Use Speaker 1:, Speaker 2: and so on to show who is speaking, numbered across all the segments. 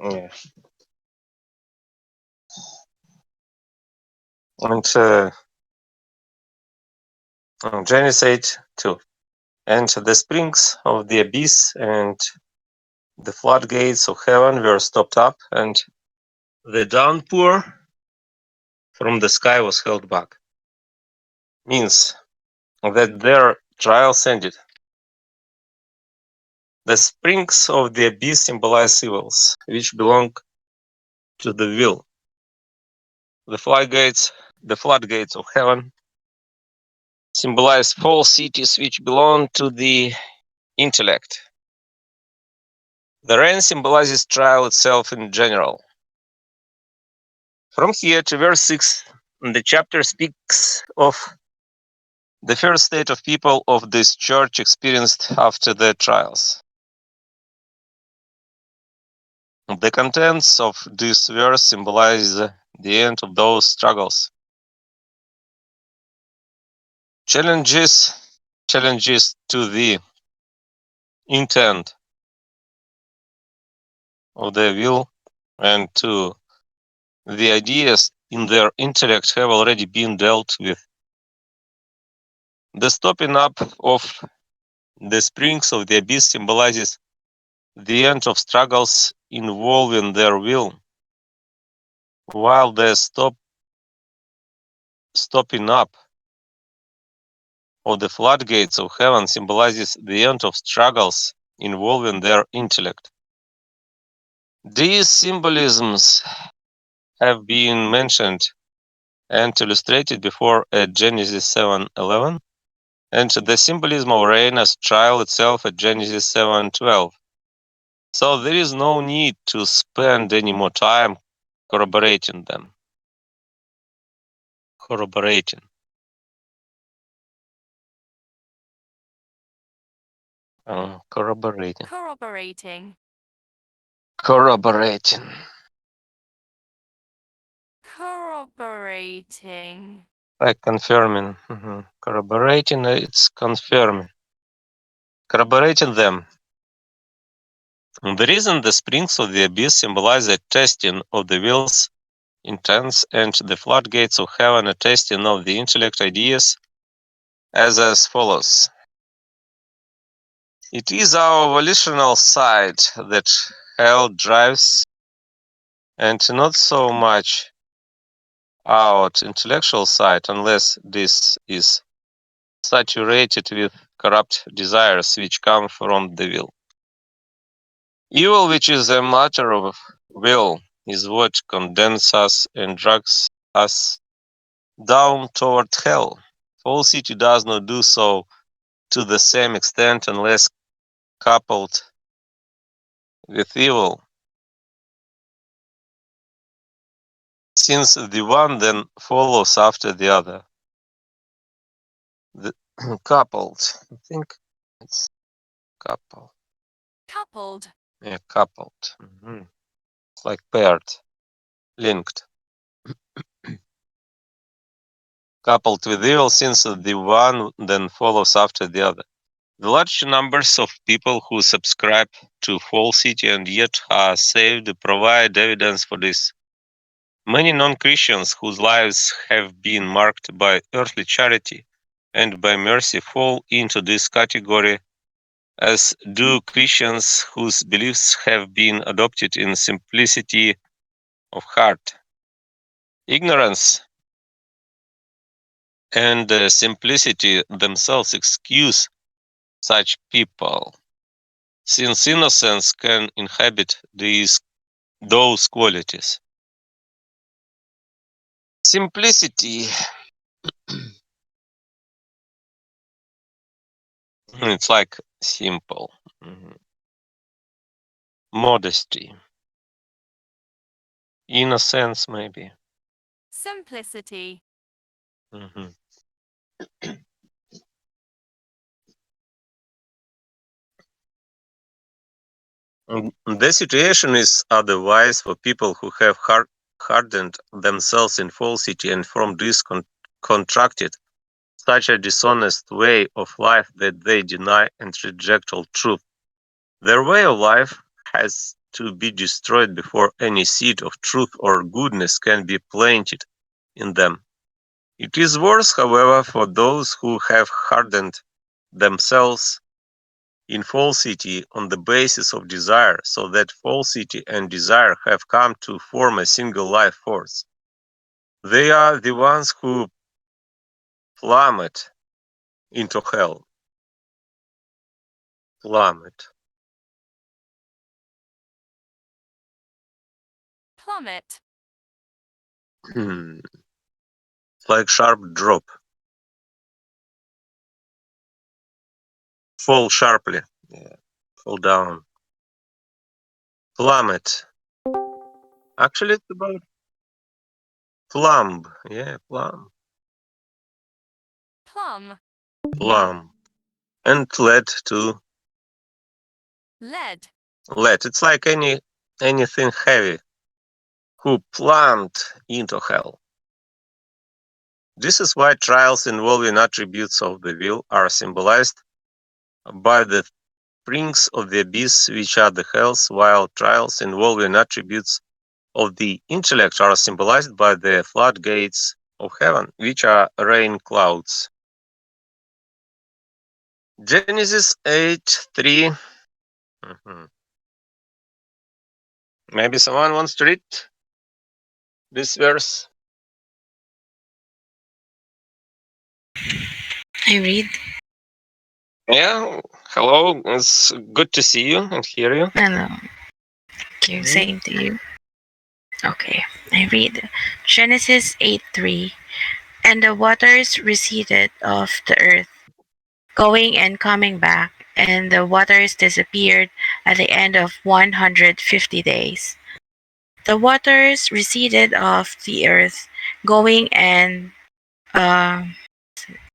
Speaker 1: Yeah. And Genesis 8:2. And the springs of the abyss and the floodgates of heaven were stopped up, and the downpour from the sky was held back. Means that their trials ended. The springs of the abyss symbolize evils, which belong to the will. The floodgates of heaven symbolize false cities which belong to the intellect. The rain symbolizes trial itself in general. From here to verse 6, the chapter speaks of the first state of people of this church experienced after their trials. The contents of this verse symbolize the end of those struggles. Challenges to the intent of their will and to the ideas in their intellect have already been dealt with. The stopping up of the springs of the abyss symbolizes the end of struggles involving their will, while the stopping up of the floodgates of heaven symbolizes the end of struggles involving their intellect. These symbolisms have been mentioned and illustrated before at Genesis 7:11, and the symbolism of rain as trial itself at Genesis 7:12. So there is no need to spend any more time corroborating them. Corroborating. Corroborating.
Speaker 2: Corroborating.
Speaker 1: Corroborating.
Speaker 2: Corroborating.
Speaker 1: Like confirming. Corroborating, it's confirming. Corroborating them. And the reason the springs of the abyss symbolize a testing of the will's intents and the floodgates of heaven a testing of the intellect ideas as follows. It is our volitional side that hell drives, and not so much our intellectual side, unless this is saturated with corrupt desires which come from the will. Evil, which is a matter of will, is what condemns us and drags us down toward hell. Falsity does not do so to the same extent unless coupled with evil, since the one then follows after the other. The coupled, I think it's coupled.
Speaker 2: Coupled.
Speaker 1: Yeah, coupled. It's like paired, linked. Coupled with evil, since the one then follows after the other. The large numbers of people who subscribe to falsity and yet are saved provide evidence for this. Many non-Christians whose lives have been marked by earthly charity and by mercy fall into this category, as do Christians whose beliefs have been adopted in simplicity of heart. Ignorance and simplicity themselves excuse such people, since innocence can inhabit those qualities. Simplicity, it's like simple. Modesty, innocence, maybe.
Speaker 2: Simplicity.
Speaker 1: The situation is otherwise for people who have hardened themselves in falsity and from this contracted such a dishonest way of life that they deny and reject all truth. Their way of life has to be destroyed before any seed of truth or goodness can be planted in them. It is worse, however, for those who have hardened themselves in falsity on the basis of desire, so that falsity and desire have come to form a single life force. They are the ones who plummet into hell. Plummet.
Speaker 2: Plummet.
Speaker 1: Like sharp drop. Fall sharply. Yeah. Fall down. Plummet. Actually, it's about plumb. Yeah, plumb.
Speaker 2: Plum.
Speaker 1: Plumb. And led to
Speaker 2: Lead.
Speaker 1: lead. It's like anything heavy who plumbed into hell. This is why trials involving attributes of the will are symbolized by the springs of the abyss, which are the hells, while trials involving attributes of the intellect are symbolized by the floodgates of heaven, which are rain clouds. Genesis 8:3. Mhm. Maybe someone wants to read this verse?
Speaker 3: I read.
Speaker 1: Yeah, hello. It's good to see you and hear you.
Speaker 3: Hello. Thank you.
Speaker 1: Mhm.
Speaker 3: Same to you. Okay. I read. Genesis 8:3. And the waters receded off the earth, going and coming back, and the waters disappeared at the end of 150 days. The waters receded off the earth, going and uh,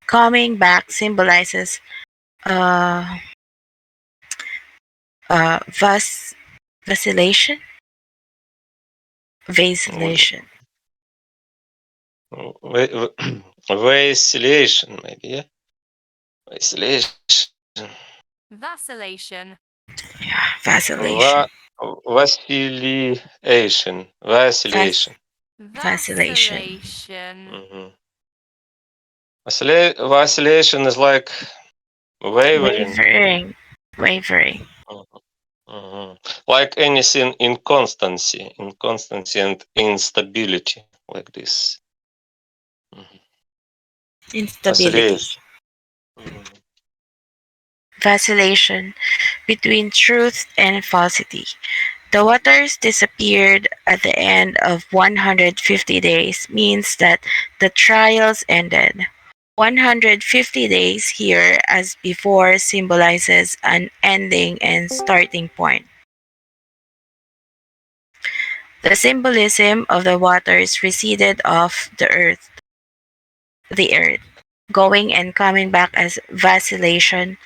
Speaker 3: coming back symbolizes uh, vas- vacillation, vacillation,
Speaker 1: Vacillation, maybe, yeah? Vacillation.
Speaker 2: Vacillation.
Speaker 3: yeah, vacillation,
Speaker 1: Va- Vacillation. Vacillation.
Speaker 3: vacillation,
Speaker 2: Vacillation.
Speaker 1: Mhm. Vacillation is like wavering.
Speaker 3: wavering, wavering,
Speaker 1: Mhm. Mhm. Like anything inconstancy and instability, like this. Mhm.
Speaker 3: instability,
Speaker 1: Vacillation. Mhm.
Speaker 3: vacillation between truth and falsity. The waters disappeared at the end of 150 days means that the trials ended. 150 days here as before symbolizes an ending and starting point. The symbolism of the waters receded off the earth, going and coming back as vacillation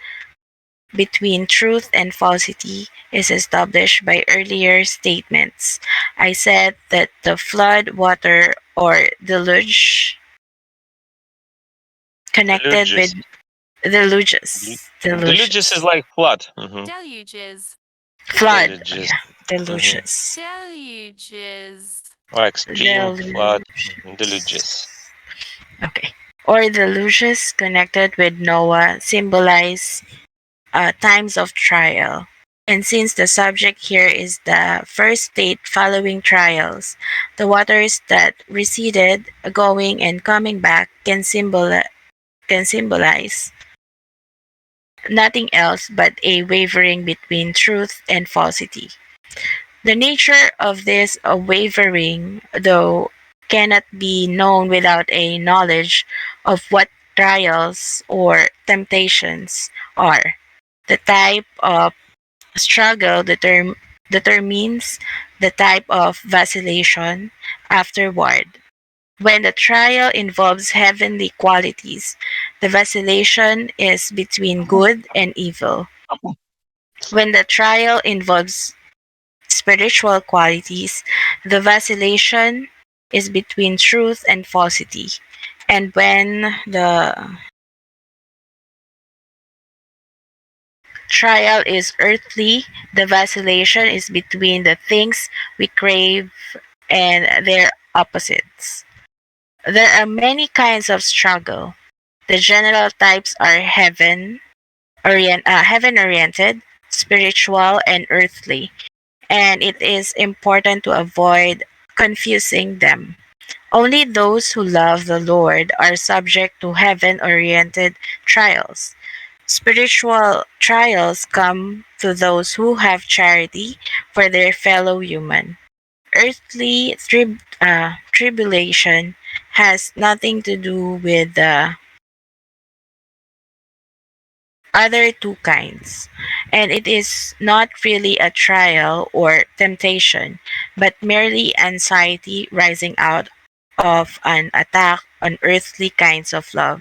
Speaker 3: between truth and falsity is established by earlier statements. I said that the flood water or deluge connected with
Speaker 1: Deluges. Deluges is
Speaker 3: deluges,
Speaker 1: like flood. Mhm.
Speaker 2: Deluges.
Speaker 3: flood,
Speaker 1: Deluges.
Speaker 3: yeah,
Speaker 1: Mhm.
Speaker 3: deluges,
Speaker 2: Deluges.
Speaker 1: Like stream, flood,
Speaker 3: deluges.
Speaker 1: deluges.
Speaker 3: Okay. Or deluges connected with Noah symbolize times of trial. And since the subject here is the first state following trials, the waters that receded, going and coming back, can symbolize nothing else but a wavering between truth and falsity. The nature of this wavering, though, cannot be known without a knowledge of what trials or temptations are. The type of struggle determines the type of vacillation afterward. When the trial involves heavenly qualities, the vacillation is between good and evil. When the trial involves spiritual qualities, the vacillation is between truth and falsity. And when the trial is earthly, the vacillation is between the things we crave and their opposites. There are many kinds of struggle. The general types are heaven oriented, spiritual, and earthly, and it is important to avoid confusing them. Only those who love the Lord are subject to heaven oriented trials. Spiritual trials come to those who have charity for their fellow human. Earthly tribulation has nothing to do with the other two kinds, and it is not really a trial or temptation, but merely anxiety rising out of an attack on earthly kinds of love.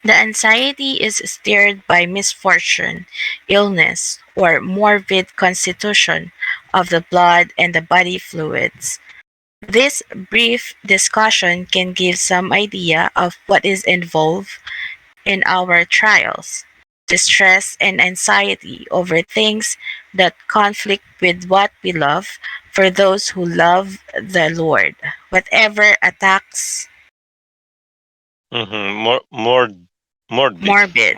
Speaker 3: The anxiety is stirred by misfortune, illness, or morbid constitution of the blood and the body fluids. This brief discussion can give some idea of what is involved in our trials. Distress and anxiety over things that conflict with what we love for those who love the Lord. Whatever attacks
Speaker 1: More morbid.
Speaker 3: morbid,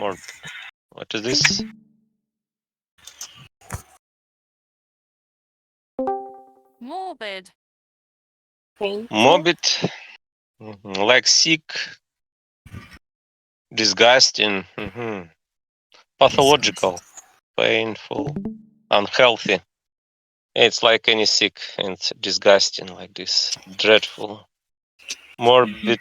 Speaker 1: What is this?
Speaker 2: Morbid.
Speaker 3: painful,
Speaker 1: Morbid, like sick, disgusting, pathological, painful, unhealthy. It's like any sick and disgusting, like this, dreadful, morbid
Speaker 3: morbid.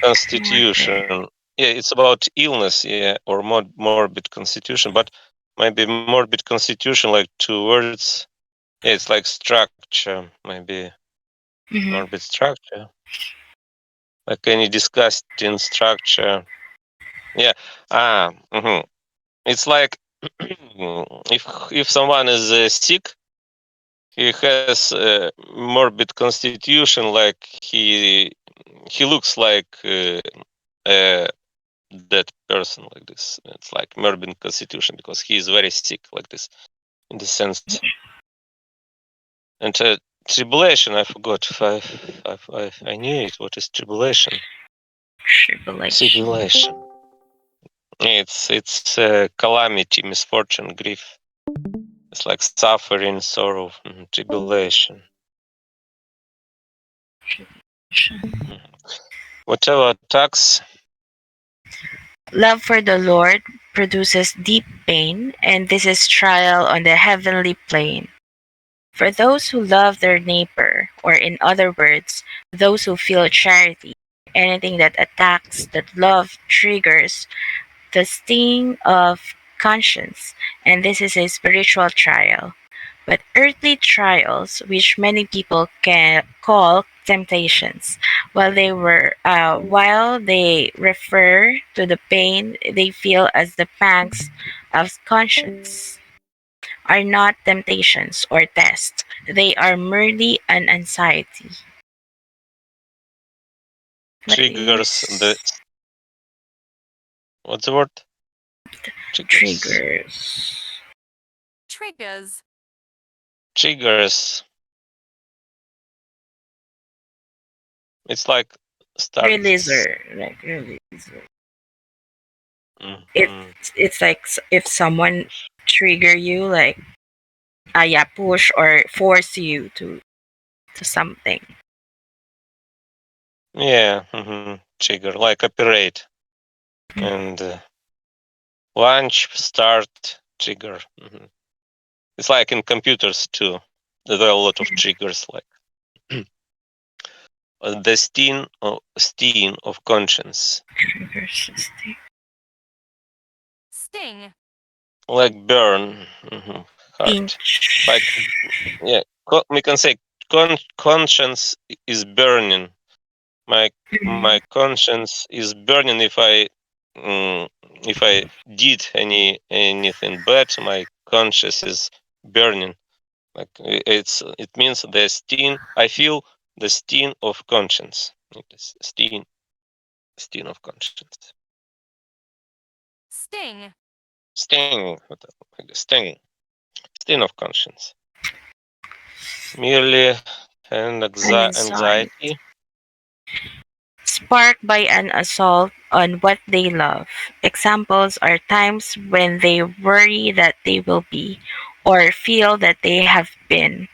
Speaker 1: constitution. Yeah, it's about illness, yeah, or morbid constitution, but maybe morbid constitution, like two words. Yeah, it's like structure, maybe
Speaker 3: Mhm.
Speaker 1: morbid structure, like any disgusting structure. Yeah. It's like if someone is sick, he has morbid constitution, like he looks like a dead person, like this. It's like morbid constitution because he is very sick, like this, in the sense. And tribulation, I forgot. I knew it. What is tribulation?
Speaker 3: Tribulation.
Speaker 1: Tribulation. It's calamity, misfortune, grief. It's like suffering, sorrow, tribulation. Mhm. Whatever attacks.
Speaker 3: Love for the Lord produces deep pain, and this is trial on the heavenly plane. For those who love their neighbor, or in other words, those who feel charity, anything that attacks that love triggers the sting of conscience, and this is a spiritual trial. But earthly trials, which many people can call temptations, while they refer to the pain they feel as the pangs of conscience, are not temptations or tests. They are merely an anxiety. What
Speaker 1: Triggers the
Speaker 3: is
Speaker 1: what's the word? Triggers.
Speaker 3: triggers?
Speaker 2: Triggers.
Speaker 1: Triggers. It's like starts.
Speaker 3: Releaser, like releaser. It
Speaker 1: Mhm.
Speaker 3: it's like if someone trigger you, like yeah, push or force you to something.
Speaker 1: Yeah. Trigger like operate and launch, start, trigger. It's like in computers too. There are a lot of triggers, like the sting of conscience,
Speaker 3: Trigger system.
Speaker 2: Sting.
Speaker 1: like burn, hard. Like
Speaker 3: Pinch.
Speaker 1: yeah, we can say conscience is burning. My conscience is burning mm, if I did anything bad. My conscience is burning. Like it means the sting. I feel the sting of conscience. Sting of conscience.
Speaker 2: Sting.
Speaker 1: Sting, sting, sting of conscience. Merely an
Speaker 3: An insight
Speaker 1: anxiety.
Speaker 3: sparked by an assault on what they love. Examples are times when they worry that they will be, or feel that they have been,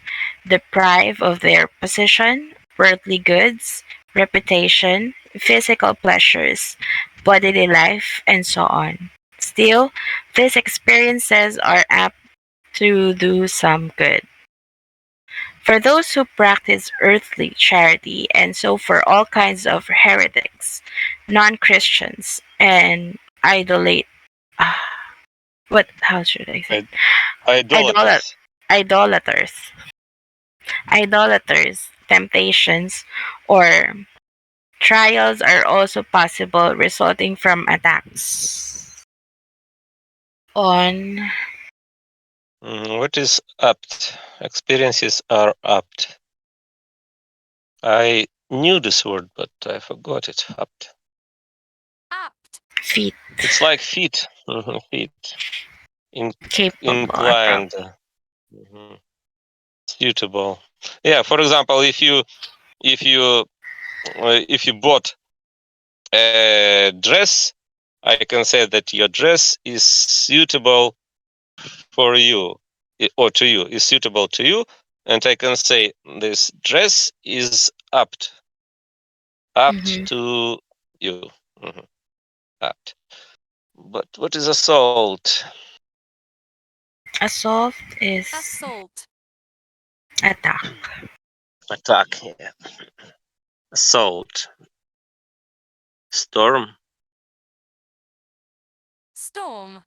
Speaker 3: deprived of their position, worldly goods, reputation, physical pleasures, bodily life, and so on. Still, these experiences are apt to do some good. For those who practice earthly charity, and so for all kinds of heretics, non Christians, and idolate. ah, what? How should I say? Idolat,
Speaker 1: Idolaters.
Speaker 3: idolaters, idolaters, temptations, or trials are also possible, resulting from attacks on.
Speaker 1: What is apt? Experiences are apt. I knew this word, but I forgot it. Apt.
Speaker 2: Apt.
Speaker 3: Feet
Speaker 1: It's like feet. Feet.
Speaker 3: capable or
Speaker 1: Inclined. Mhm. Suitable. Yeah. For example, if you bought a dress, I can say that your dress is suitable for you, or to you, is suitable to you, and I can say this dress is apt
Speaker 3: mhm.
Speaker 1: to you. Mhm. Apt. But what is assault?
Speaker 3: Assault is
Speaker 2: Assault.
Speaker 3: attack.
Speaker 1: Attack. Yeah. Assault. Storm.
Speaker 2: Storm.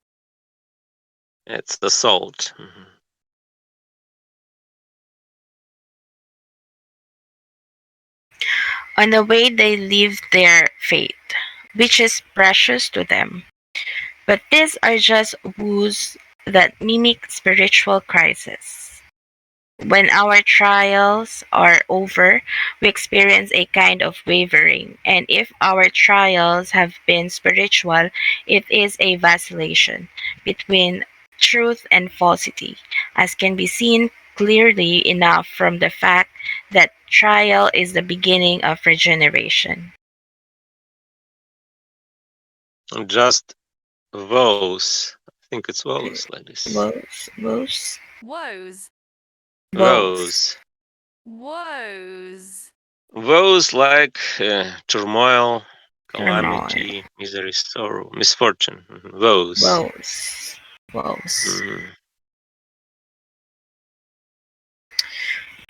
Speaker 1: It's assault. Mhm.
Speaker 3: On the way they live their faith, which is precious to them. But these are just woes that mimic spiritual crisis. When our trials are over, we experience a kind of wavering, and if our trials have been spiritual, it is a vacillation between truth and falsity, as can be seen clearly enough from the fact that trial is the beginning of regeneration.
Speaker 1: Just woes. I think it's woes like this.
Speaker 3: Woes, woes,
Speaker 2: Woes.
Speaker 3: woes,
Speaker 1: Woes.
Speaker 2: Woes.
Speaker 1: Woes like turmoil,
Speaker 3: turmoil,
Speaker 1: calamity, misery, sorrow, misfortune. Woes.
Speaker 3: woes, woes.
Speaker 1: Mhm.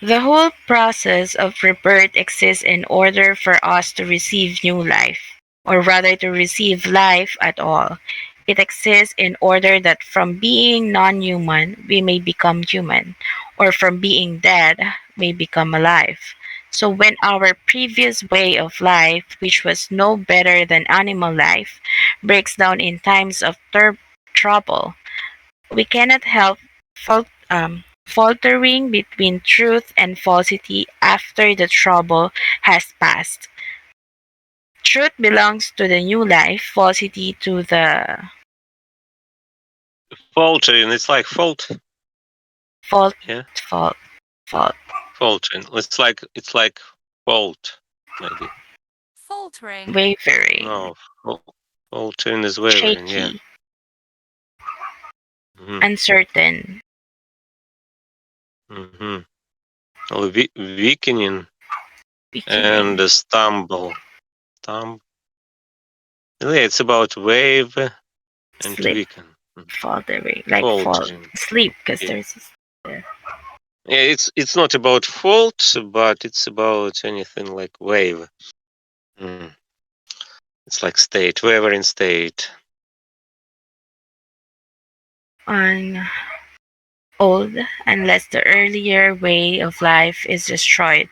Speaker 3: The whole process of rebirth exists in order for us to receive new life, or rather to receive life at all. It exists in order that from being non human we may become human, or from being dead may become alive. So when our previous way of life, which was no better than animal life, breaks down in times of trouble, we cannot help faltering between truth and falsity after the trouble has passed. Truth belongs to the new life, falsity to the
Speaker 1: Faltering. It's like fault.
Speaker 3: fault,
Speaker 1: Yeah.
Speaker 3: fault, fault,
Speaker 1: Faltering. It's like fault. Maybe.
Speaker 2: Faltering.
Speaker 3: wavering,
Speaker 1: No. Faltering is wavering. Yeah.
Speaker 3: shaky,
Speaker 1: Hmm.
Speaker 3: uncertain,
Speaker 1: Hmm. Weakening and
Speaker 3: beginning,
Speaker 1: stumble. Stumble. Yeah, it's about wave and
Speaker 3: slip,
Speaker 1: weaken.
Speaker 3: faltering, like fall,
Speaker 1: Faltering.
Speaker 3: sleep, because
Speaker 1: Yeah.
Speaker 3: there's there.
Speaker 1: Yeah, it's not about fault, but it's about anything like wave. Mm. It's like state, wavering state.
Speaker 3: On old unless the earlier way of life is destroyed,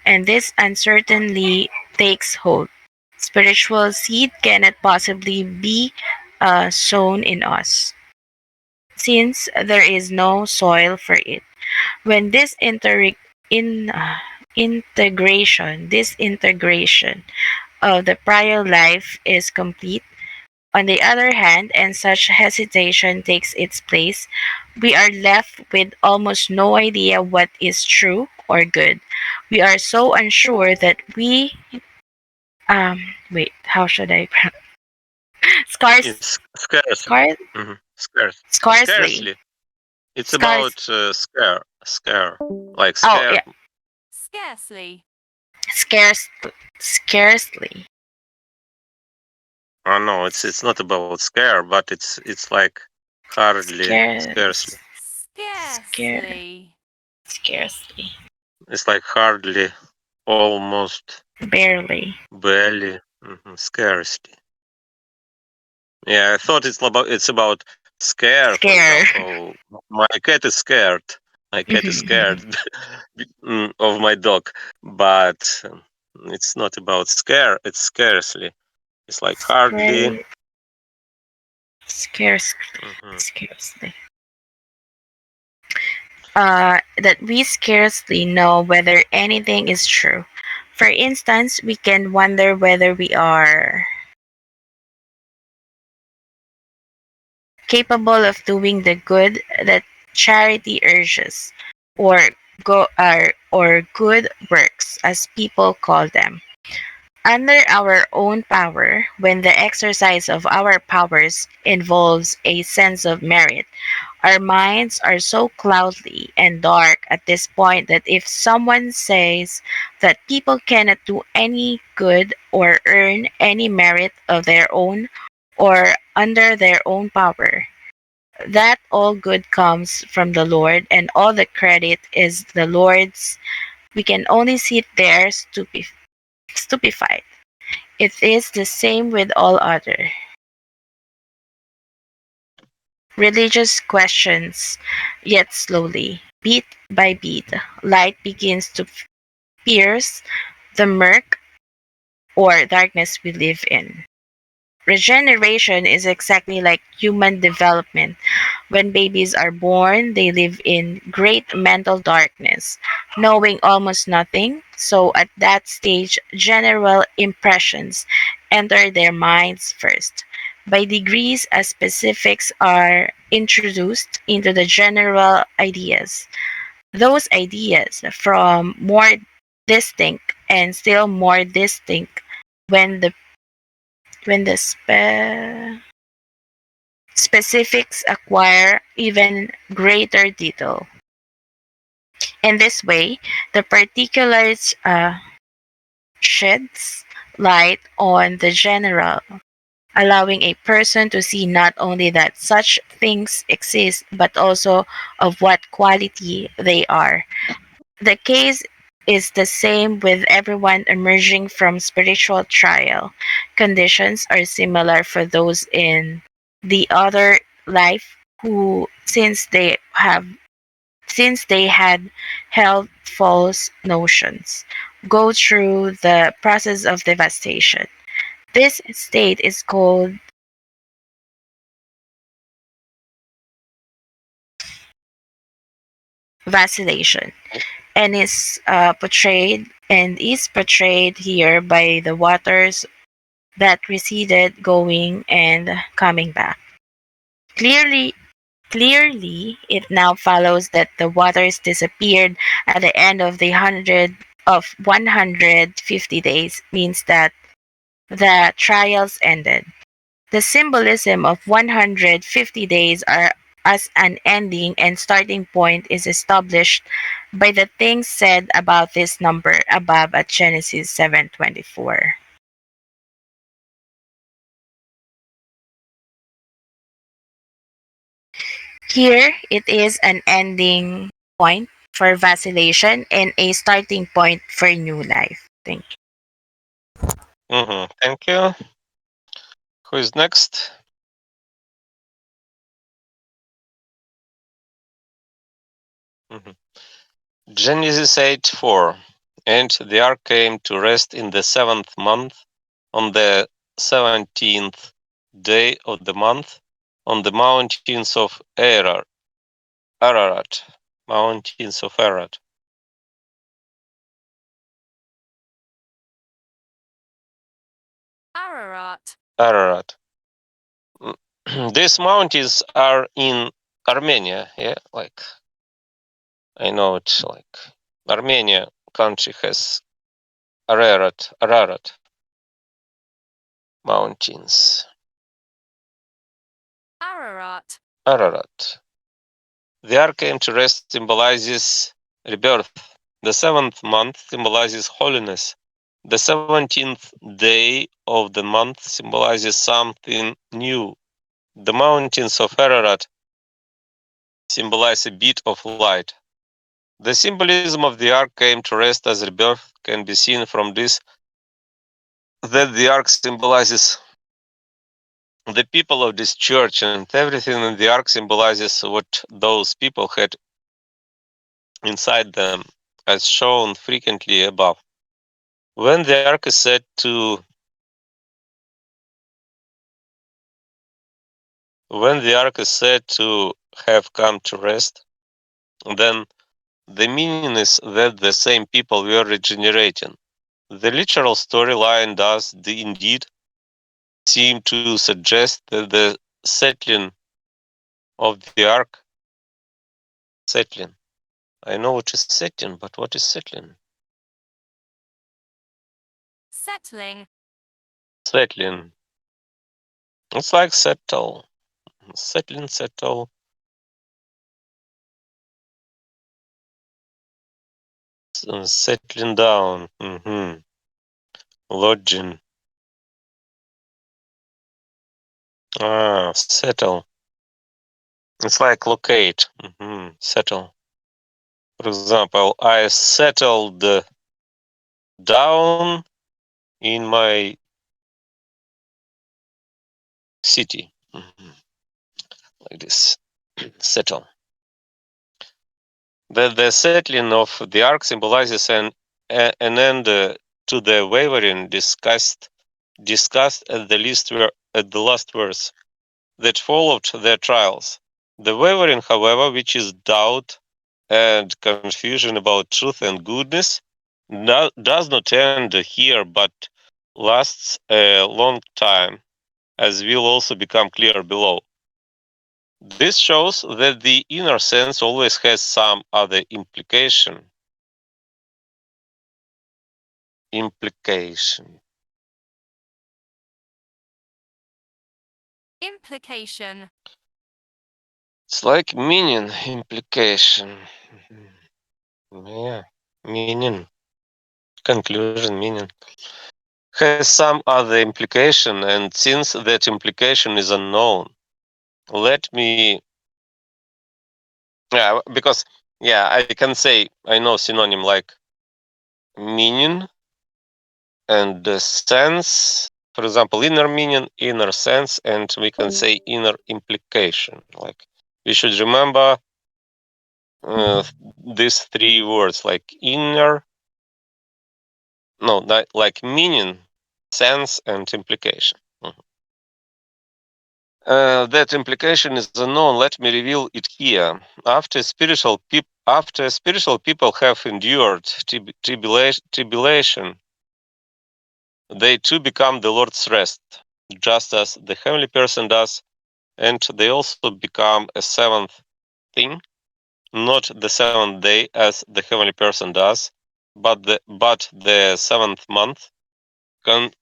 Speaker 3: and this uncertainly takes hold. Spiritual seed cannot possibly be sown in us, since there is no soil for it. When in, uh, disintegration of the prior life is complete, On the other hand, and such hesitation takes its place, we are left with almost no idea what is true or good. We are so unsure that we wait, how should I scarce
Speaker 1: It's scarce.
Speaker 3: scar
Speaker 1: Scarce.
Speaker 3: scarcely
Speaker 1: Scarcely. It's
Speaker 3: scarce
Speaker 1: about scare, like
Speaker 3: oh
Speaker 1: scare.
Speaker 3: yeah,
Speaker 2: Scarcely.
Speaker 3: scarce scarcely
Speaker 1: Oh no, it's not about scare, but it's like hardly, scarcely.
Speaker 3: scarce scare
Speaker 2: Scarcely.
Speaker 3: scarcely
Speaker 1: It's like hardly, almost,
Speaker 3: barely
Speaker 1: barely, scarcely. Yeah, I thought it's about scare. For
Speaker 3: scare.
Speaker 1: example, my cat is scared. My cat is scared of my dog, but it's not about scare. It's scarcely. It's like hardly.
Speaker 3: Scar- scarcely
Speaker 1: hmm
Speaker 3: scarcely that we scarcely know whether anything is true. For instance, we can wonder whether we are capable of doing the good that charity urges, or or good works, as people call them, under our own power, when the exercise of our powers involves a sense of merit. Our minds are so cloudy and dark at this point that if someone says that people cannot do any good or earn any merit of their own or under their own power, that all good comes from the Lord and all the credit is the Lord's, we can only sit there stupefied. It is the same with all other religious questions, yet slowly, beat by beat, light begins to pierce the murk or darkness we live in. Regeneration is exactly like human development. When babies are born, they live in great mental darkness, knowing almost nothing. So, at that stage, general impressions enter their minds first. By degrees, as specifics are introduced into the general ideas, those ideas from more distinct and still more distinct when the specifics acquire even greater detail. In this way, the particulars sheds light on the general, allowing a person to see not only that such things exist, but also of what quality they are. The case is the same with everyone emerging from spiritual trial. Conditions are similar for those in the other life who, since they had held false notions, go through the process of devastation. This state is called vacillation and is portrayed here by the waters that receded going and coming back. Clearly Clearly, it now follows that the waters disappeared at the end of the 150 days means that the trials ended. The symbolism of 150 days are as an ending and starting point is established by the things said about this number above at Genesis 7:24. Here it is an ending point for vacillation and a starting point for new life. Thank you.
Speaker 1: Thank you. Who is next? Mhm. Genesis 8:4. And the ark came to rest in the 7th month, on the 17th day of the month, on the mountains of Ararat. Mountains of Ararat.
Speaker 2: Ararat.
Speaker 1: Ararat. These mountains are in Armenia. Yeah, like I know it. Like Armenia country has Ararat mountains.
Speaker 2: Ararat.
Speaker 1: Ararat. The ark came to rest symbolizes rebirth. The seventh month symbolizes holiness. The 17th day of the month symbolizes something new. The mountains of Ararat symbolize a bit of light. The symbolism of the ark came to rest as rebirth can be seen from this that the ark symbolizes the people of this church, and everything in the ark symbolizes what those people had inside them, as shown frequently above. When the ark is said to have come to rest, then the meaning is that the same people were regenerating. The literal storyline does indeed seem to suggest that the settling of the ark, settling. I know what is settling, but what is settling?
Speaker 2: Settling.
Speaker 1: Settling. It's like settle. Settling, settle. Settling down. Lodging. Settle. It's like locate. Settle. For example, I settled down in my city. Like this. Settle. The settling of the ark symbolizes an end to the wavering discussed at the last verse that followed their trials. The wavering, however, which is doubt and confusion about truth and goodness, does not end here but lasts a long time, as will also become clear below. This shows that the inner sense always has some other implication.
Speaker 2: Implication.
Speaker 1: It's like meaning, implication. Yeah, meaning, conclusion, meaning. Has some other implication, and since that implication is unknown, let me. Yeah, because, yeah, I can say I know synonym like meaning and the sense. For example, inner meaning, inner sense, and we can say inner implication. Like we should remember uh, these three words, like inner, no, not, like meaning, sense, and implication. That implication is unknown. Let me reveal it here. After spiritual people have endured tribulation, they too become the Lord's rest, just as the heavenly person does, and they also become a seventh thing, not the seventh day as the heavenly person does, but the seventh month,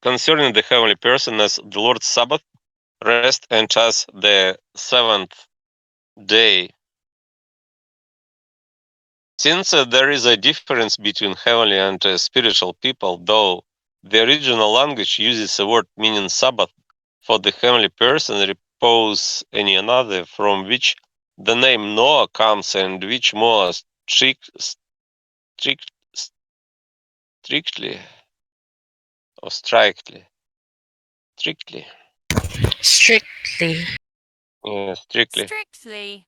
Speaker 1: concerning the heavenly person as the Lord's Sabbath, rest, and as the seventh day. Since there is a difference between heavenly and spiritual people, though the original language uses a word meaning Sabbath for the heavenly person, repose any another, from which the name Noah comes, and which more strict, strictly or strictly,
Speaker 3: Strictly.
Speaker 1: yeah, strictly,
Speaker 2: Strictly.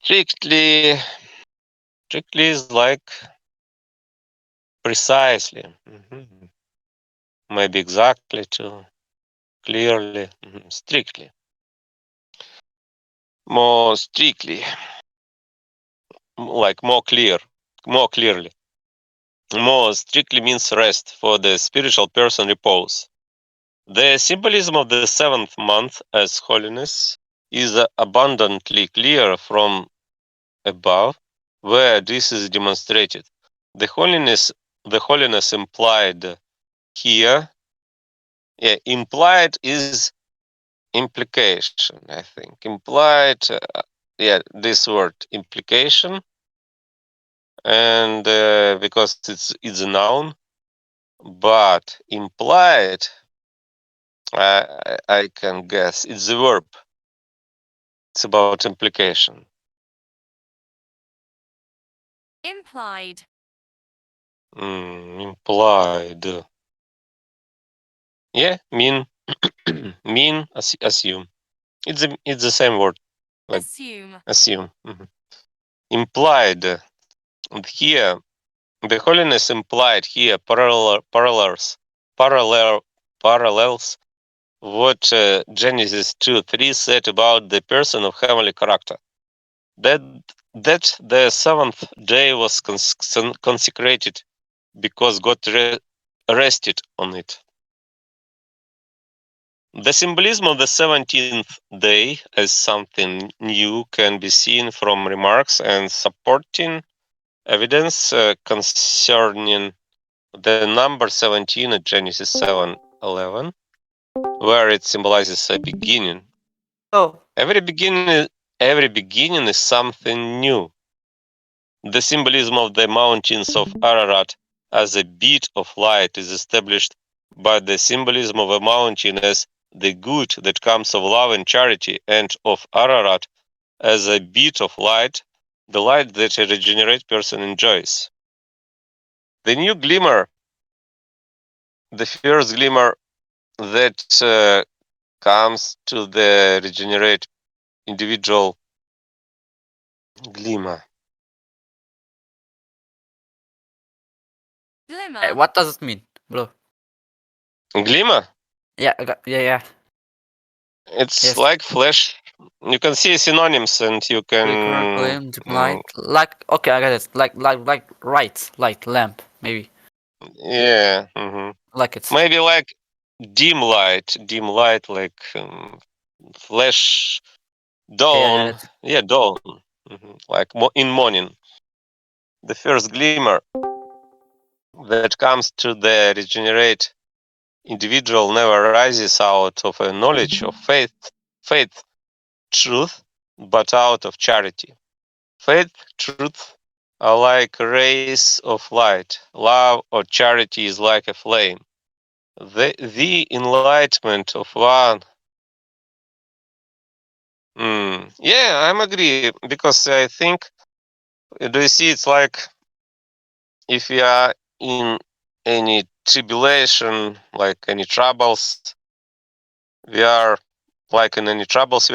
Speaker 1: strictly, strictly is like precisely, maybe exactly too, clearly, strictly. More strictly, like more clearly. More strictly means rest, for the spiritual person repose. The symbolism of the seventh month as holiness is abundantly clear from above, where this is demonstrated. The holiness implied here, implied is implication, I think. Implied, this word implication, and because it's a noun, but implied, I can guess it's a verb. It's about implication.
Speaker 2: Implied.
Speaker 1: Implied. Yeah, mean, mean, assume. It's the same word, like
Speaker 2: Assume.
Speaker 1: assume. Implied here, the holiness implied here parallels what Genesis 2:3 said about the person of heavenly character. That that the seventh day was consecrated because God rested on it. The symbolism of the 17th day as something new can be seen from remarks and supporting evidence concerning the number 17 at Genesis 7:11, where it symbolizes a beginning.
Speaker 4: Oh,
Speaker 1: Every beginning is something new. The symbolism of the mountains of Ararat as a beat of light is established by the symbolism of a mountain as the good that comes of love and charity, and of Ararat as a beat of light, the light that a regenerate person enjoys. The new glimmer, the first glimmer that comes to the regenerate individual, glimmer.
Speaker 2: Glimmer.
Speaker 4: what does it mean, bro?
Speaker 1: Glimmer?
Speaker 4: Yeah, yeah.
Speaker 1: It's
Speaker 4: Yes.
Speaker 1: like flash. You can see synonyms and you
Speaker 4: Flicker,
Speaker 1: can.
Speaker 4: gleam, dim light. Like, okay, I got it. Like, right, light, lamp, maybe.
Speaker 1: Yeah.
Speaker 4: Like it's.
Speaker 1: Maybe like dim light, like flash,
Speaker 4: Okay, I got
Speaker 1: dawn.
Speaker 4: it.
Speaker 1: Yeah, dawn. Like in morning. The first glimmer that comes to the regenerate individual never rises out of a knowledge of faith, truth, but out of charity. Faith, truth are like rays of light. Love or charity is like a flame. The enlightenment of one. Yeah, I'm agree because I think, do you see? It's like if you are in any tribulation, like any troubles, we are like in any troubles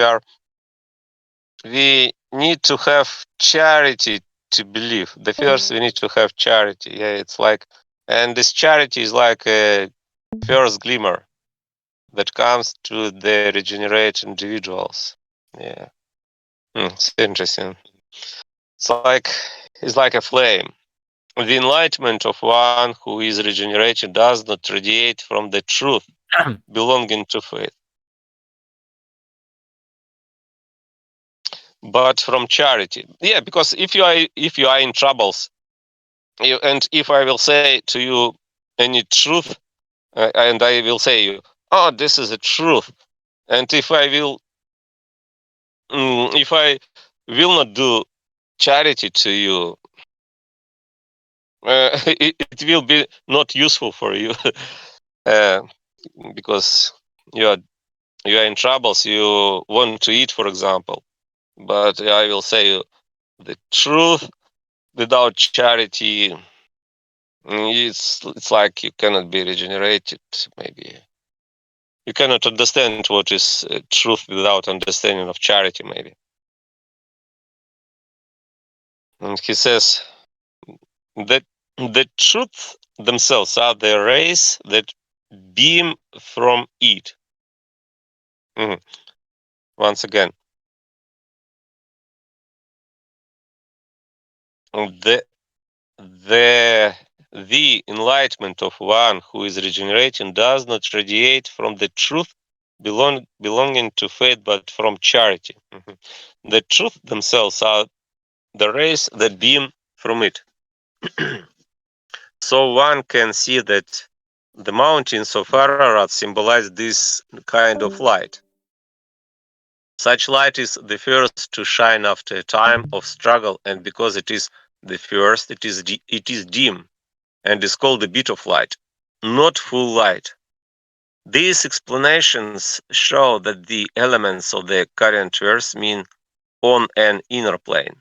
Speaker 1: we need to have charity to believe. The first we need to have charity. Yeah, it's like, and this charity is like a first glimmer that comes to the regenerate individuals. Yeah, it's interesting. It's like a flame. The enlightenment of one who is regenerated does not radiate from the truth belonging to faith, but from charity. Yeah, because if you are in troubles, and if I will say to you any truth, and I will say you, oh, this is a truth, and if I will not do charity to you, it will be not useful for you, uh, because you are you are in troubles. You want to eat, for example, but I will say you the truth without charity. It's like you cannot be regenerated. Maybe you cannot understand what is truth without understanding of charity. Maybe. And he says that the truth themselves are the rays that beam from it. Mhm. Once again, the the the enlightenment of one who is regenerating does not radiate from the truth belonging to faith, but from charity. The truth themselves are the rays that beam from it. So one can see that the mountains of Ararat symbolize this kind of light. Such light is the first to shine after a time of struggle, and because it is the first, it is dim and is called the bit of light, not full light. These explanations show that the elements of the current verse mean on an inner plane.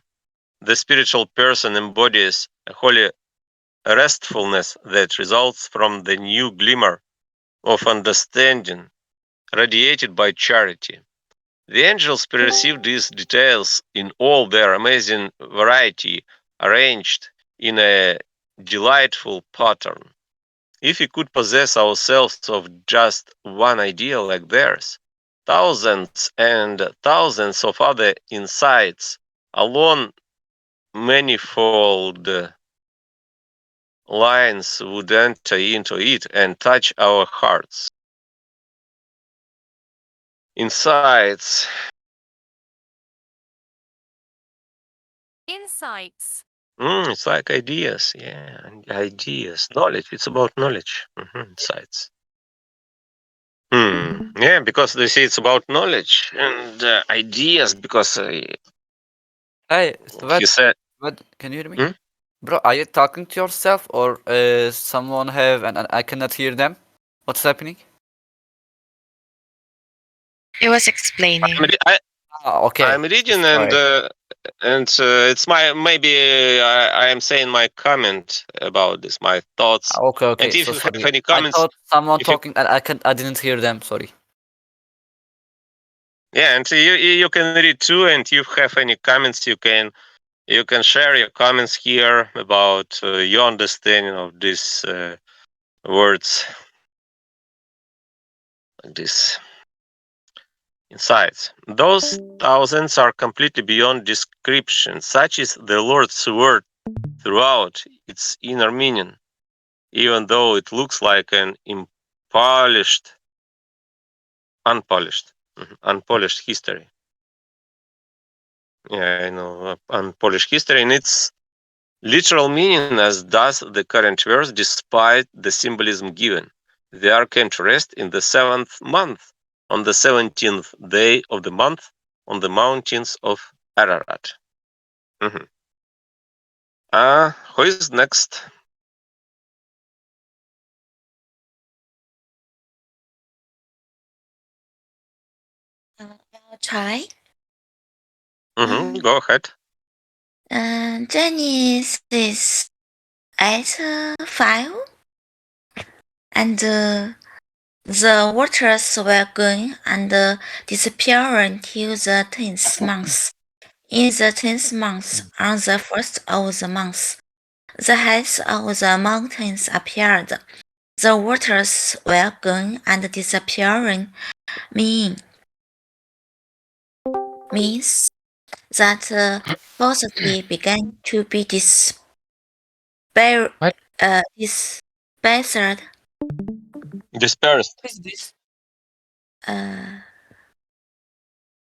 Speaker 1: The spiritual person embodies a holy restfulness that results from the new glimmer of understanding radiated by charity. The angels perceive these details in all their amazing variety, arranged in a delightful pattern. If we could possess ourselves of just one idea like theirs, thousands and thousands of other insights alone manifold lines would enter into it and touch our hearts. Insights.
Speaker 2: Insights.
Speaker 1: It's like ideas, yeah, ideas, knowledge. It's about knowledge. Insights. Yeah, because they say it's about knowledge and ideas. Because
Speaker 4: Hey,
Speaker 1: he said,
Speaker 4: what? Can you hear me?
Speaker 1: hmm?
Speaker 4: Bro, are you talking to yourself or someone have and I cannot hear them? What's happening?
Speaker 3: He was explaining.
Speaker 4: Ah, okay.
Speaker 1: I'm reading
Speaker 4: Sorry.
Speaker 1: and it's my maybe I am saying my comment about this, my thoughts.
Speaker 4: Okay,
Speaker 1: And
Speaker 4: okay.
Speaker 1: if
Speaker 4: So
Speaker 1: you have
Speaker 4: sorry.
Speaker 1: any
Speaker 4: I
Speaker 1: comments,
Speaker 4: thought someone
Speaker 1: if you
Speaker 4: talking and I didn't hear them. Sorry.
Speaker 1: yeah, and you can read too, and if you have any comments, you can share your comments here about your understanding of these words, these insights. Those thousands are completely beyond description. Such is the Lord's word throughout its inner meaning, even though it looks like an unpolished history. Yeah, I know, unpolished history in its literal meaning, as does the current verse, despite the symbolism given. The ark came to rest in the 7th month, on the 17th day of the month, on the mountains of Ararat. Mhm. Who is next?
Speaker 5: I'll try.
Speaker 1: Go ahead.
Speaker 5: Genesis at 5, and the waters were gone and disappearing till the 10th month. In the 10th month, on the first of the month, the heights of the mountains appeared. The waters were gone and disappearing, means that velocity began to be
Speaker 4: What?
Speaker 5: dispersed.
Speaker 1: Dispersed.
Speaker 4: What is this?
Speaker 5: Uh,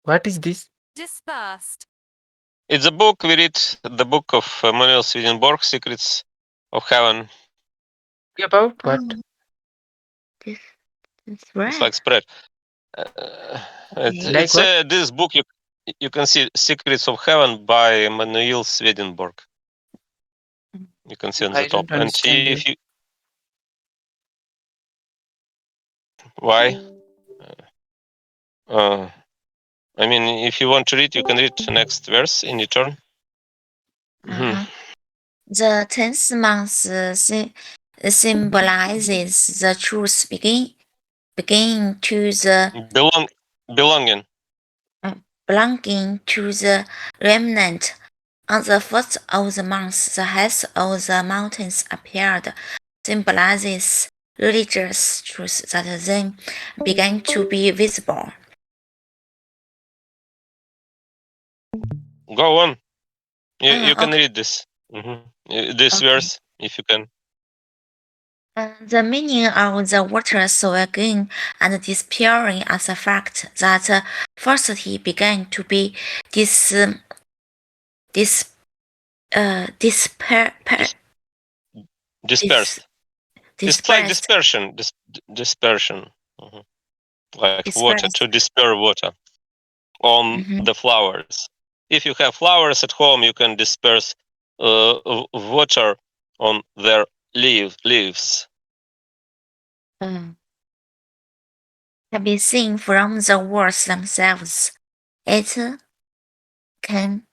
Speaker 4: What is this?
Speaker 2: Dispersed.
Speaker 1: It's a book. We read the book of Manuel Swedenborg, Secrets of Heaven.
Speaker 4: About what?
Speaker 5: oh, this is
Speaker 1: It's
Speaker 5: right.
Speaker 1: like spread.
Speaker 5: Okay.
Speaker 4: Like what?
Speaker 1: This book you can see Secrets of Heaven by Manuel Swedenborg. You can see on the
Speaker 4: I
Speaker 1: top.
Speaker 4: don't
Speaker 1: And
Speaker 4: understand you.
Speaker 1: if you why? Uh, I mean, if you want to read, you can read the next verse in your turn.
Speaker 5: Uh-huh. The 10th month symbolizes the truth begin to the
Speaker 1: Belonging.
Speaker 5: belonging to the remnant. On the first of the month, the heights of the mountains appeared, symbolizes religious truth that then began to be visible.
Speaker 1: Go on. You can
Speaker 5: Okay.
Speaker 1: read this. This
Speaker 5: Okay.
Speaker 1: verse if you can.
Speaker 5: The meaning of the waters were going and disappearing as a fact that falsity began to be dis, dis, disper,
Speaker 1: Dispersed. It's like
Speaker 5: dispersed.
Speaker 1: dispersion. Dispersion. Mhm. Like water,
Speaker 5: Dispersed.
Speaker 1: to disperse water on
Speaker 5: Mhm.
Speaker 1: the flowers. If you have flowers at home, you can disperse water on their leaves.
Speaker 5: Can be seen from the words themselves. It can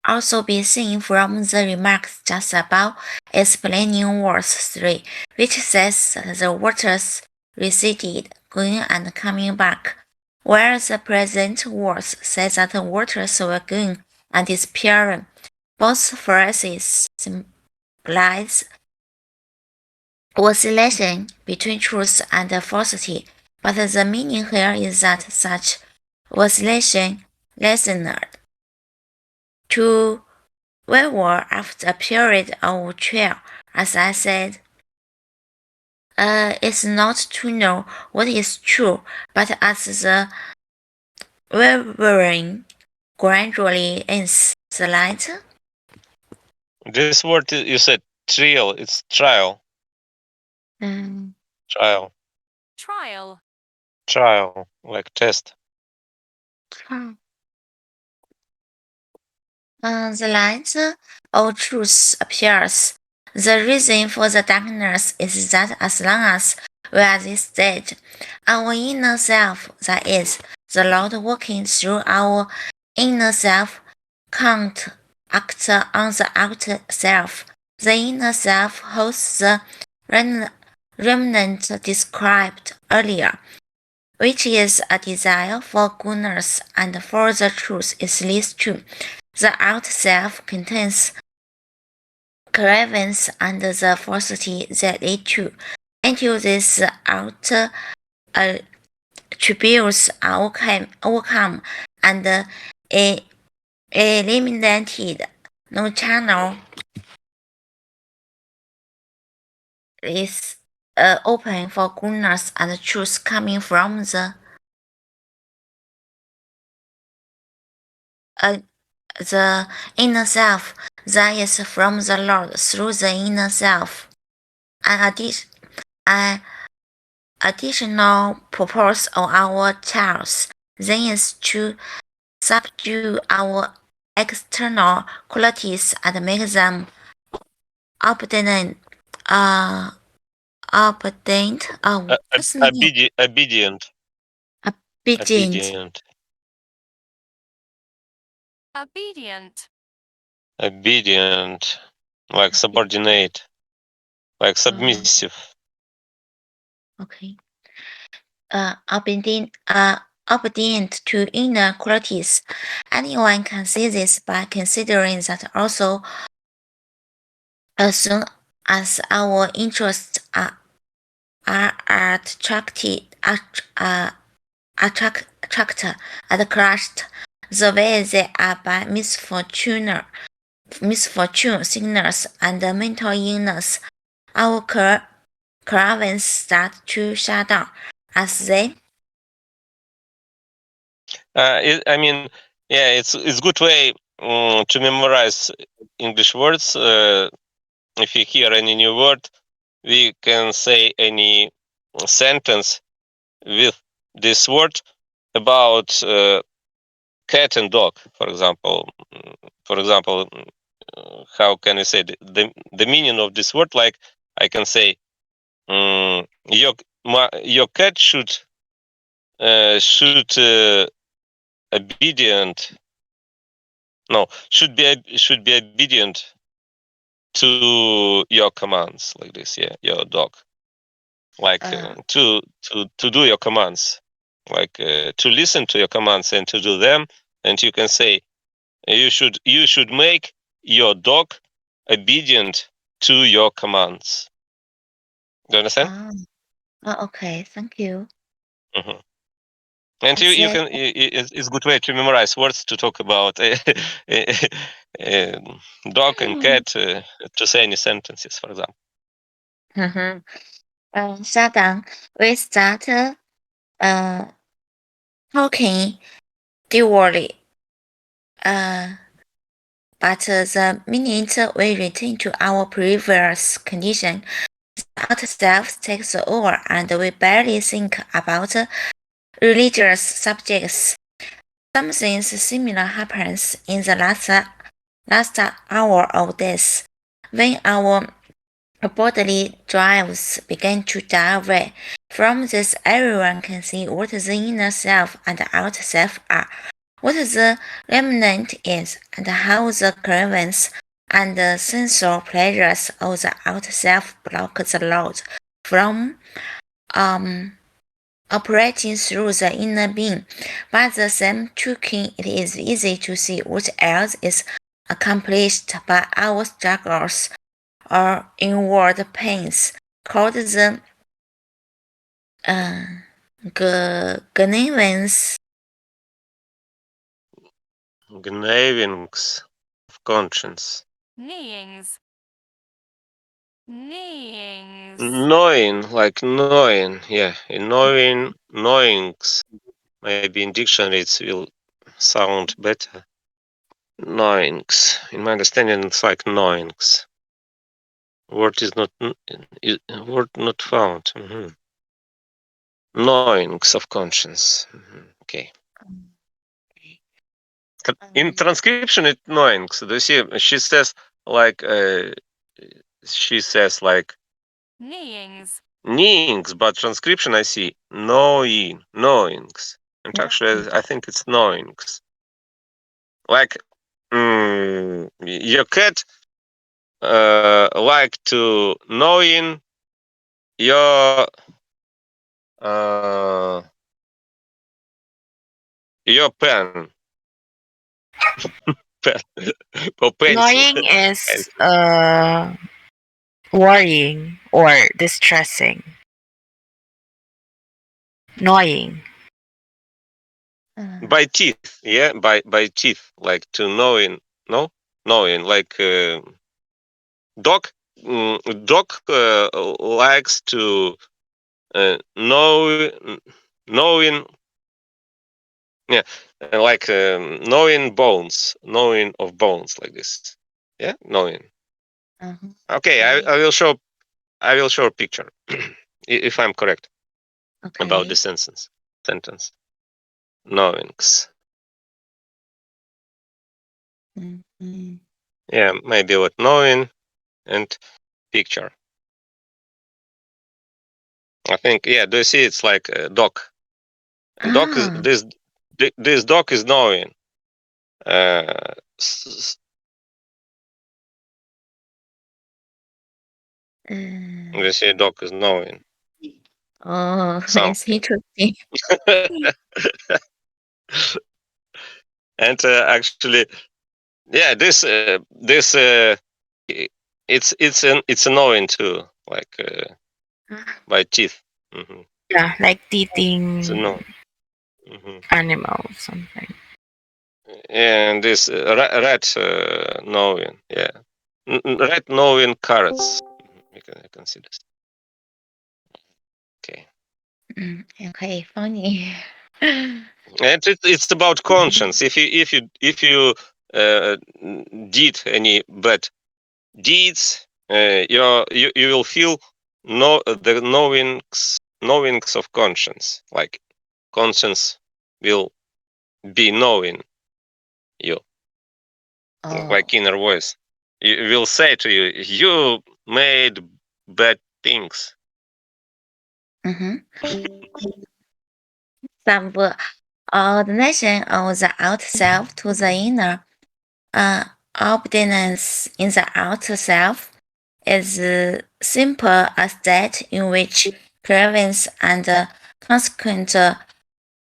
Speaker 5: also be seen from the remarks just above explaining verse 3, which says that the waters receded, going and coming back, where the present verse says that the waters were going and disappearing. Both phrases symbolize oscillation between truth and falsity, but the meaning here is that such oscillation lessened to waver after a period of trial. As I said, it's not to know what is true, but as the wavering gradually ends the light.
Speaker 1: This word you said trial. It's trial.
Speaker 5: Um,
Speaker 1: Trial.
Speaker 2: Trial.
Speaker 1: Like test.
Speaker 5: the light of truth appears. The reason for the darkness is that as long as we are this state, our inner self, that is, the Lord working through our inner self, can't act on the outer self. The inner self holds the remnant described earlier, which is a desire for goodness and for the truth is least true. The outer self contains cravings and the falsity that lead to. Until these outer attributes are overcome and eliminated, no channel is open for goodness and truth coming from the inner self, that is from the Lord through the inner self. An additional purpose of our trials then is to subdue our external qualities and make them obedient. Obedient. What's the meaning?
Speaker 1: Obedient.
Speaker 5: Obedient.
Speaker 2: Obedient.
Speaker 1: Obedient. Like subordinate. Like submissive.
Speaker 5: Okay. Obedient to inner qualities. Anyone can see this by considering that also as soon as our interests are attracted and crushed, the way they are by misfortune sickness and mental illness, our cravings start to shut down as they
Speaker 1: I mean, yeah, it's good way to memorize English words. If you hear any new word, we can say any sentence with this word about cat and dog, for example. For example, how can I say the meaning of this word? Like I can say, your cat should obedient. No, should be obedient to your commands, like this. Yeah, your dog, like to do your commands, like to listen to your commands and to do them. And you can say you should make your dog obedient to your commands. Do you understand?
Speaker 5: okay, thank you.
Speaker 1: Mm-hmm. And you can it's a good way to memorize words to talk about dog and cat to say any sentences, for example.
Speaker 5: Shut down. We start talking dually. But the minute we return to our previous condition, the outer self takes over and we barely think about religious subjects. Something similar happens in the last hour of this, when our bodily drives begin to die away. From this, everyone can see what the inner self and the outer self are, what the remnant is, and how the cravings and the sensual pleasures of the outer self block the load from operating through the inner being. By the same token, it is easy to see what else is accomplished by our struggles or inward pains, called the grievance.
Speaker 1: Gnavings of conscience.
Speaker 2: Kneeings. Kneeings.
Speaker 1: Knowing, like knowing, yeah. Knowings. Maybe in dictionary it will sound better. Knowings. In my understanding, it's like knowings. Word is not word not found. Knowings of conscience. Okay. In transcription, it knowings. Do you see? She says like
Speaker 2: Kneeings.
Speaker 1: kneeings, but transcription I see knowings, and actually I think it's knowings. Like your cat like to knowing uh, your pen, pen or pencil.
Speaker 3: Annoying is worrying or distressing. Annoying.
Speaker 1: By teeth, yeah, by teeth, like to knowing, no, knowing, like dog. Dog likes to knowing, yeah, like knowing bones, knowing of bones, like this, yeah, knowing. Okay, I will show a picture if I'm correct about the sentence. Knowings. Yeah, maybe what knowing and picture. I think, yeah. Do you see? It's like a dog. Dog is this dog is knowing. Uh, you see, dog is knowing.
Speaker 5: Oh,
Speaker 1: Something.
Speaker 5: that's interesting.
Speaker 1: And actually, yeah, this it's annoying too, like by teeth.
Speaker 3: Yeah, like
Speaker 1: It's
Speaker 3: teething
Speaker 1: annoying.
Speaker 3: animal something.
Speaker 1: And this rat knowing, yeah, rat knowing carrots. I can see this. Okay.
Speaker 5: Okay, funny.
Speaker 1: And it's about conscience. If you did any bad deeds, you will feel the knowings of conscience. Like conscience will be knowing you, like inner voice. It will say to you, you made bad things.
Speaker 5: Some ordination of the outer self to the inner. Obedience in the outer self is simple a state in which cravings and consequent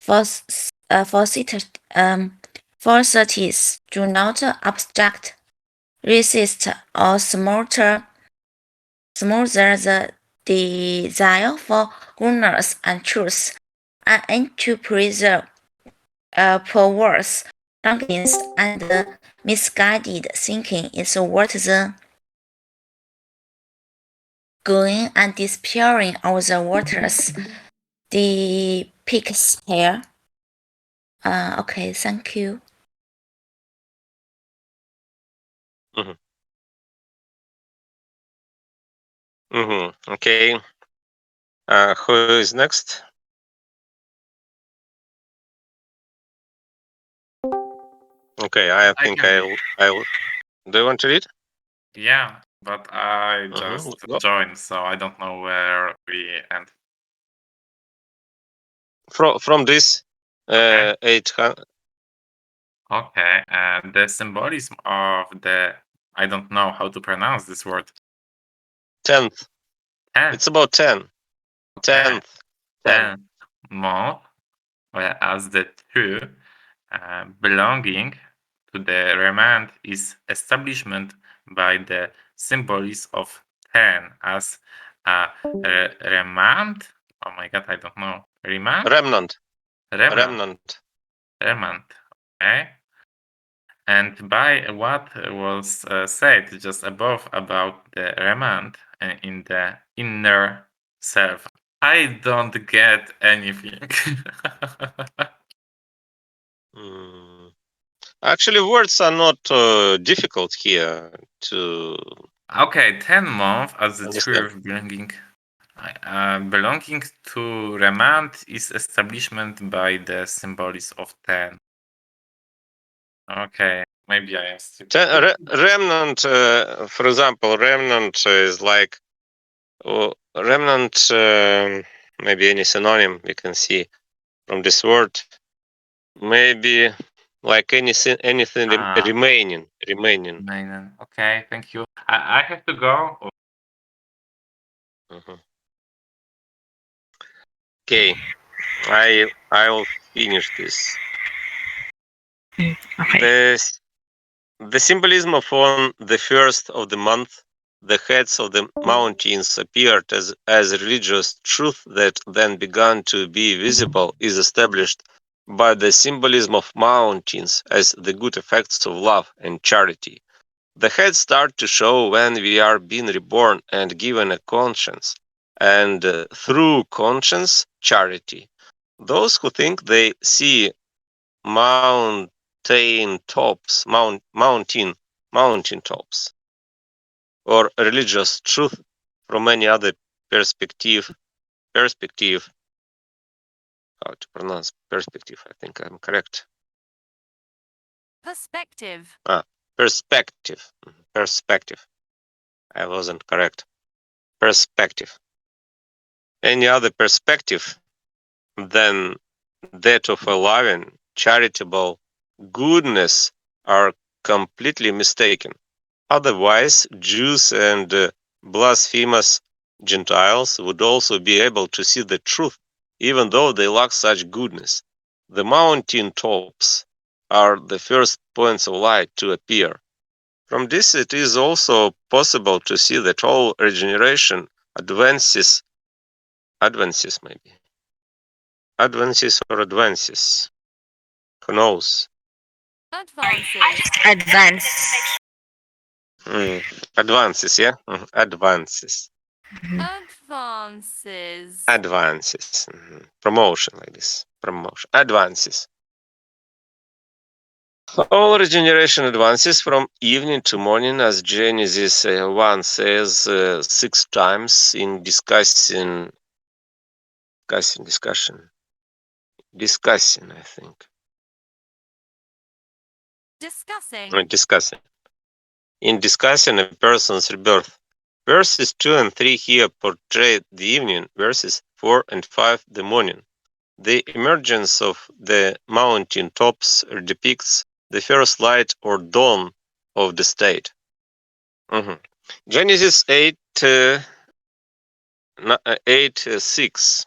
Speaker 5: falsities do not obstruct, resist, or smother the desire for goodness and truth, and aim to preserve perverse longings and misguided thinking is what the going and disappearing over the waters depicts here. Okay, thank you.
Speaker 1: Okay. Who is next? Okay, I think I'll. Do you want to read?
Speaker 6: Yeah, but I just
Speaker 1: Go.
Speaker 6: joined, so I don't know where we end.
Speaker 1: From this
Speaker 6: Okay.
Speaker 1: 800.
Speaker 6: Okay, the symbolism of the, I don't know how to pronounce this word.
Speaker 1: 10th.
Speaker 6: 10th.
Speaker 1: It's about 10. 10th.
Speaker 6: 10th month, as the two belonging to the remand is establishment by the symbolism of 10 as a remand. Oh my god, I don't know.
Speaker 1: Remnant.
Speaker 6: Okay. And by what was said just above about the remand in the inner self, I don't get anything.
Speaker 1: Actually, words are not difficult here to.
Speaker 6: Okay, 10 months as the
Speaker 1: understand.
Speaker 6: truth belonging to remand is establishment by the symbolism of 10. Okay, maybe I am stupid.
Speaker 1: Remnant, for example, remnant is like remnant. Maybe any synonym we can see from this word. Maybe like anything remaining.
Speaker 6: Okay, thank you. I have to go.
Speaker 1: Okay, I will finish this.
Speaker 3: Okay.
Speaker 1: The symbolism of on the first of the month, the heads of the mountains appeared as religious truth that then began to be visible is established by the symbolism of mountains as the good effects of love and charity. The heads start to show when we are being reborn and given a conscience, and through conscience, charity. Those who think they see mountain tops, mountain tops, or religious truth from any other perspective. How to pronounce perspective? I think I'm correct.
Speaker 2: Perspective.
Speaker 1: Perspective. Perspective. I wasn't correct. Perspective. Any other perspective than that of a loving, charitable goodness are completely mistaken. Otherwise, Jews and blasphemous Gentiles would also be able to see the truth, even though they lack such goodness. The mountain tops are the first points of light to appear. From this, it is also possible to see that all regeneration advances maybe. Advances. Who knows?
Speaker 2: Advances.
Speaker 3: Advance.
Speaker 1: Advances, yeah? Advances.
Speaker 2: Advances.
Speaker 1: Advances. Promotion like this. Promotion. Advances. All regeneration advances from evening to morning, as Genesis 1 says 6 times in discussing, I think.
Speaker 2: Discussing.
Speaker 1: In discussing a person's rebirth. Verses 2 and 3 here portray the evening, verses 4 and 5 the morning. The emergence of the mountain tops depicts the first light or dawn of the state. Genesis 8, 6.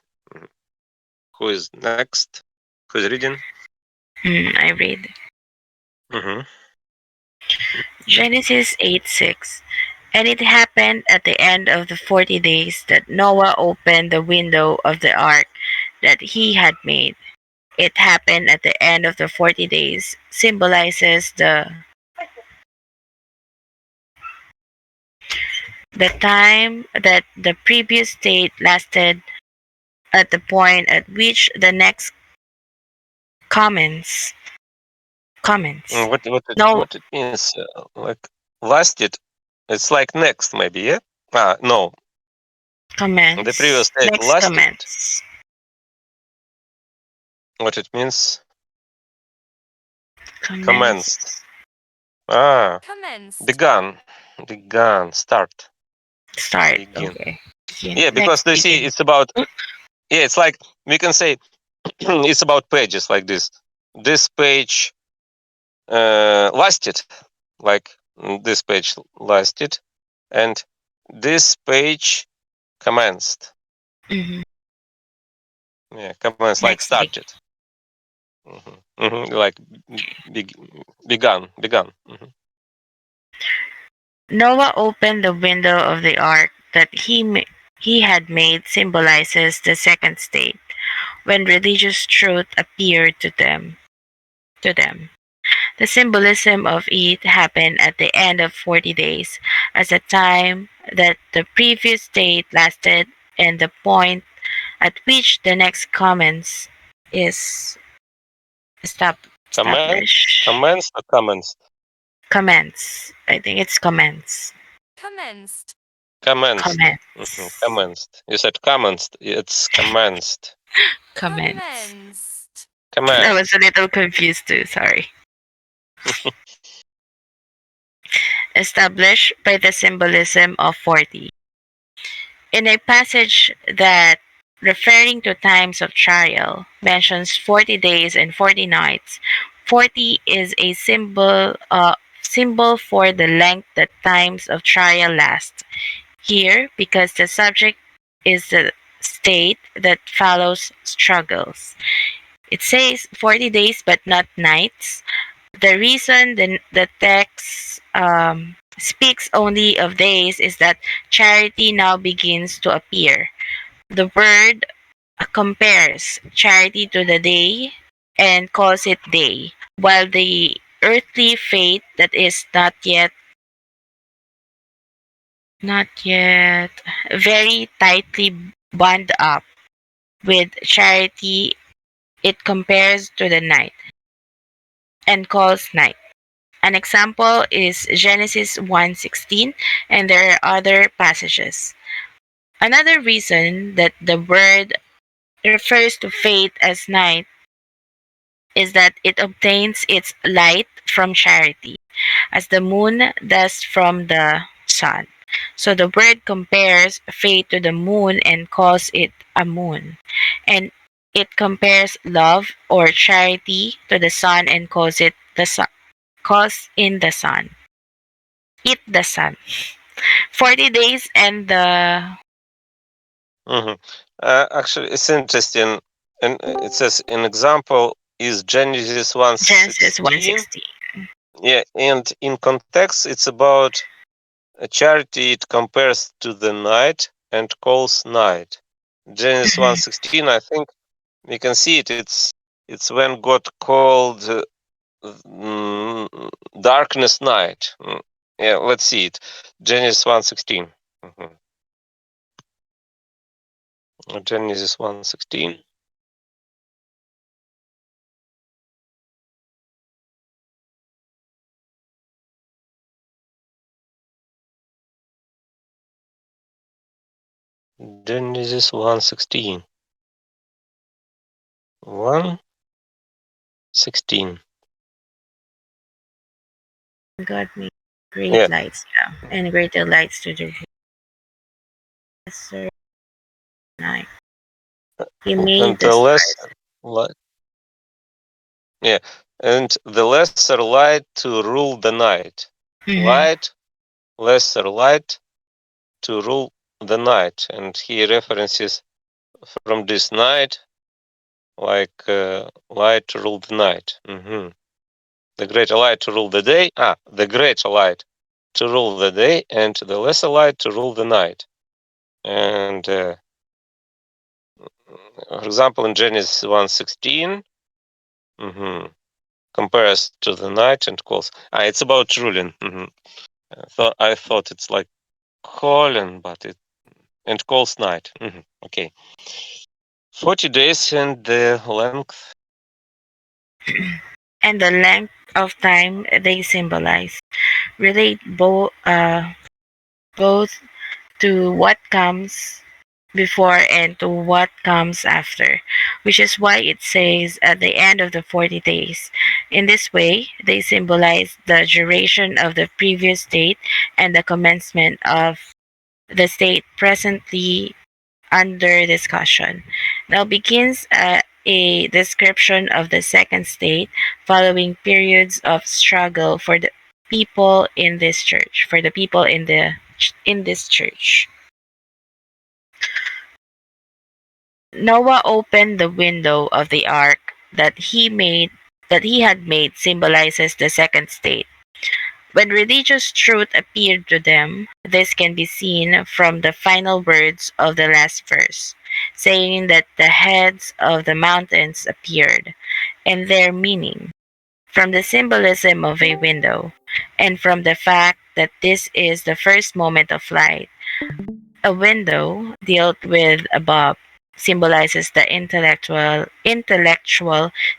Speaker 1: Who is next? Who is reading?
Speaker 3: I read. Genesis 8:6. And it happened at the end of the 40 days that Noah opened the window of the ark that he had made. It happened at the end of the 40 days symbolizes the time that the previous state lasted at the point at which the next comments. No
Speaker 1: What it means? Like lasted? It's like next, maybe. Yeah. No.
Speaker 3: comments.
Speaker 1: The previous state
Speaker 3: Next
Speaker 1: lasted.
Speaker 3: comments.
Speaker 1: What it means?
Speaker 3: Commenced.
Speaker 1: Commenced.
Speaker 2: Commenced.
Speaker 1: Begun. Start.
Speaker 3: Start.
Speaker 1: Begin.
Speaker 3: Okay.
Speaker 1: Yeah, because you see, it's about. Yeah, it's like we can say it's about pages like this. This page lasted, like this page lasted, and this page commenced.
Speaker 3: Mm-hmm.
Speaker 1: Yeah, commenced like
Speaker 3: Next
Speaker 1: started. Like begun.
Speaker 3: Noah opened the window of the ark that he had made symbolizes the second state, when religious truth appeared to them. The symbolism of it happened at the end of 40 days, as the time that the previous state lasted and the point at which the next commence is established.
Speaker 1: Commenced or commenced?
Speaker 3: Commence. I think it's commence.
Speaker 2: Commenced.
Speaker 1: Commenced.
Speaker 3: Commence.
Speaker 1: Commenced. You said commenced. It's commenced.
Speaker 3: Commence. I
Speaker 1: Commenced.
Speaker 3: was a little confused too, sorry. Established by the symbolism of 40. In a passage that, referring to times of trial, mentions 40 days and 40 nights, 40 is a symbol for the length that times of trial last. Here, because the subject is the state that follows struggles. It says 40 days but not nights. The reason the text speaks only of days is that charity now begins to appear. The word compares charity to the day and calls it day, while the earthly faith that is not yet very tightly bound up with charity, it compares to the night and calls night. An example is Genesis 1:16, and there are other passages. Another reason that the word refers to faith as night is that it obtains its light from charity, as the moon does from the sun. So the word compares faith to the moon and calls it a moon. And it compares love or charity to the sun and calls it the sun. Calls in the sun. Eat the sun. 40 days and the
Speaker 1: Actually, it's interesting. And it says an example is Genesis
Speaker 3: Genesis
Speaker 1: 1:16.
Speaker 3: 1:16.
Speaker 1: Yeah, and in context, it's about charity. It compares to the night and calls night. Genesis 1:16. I think we can see it. It's when God called darkness night. Yeah, let's see it. Genesis 1:16. Genesis 1:16. Genesis 1:16. 1:16.
Speaker 3: God made great
Speaker 1: Yeah.
Speaker 3: lights, and greater lights to the lesser night. He made
Speaker 1: And
Speaker 3: the
Speaker 1: the
Speaker 3: stars.
Speaker 1: lesser light. Yeah, and the lesser light to rule the night. Light, lesser light to rule the night. And he references from this night, like light to rule the night. The greater light to rule the day. The greater light to rule the day, and the lesser light to rule the night. And for example, in Genesis 1:16, compares to the night and calls. It's about ruling. I thought it's like colon, but it and cold night. Okay. 40 days and the length.
Speaker 3: And the length of time they symbolize relate both to what comes before and to what comes after, which is why it says at the end of the 40 days. In this way, they symbolize the duration of the previous state and the commencement of the state presently under discussion. Now begins a description of the second state following periods of struggle for the people in this church, for the people in this church. Noah opened the window of the ark that he had made symbolizes the second state. When religious truth appeared to them, this can be seen from the final words of the last verse, saying that the heads of the mountains appeared, and their meaning, from the symbolism of a window, and from the fact that this is the first moment of light. A window dealt with above symbolizes the intellectual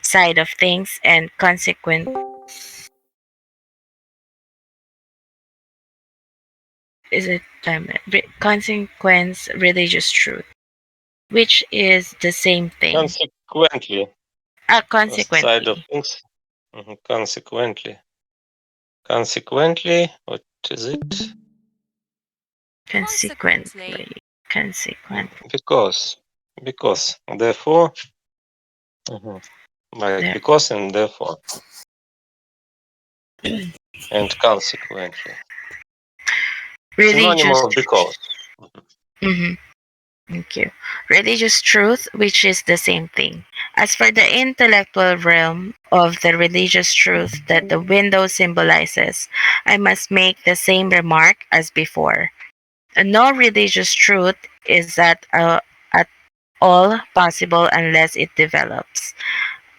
Speaker 3: side of things and consequence religious truth, which is the same thing.
Speaker 1: Consequently, side of
Speaker 3: Consequently,
Speaker 1: things. Consequently. Consequently, what is it?
Speaker 3: consequently, consequently.
Speaker 1: Because. Therefore. Mhm. Like
Speaker 3: There.
Speaker 1: because and therefore. And consequently. Synonym
Speaker 3: Religious.
Speaker 1: of because.
Speaker 3: Mhm. Thank you. Religious truth, which is the same thing. As for the intellectual realm of the religious truth that the window symbolizes, I must make the same remark as before. No religious truth is at all possible unless it develops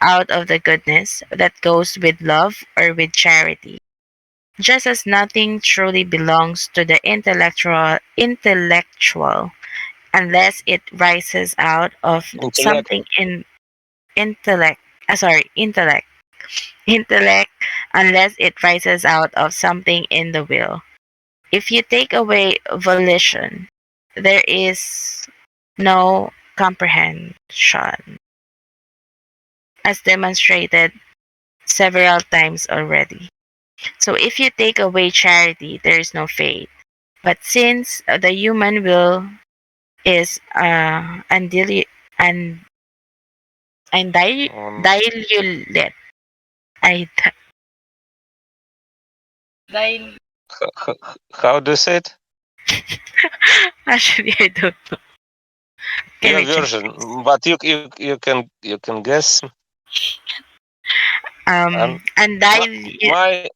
Speaker 3: out of the goodness that goes with love or with charity. Just as nothing truly belongs to the intellectual unless it rises out of
Speaker 1: Intellect.
Speaker 3: something in intellect intellect intellect unless it rises out of something in the will. If you take away volition, there is no comprehension, as demonstrated several times already. So if you take away charity, there is no faith. But since the human will is and dilute, I di-
Speaker 1: How do you say it?
Speaker 3: actually I don't know. Can
Speaker 1: Your
Speaker 3: I check?
Speaker 1: version, but you can guess. And my,
Speaker 3: Undiluted,
Speaker 1: my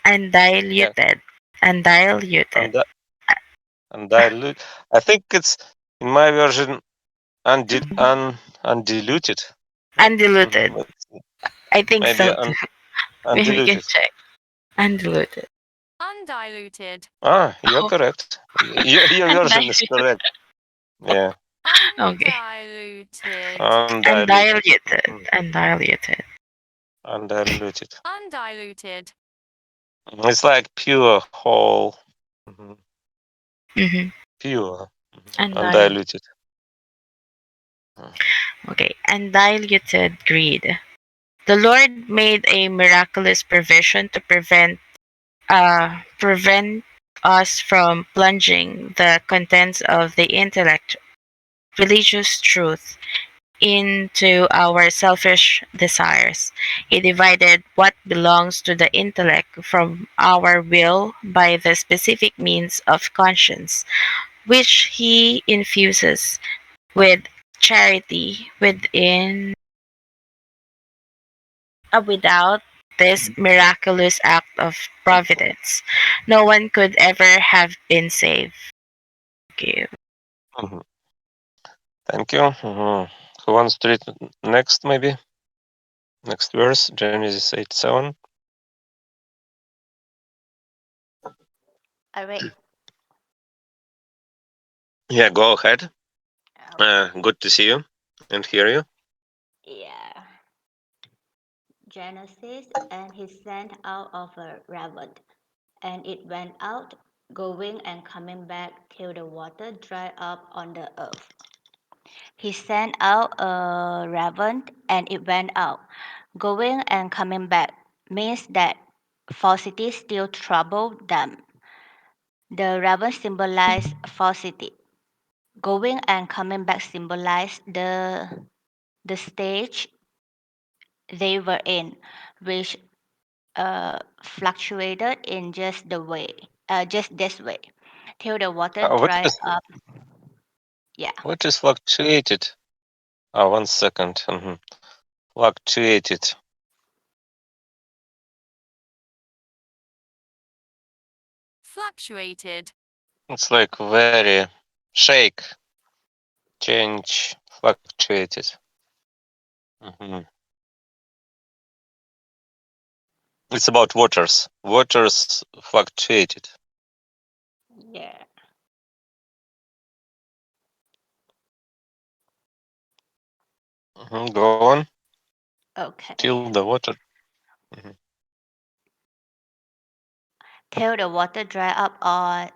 Speaker 1: yeah,
Speaker 3: undiluted, undiluted,
Speaker 1: and dilute. I think it's in my version undiluted.
Speaker 3: undiluted. I think
Speaker 1: Maybe
Speaker 3: so too. Maybe we can
Speaker 1: undiluted.
Speaker 3: check. Undiluted.
Speaker 2: Undiluted.
Speaker 1: You're
Speaker 3: Oh,
Speaker 1: correct. Your version is
Speaker 3: undiluted.
Speaker 1: correct. Yeah,
Speaker 3: Okay.
Speaker 2: Undiluted.
Speaker 1: undiluted.
Speaker 3: Undiluted. Undiluted.
Speaker 1: Undiluted.
Speaker 2: Undiluted.
Speaker 1: It's like pure, whole, mhm,
Speaker 3: Mm-hmm.
Speaker 1: pure,
Speaker 3: Undiluted.
Speaker 1: undiluted. Mm.
Speaker 3: Okay. Undiluted greed. The Lord made a miraculous provision to prevent us from plunging the contents of the intellect, religious truth, into our selfish desires. He divided what belongs to the intellect from our will by the specific means of conscience, which he infuses with charity without this miraculous act of providence. No one could ever have been saved. Thank you.
Speaker 1: Mhm. Thank you. Who wants to read next, maybe? Next verse, Genesis 8:7.
Speaker 7: All right.
Speaker 1: Yeah, go ahead.
Speaker 7: Okay.
Speaker 1: Good to see you and hear you.
Speaker 7: Yeah. Genesis, and he sent out of a raven, and it went out, going and coming back till the water dried up on the earth. He sent out a raven, and it went out, going and coming back means that falsity still troubled them. The raven symbolized falsity. Going and coming back symbolized the stage they were in, which fluctuated in just this way, till the water
Speaker 1: What
Speaker 7: dried
Speaker 1: is
Speaker 7: up. Yeah,
Speaker 1: fluctuated? Oh, 1 second. Fluctuated.
Speaker 2: Fluctuated.
Speaker 1: It's like very shake, change, fluctuated. hmm It's about waters. Waters fluctuated.
Speaker 7: yeah.
Speaker 1: Go on.
Speaker 7: Okay.
Speaker 1: Till the water. Mhm.
Speaker 7: Till the water dried up on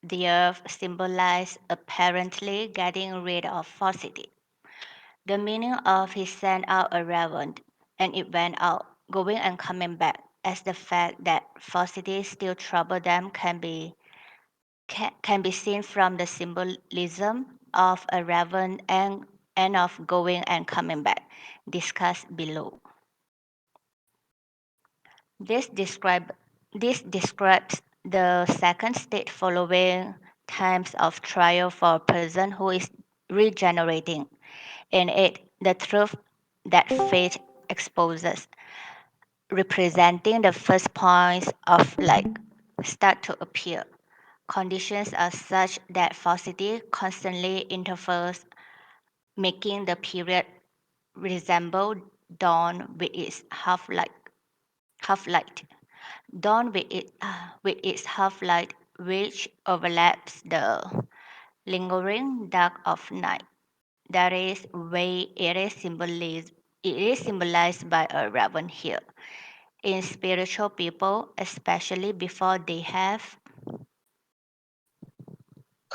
Speaker 7: the earth symbolized apparently getting rid of falsity. The meaning of he sent out a raven, and it went out, going and coming back, as the fact that falsity still trouble them can be seen from the symbolism of a raven and of going and coming back, discussed below. This, describe, this describes the second state following times of trial for a person who is regenerating. In it, the truth that faith exposes, representing the first points of light, start to appear. Conditions are such that falsity constantly interferes, making the period resemble dawn with its half light. Dawn with its half-light, which overlaps the lingering dark of night. That is why it is symbolized by a raven here. In spiritual people, especially before they have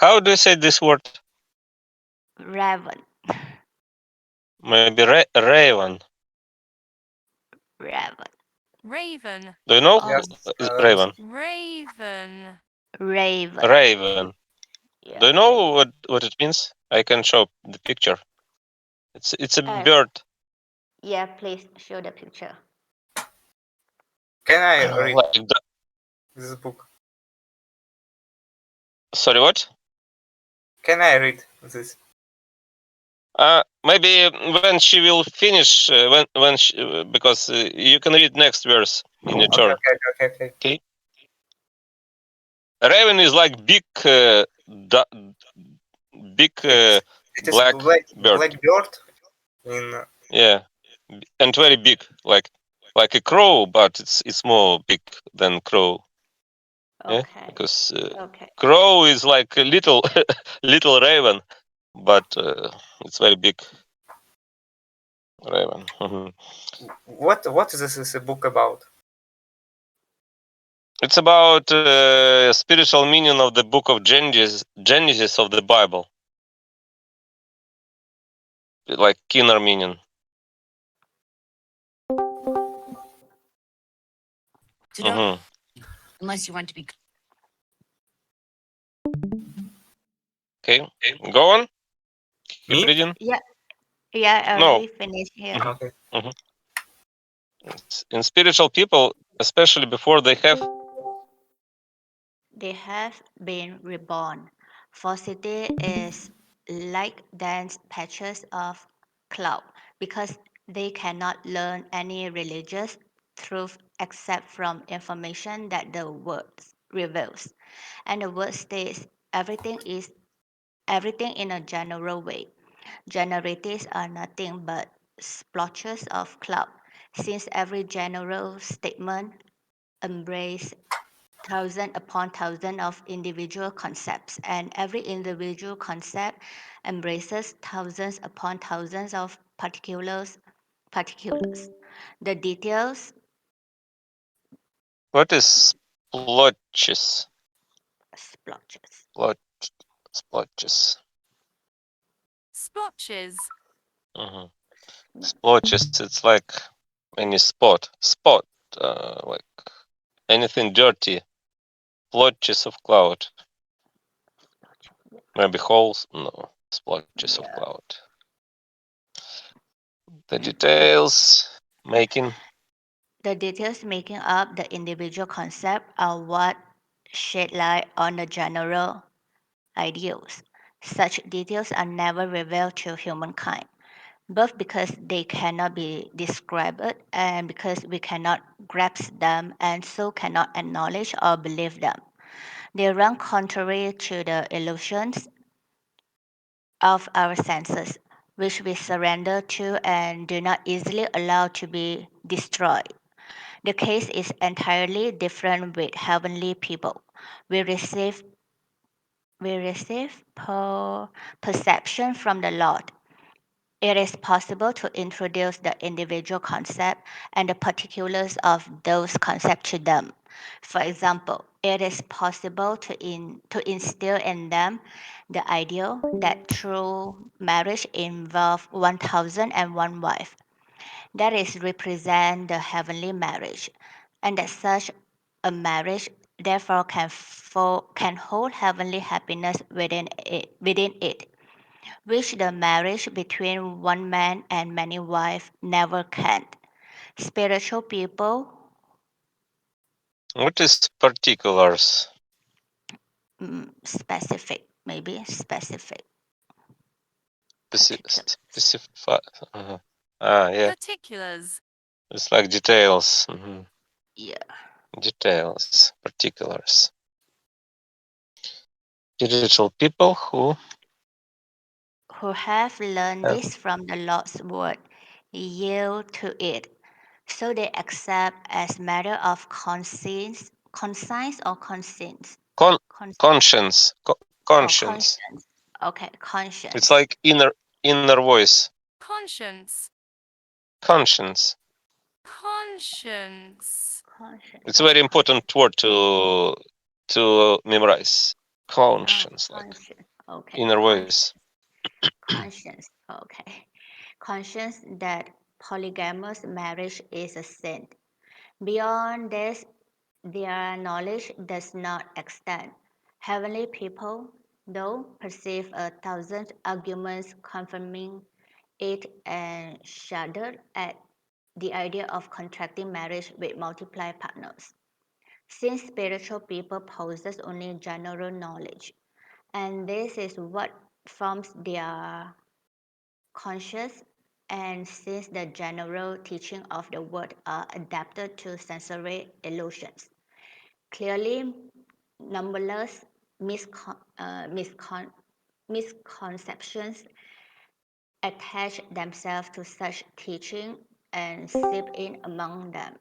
Speaker 1: How do you say this word?
Speaker 7: raven,
Speaker 1: Maybe raven.
Speaker 7: raven,
Speaker 2: Raven.
Speaker 1: Do you know
Speaker 7: oh,
Speaker 4: Yes.
Speaker 1: raven?
Speaker 2: Raven.
Speaker 7: raven,
Speaker 1: Raven. Do
Speaker 7: yeah,
Speaker 1: you know
Speaker 7: raven.
Speaker 1: what it means? I can show the picture. It's a
Speaker 7: Uh,
Speaker 1: bird.
Speaker 7: yeah, please show the picture.
Speaker 8: Can I read
Speaker 1: Like
Speaker 8: this book?
Speaker 1: sorry, what?
Speaker 8: Can I read this?
Speaker 1: Maybe when she will finish, when she, because you can read next verse in your
Speaker 8: Okay,
Speaker 1: turn.
Speaker 8: okay.
Speaker 1: Okay. Raven is like big, big
Speaker 8: It is
Speaker 1: black bird.
Speaker 8: black bird in
Speaker 1: Yeah, and very big, like a crow, but it's more big than crow. Yeah,
Speaker 7: Okay,
Speaker 1: because
Speaker 7: okay.
Speaker 1: crow is like a little little raven, but it's very big raven.
Speaker 8: what is this a book about?
Speaker 1: It's about spiritual meaning of the book of Genesis of the Bible, like inner meaning. Mhm.
Speaker 3: Unless you want to be.
Speaker 1: Okay, go on. Keep
Speaker 8: Me?
Speaker 1: reading.
Speaker 7: Yeah, yeah, I
Speaker 1: No.
Speaker 7: already finished here.
Speaker 1: Mhm.
Speaker 8: Okay.
Speaker 1: Mhm. In spiritual people, especially before they have.
Speaker 7: They have been reborn. Falsity is like dense patches of cloud because they cannot learn any religious truth except from information that the word reveals. And the word states everything in a general way. Generalities are nothing but splotches of cloud, since every general statement embraces thousand upon thousand of individual concepts, and every individual concept embraces thousands upon thousands of particulars. Particulars. The details,
Speaker 1: What is splotches?
Speaker 7: splotches.
Speaker 1: Splot, splotches.
Speaker 2: Splotches.
Speaker 1: Mhm. Splotches. It's like any spot. Spot. Like anything dirty. Splotches of cloud. Maybe holes. No. Splotches of
Speaker 7: Yeah.
Speaker 1: cloud. The details making.
Speaker 7: The details making up the individual concept are what shed light on the general ideals. Such details are never revealed to humankind, both because they cannot be described and because we cannot grasp them and so cannot acknowledge or believe them. They run contrary to the illusions of our senses, which we surrender to and do not easily allow to be destroyed. The case is entirely different with heavenly people. We receive perception from the Lord. It is possible to introduce the individual concept and the particulars of those concepts to them. For example, it is possible to instill in them the ideal that true marriage involves 1001 wife. That is represent the heavenly marriage, and that such a marriage therefore can hold heavenly happiness within it, which the marriage between one man and many wives never can. Spiritual people,
Speaker 1: What is particulars?
Speaker 7: specific, maybe specific
Speaker 1: Speci-
Speaker 7: particulars.
Speaker 1: specify. Uh-huh. Ah, yeah.
Speaker 2: Particulars.
Speaker 1: It's like details. Mhm.
Speaker 7: Yeah.
Speaker 1: Details. Particulars. Spiritual people
Speaker 7: Who have learned
Speaker 1: have
Speaker 7: this from the Lord's word, yield to it. So they accept as matter of conscience or conscience,
Speaker 1: con-
Speaker 7: Con-
Speaker 1: conscience.
Speaker 7: or
Speaker 1: Conscience.
Speaker 7: conscience. Okay,
Speaker 1: It's
Speaker 7: conscience,
Speaker 1: like inner voice.
Speaker 2: Conscience.
Speaker 1: Conscience.
Speaker 2: Conscience.
Speaker 7: conscience
Speaker 1: It's a
Speaker 7: or
Speaker 1: very important word to memorize. Conscience, like
Speaker 7: conscience. Okay,
Speaker 1: inner voice.
Speaker 7: conscience. Okay, conscience that polygamous marriage is a sin. Beyond this, their knowledge does not extend. Heavenly people, though, perceive a thousand arguments confirming it and shudder at the idea of contracting marriage with multiple partners. Since spiritual people possess only general knowledge, and this is what forms their conscious, and since the general teaching of the word are adapted to sensory illusions, clearly numberless misconceptions attach themselves to such teaching and seep in among them.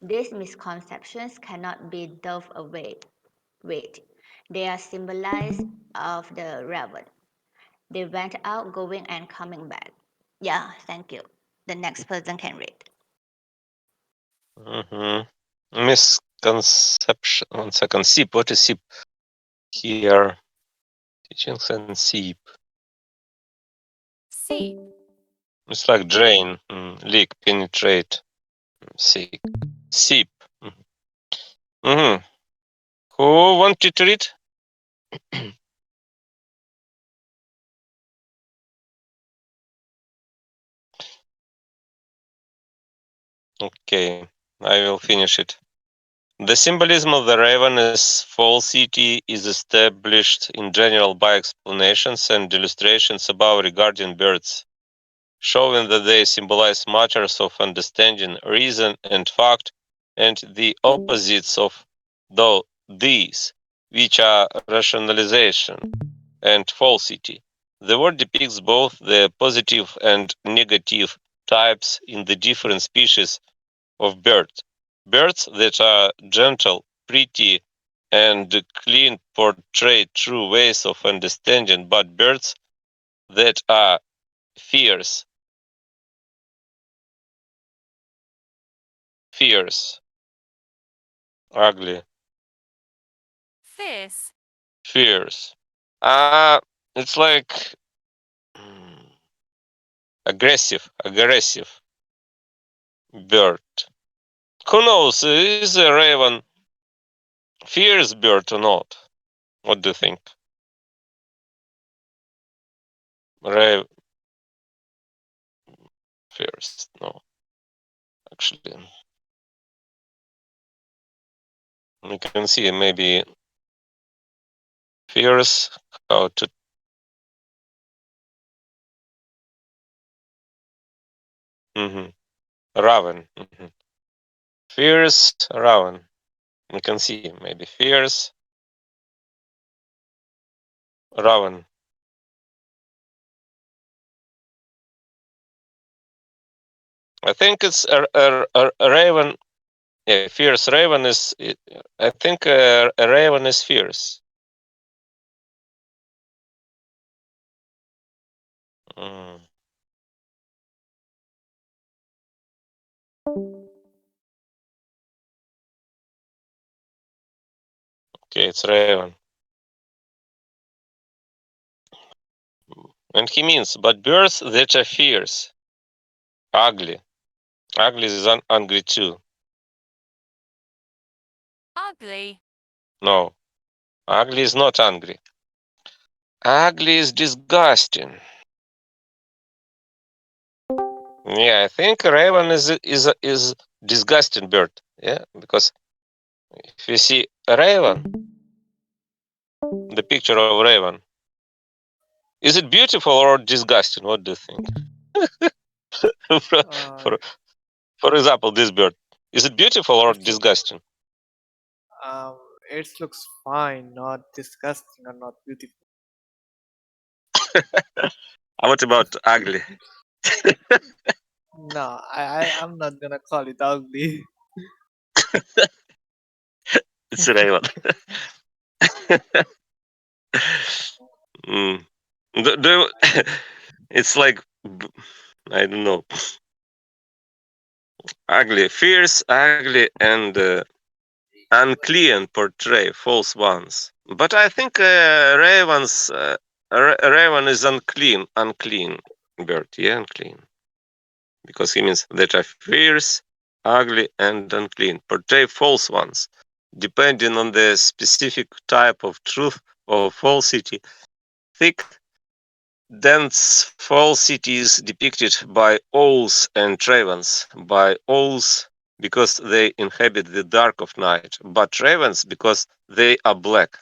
Speaker 7: These misconceptions cannot be dove away. Wait, they are symbolized of the raven. They went out, going and coming back. Yeah, thank you. The next person can read.
Speaker 1: Hmm. Misconception. 1 second. Seep. What is seep? Here. Teachings and seep.
Speaker 2: Seep.
Speaker 1: It's like drain, leak, penetrate, seek, seep. Mm-hmm. Who wanted to read? Okay, I will finish it. The symbolism of the raven as falsity is established in general by explanations and illustrations above regarding birds, showing that they symbolize matters of understanding, reason, and fact, and the opposites of these, which are rationalization and falsity. The word depicts both the positive and negative types in the different species of birds. Birds that are gentle, pretty, and clean portray true ways of understanding, but birds that are fierce, ugly,
Speaker 2: Fierce.
Speaker 1: fierce. It's like aggressive bird. Who knows? Is a raven fierce bird or not? What do you think? Raven fierce? No, actually, you can see maybe fierce. How to? Raven. Fierce raven. You can see maybe fierce raven. I think it's a raven. Yeah, fierce raven is. I think a raven is fierce. Mm. Okay, it's raven. And he means, but birds that are fierce, ugly. Ugly is angry too.
Speaker 2: Ugly.
Speaker 1: No, ugly is not angry. Ugly is disgusting. Yeah, I think raven is disgusting bird. Yeah, because if you see a raven, the picture of raven, is it beautiful or disgusting? What do you think? for,
Speaker 9: Uh,
Speaker 1: for for example, this bird, is it beautiful or
Speaker 9: it look,
Speaker 1: disgusting?
Speaker 9: um, it looks fine, not disgusting or not beautiful.
Speaker 1: What about ugly?
Speaker 9: No, I'm not gonna call it ugly.
Speaker 1: It's a raven. mm. It's like I don't know, ugly, fierce, ugly, and unclean portray false ones. But I think raven is unclean bird. Yeah, unclean, because he means that are fierce, ugly, and unclean. Portray false ones, depending on the specific type of truth or falsity. Thick, dense falsity is depicted by owls and ravens. By owls because they inhabit the dark of night, but ravens because they are black.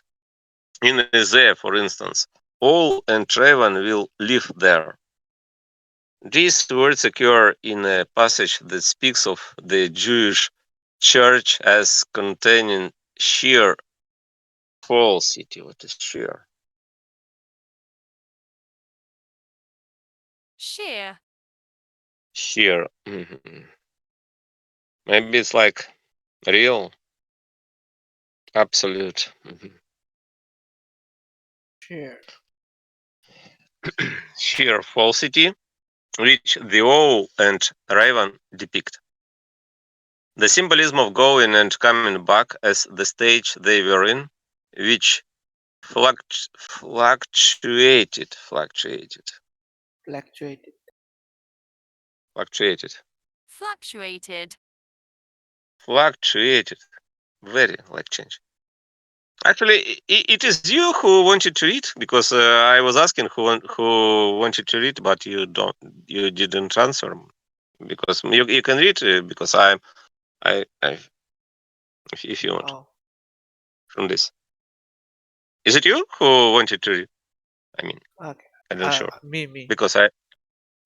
Speaker 1: In Isaiah, for instance, owl and raven will live there. These words occur in a passage that speaks of the Jewish church as containing sheer falsity. What is sheer?
Speaker 2: Sheer.
Speaker 1: Sheer. Maybe it's like real, absolute.
Speaker 9: Sure.
Speaker 1: Sheer falsity, which the owl and raven depict. The symbolism of going and coming back as the stage they were in, which fluctuated,
Speaker 9: Fluctuated.
Speaker 2: Fluctuated.
Speaker 1: Very like change. Actually, it is you who wanted to read because I was asking who wanted to read, but you didn't answer because you can read because I if you want
Speaker 9: Oh,
Speaker 1: from this. Is it you who wanted to read? I mean,
Speaker 9: okay.
Speaker 1: I'm not sure
Speaker 9: Me.
Speaker 1: because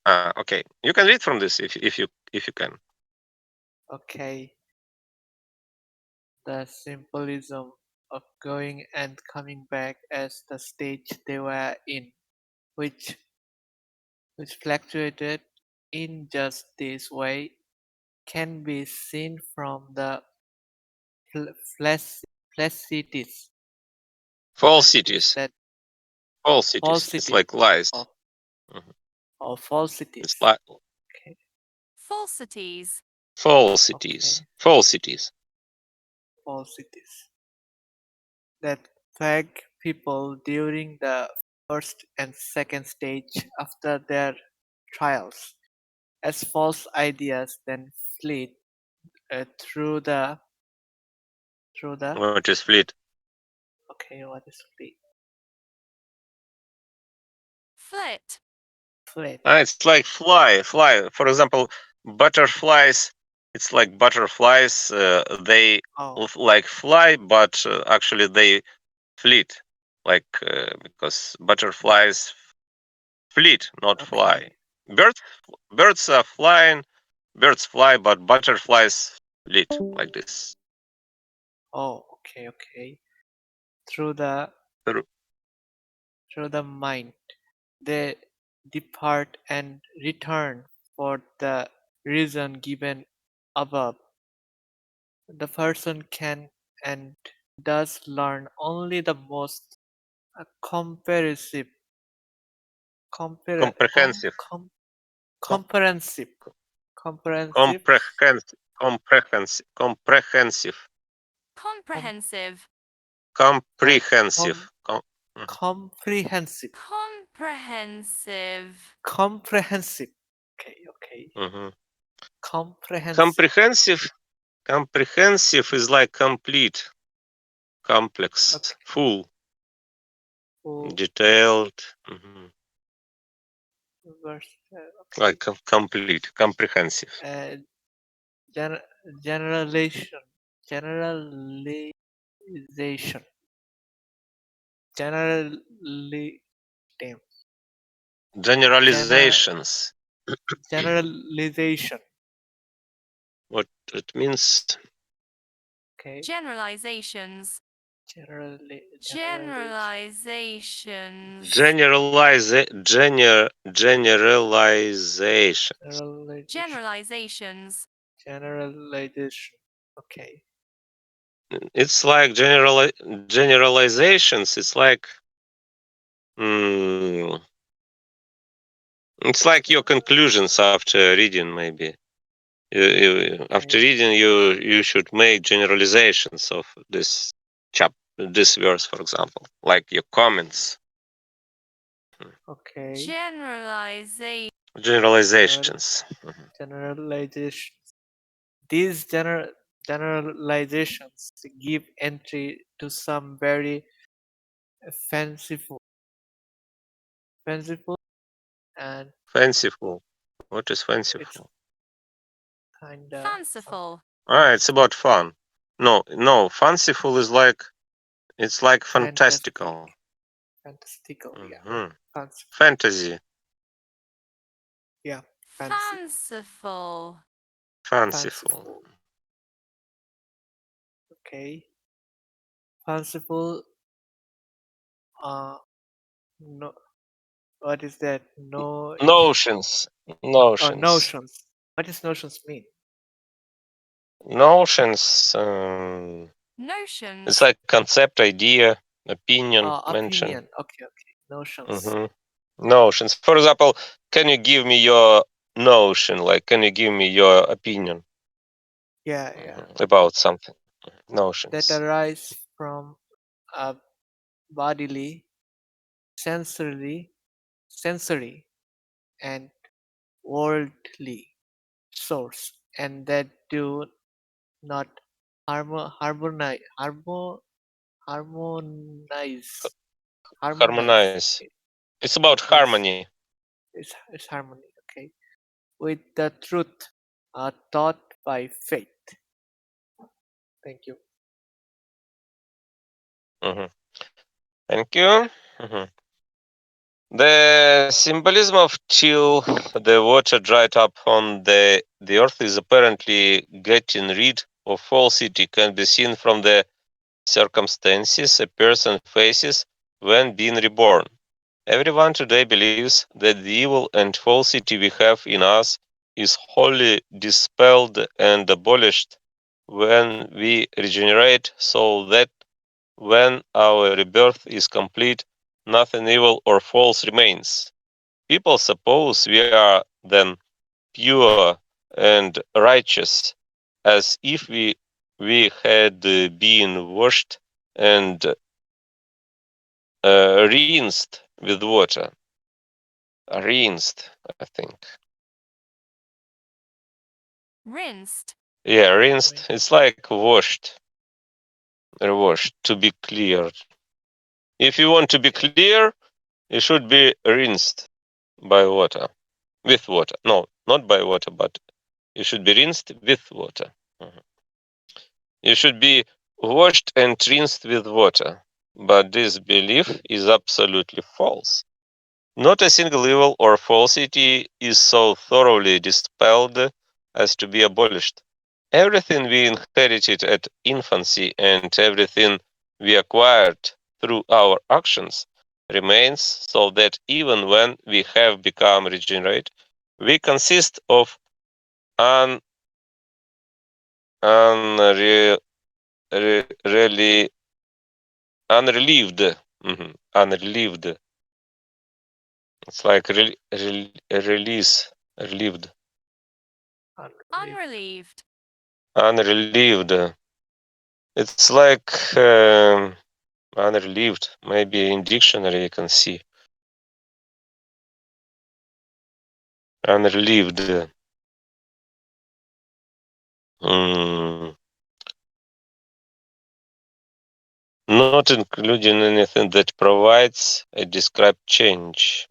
Speaker 1: okay, you can read from this if you can.
Speaker 9: Okay. The symbolism of going and coming back as the stage they were in, which fluctuated in just this way, can be seen from the placities.
Speaker 1: Falsities.
Speaker 9: That
Speaker 1: Falsities. It's like lies.
Speaker 9: Of,
Speaker 1: Mhm.
Speaker 9: or falsities.
Speaker 1: It's like
Speaker 9: Okay.
Speaker 2: Falsities.
Speaker 1: falsities.
Speaker 9: Okay.
Speaker 1: Falsities.
Speaker 9: Falsities that plague people during the first and second stage after their trials, as false ideas then fleet through the
Speaker 1: What is fleet?
Speaker 9: okay, what is fleet?
Speaker 2: Flit.
Speaker 9: Fleet.
Speaker 1: It's like fly. For example, butterflies. It's like butterflies. They like fly, but actually they fleet. Like because butterflies fleet, not fly. Birds are flying. Birds fly, but butterflies fleet like this.
Speaker 9: Oh, okay. Through the mind, they depart and return for the reason given above. The person can and does learn only the most comprehensive
Speaker 1: Comprehensive.
Speaker 9: comprehensive
Speaker 1: Comprehensive.
Speaker 2: Comprehensive.
Speaker 1: Comprehensive.
Speaker 9: Comprehensive.
Speaker 2: Comprehensive.
Speaker 9: Okay.
Speaker 1: Mhm.
Speaker 9: Comprehensive.
Speaker 1: Comprehensive is like complete, complex, full, detailed. Mhm. Like complete, comprehensive.
Speaker 9: Generalization.
Speaker 1: Generalizations.
Speaker 9: Generalization.
Speaker 1: What it means?
Speaker 9: Okay.
Speaker 2: Generalizations. Generalizations.
Speaker 1: Generalizations.
Speaker 2: Generalizations.
Speaker 9: Generalization. Okay.
Speaker 1: It's like generalizations. It's like it's like your conclusions after reading, maybe. After reading, you should make generalizations of this this verse, for example, like your comments.
Speaker 9: Okay.
Speaker 1: Generalizations.
Speaker 9: Generalizations. These generalizations give entry to some very fanciful and
Speaker 1: Fanciful. What is fanciful?
Speaker 9: Kinda
Speaker 2: fanciful.
Speaker 1: It's about fun. No, fanciful is like it's like fantastical.
Speaker 9: Fantastical,
Speaker 1: Mm-hmm.
Speaker 9: yeah.
Speaker 1: Fantasy.
Speaker 9: Yeah.
Speaker 2: Fanciful.
Speaker 1: Fanciful.
Speaker 9: Okay. Fanciful. No. What is that? No.
Speaker 1: Notions.
Speaker 9: Oh, notions. What does notions mean?
Speaker 1: Notions.
Speaker 2: Notions.
Speaker 1: It's like concept, idea, opinion, mention.
Speaker 9: Opinion. Okay. Notions.
Speaker 1: Mm-hmm. Notions. For example, can you give me your notion? Like, can you give me your opinion?
Speaker 9: Yeah.
Speaker 1: About something. Notions.
Speaker 9: That arise from a bodily, sensory, and worldly source, and that do not harmonize.
Speaker 1: It's about harmony.
Speaker 9: It's harmony. Okay, with the truth taught by faith. Thank you.
Speaker 1: Mm-hmm. Thank you. Mm-hmm. The symbolism of till the water dried up on the earth is apparently getting rid of falsity can be seen from the circumstances a person faces when being reborn. Everyone today believes that the evil and falsity we have in us is wholly dispelled and abolished when we regenerate, so that when our rebirth is complete, nothing evil or false remains. People suppose we are then pure and righteous, as if we had been washed and rinsed with water. Rinsed, I think.
Speaker 2: Rinsed.
Speaker 1: Yeah, rinsed. It's like washed. Washed, to be clear. If you want to be clear, it should be rinsed by water. With water. No, not by water, but you should be rinsed with water. You should be washed and rinsed with water. But this belief is absolutely false. Not a single evil or falsity is so thoroughly dispelled as to be abolished. Everything we inherited at infancy and everything we acquired through our actions remains, so that even when we have become regenerate, we consist of unre- really unrelieved. Unrelieved. It's like release, relieved,
Speaker 9: Unrelieved.
Speaker 2: Unrelieved.
Speaker 1: unrelieved. It's like unrelieved. Maybe in dictionary you can see unrelieved. Mm, not including anything that provides a described change.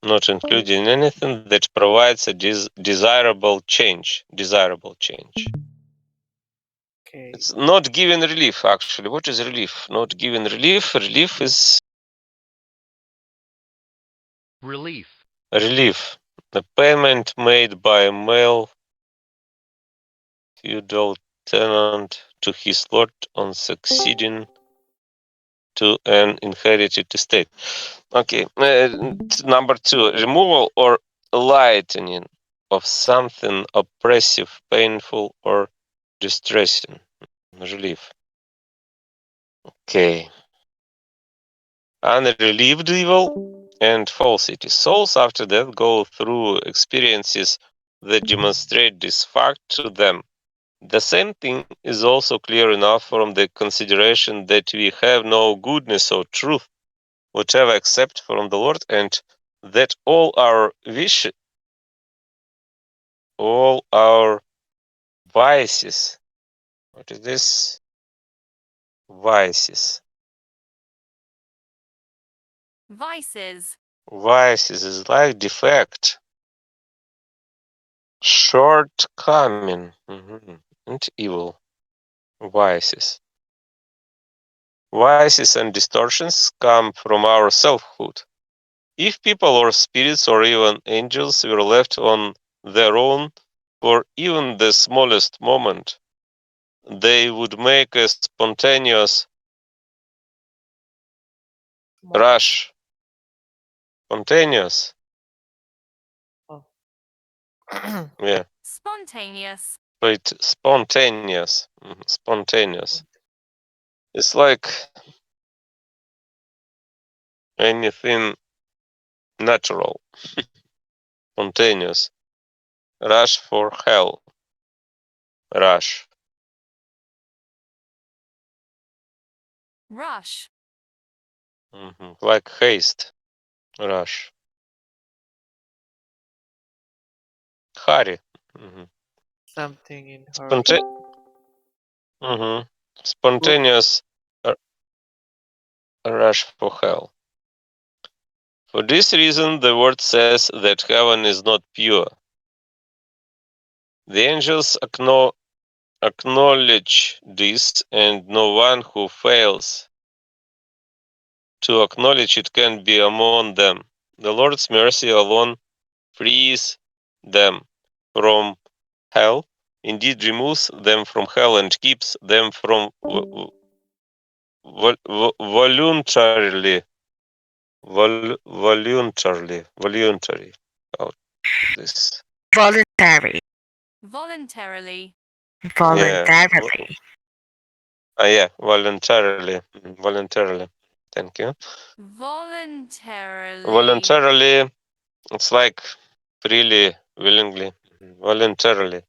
Speaker 1: Not including anything that provides a desirable change. Desirable change.
Speaker 9: Okay.
Speaker 1: It's not giving relief, actually. What is relief? Not giving relief. Relief is
Speaker 10: Relief.
Speaker 1: relief. The payment made by a male feudal tenant to his lord on succeeding to an inherited estate. Okay. Number 2. Removal or lightening of something oppressive, painful, or distressing. Relief. Okay. Unrelieved evil and falsity. Souls after death go through experiences that demonstrate this fact to them. The same thing is also clear enough from the consideration that we have no goodness or truth whatever except from the Lord, and that all our all our vices. What is this? Vices.
Speaker 2: Vices.
Speaker 1: Vices is like defect, shortcoming, and evil. Vices. Vices and distortions come from our selfhood. If people or spirits or even angels were left on their own for even the smallest moment, they would make a spontaneous rush. Spontaneous.
Speaker 9: Oh.
Speaker 1: Yeah.
Speaker 2: Spontaneous.
Speaker 1: Spontaneous. Spontaneous. It's like anything natural. Spontaneous. Rush for hell. Rush.
Speaker 2: Rush.
Speaker 1: Like haste. Rush. Hurry.
Speaker 9: Something in hurry.
Speaker 1: Sponta- Spontaneous rush for hell. For this reason, the word says that heaven is not pure. The angels acknowledge this, and no one who fails to acknowledge it can be among them. The Lord's mercy alone frees them from hell, indeed removes them from hell and keeps them from voluntarily, voluntary. How this?
Speaker 3: Voluntary.
Speaker 2: Voluntarily.
Speaker 1: Yeah,
Speaker 3: Voluntarily.
Speaker 1: Yeah, voluntarily. Voluntarily. Thank you.
Speaker 2: Voluntarily.
Speaker 1: Voluntarily, it's like freely, willingly. Voluntarily.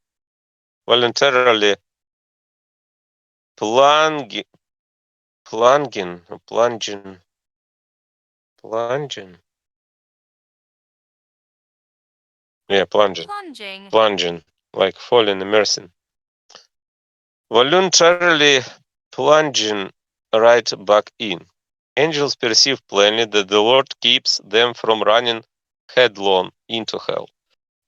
Speaker 1: Voluntarily plunging, plunging. Yeah,
Speaker 2: Plunging.
Speaker 1: plunging, like falling, immersing. Voluntarily plunging right back in. Angels perceive plainly that the Lord keeps them from running headlong into hell.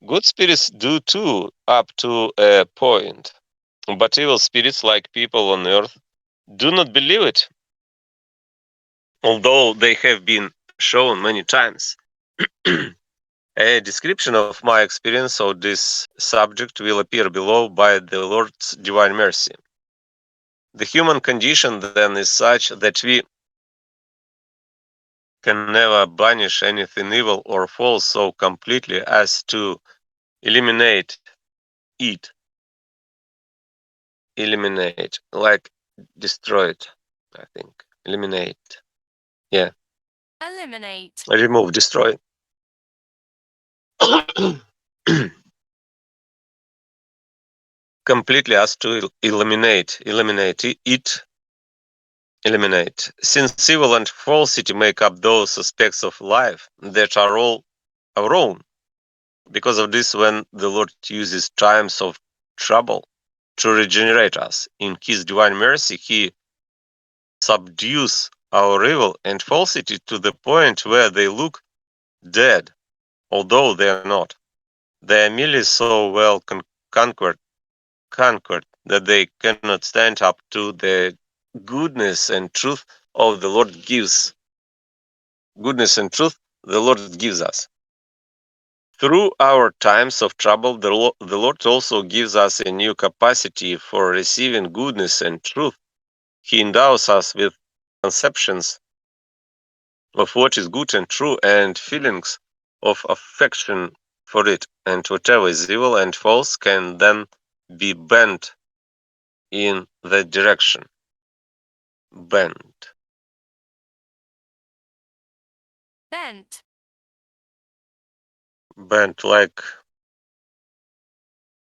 Speaker 1: Good spirits do too, up to a point. But evil spirits, like people on earth, do not believe it, although they have been shown many times. A description of my experience of this subject will appear below by the Lord's divine mercy. The human condition then is such that we can never banish anything evil or false so completely as to eliminate it. Eliminate, like destroy it, I think. Eliminate. Yeah.
Speaker 2: Eliminate.
Speaker 1: Remove, destroy. Completely as to eliminate it, eliminate. Since evil and falsity make up those aspects of life that are all our own. Because of this, when the Lord uses times of trouble to regenerate us in His divine mercy, He subdues our evil and falsity to the point where they look dead, although they are not. They are merely so well conquered that they cannot stand up to the goodness and truth of the Lord gives. Goodness and truth the Lord gives us. Through our times of trouble, the Lord also gives us a new capacity for receiving goodness and truth. He endows us with conceptions of what is good and true and feelings of affection for it, and whatever is evil and false can then be bent in that direction. Bent.
Speaker 2: Bent.
Speaker 1: Bent, like,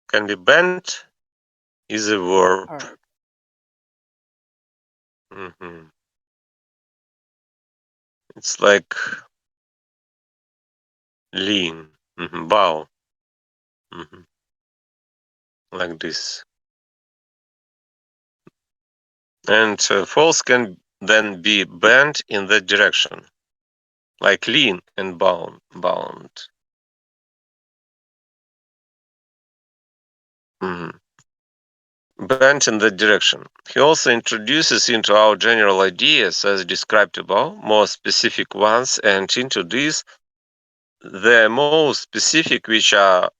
Speaker 1: can be bent is a verb. Mm-hmm. It's like lean, bow, like this. And false can then be bent in that direction, like lean and bound. Mhm. Bent in that direction. He also introduces into our general ideas, as described above, more specific ones, and into these, the most specific which are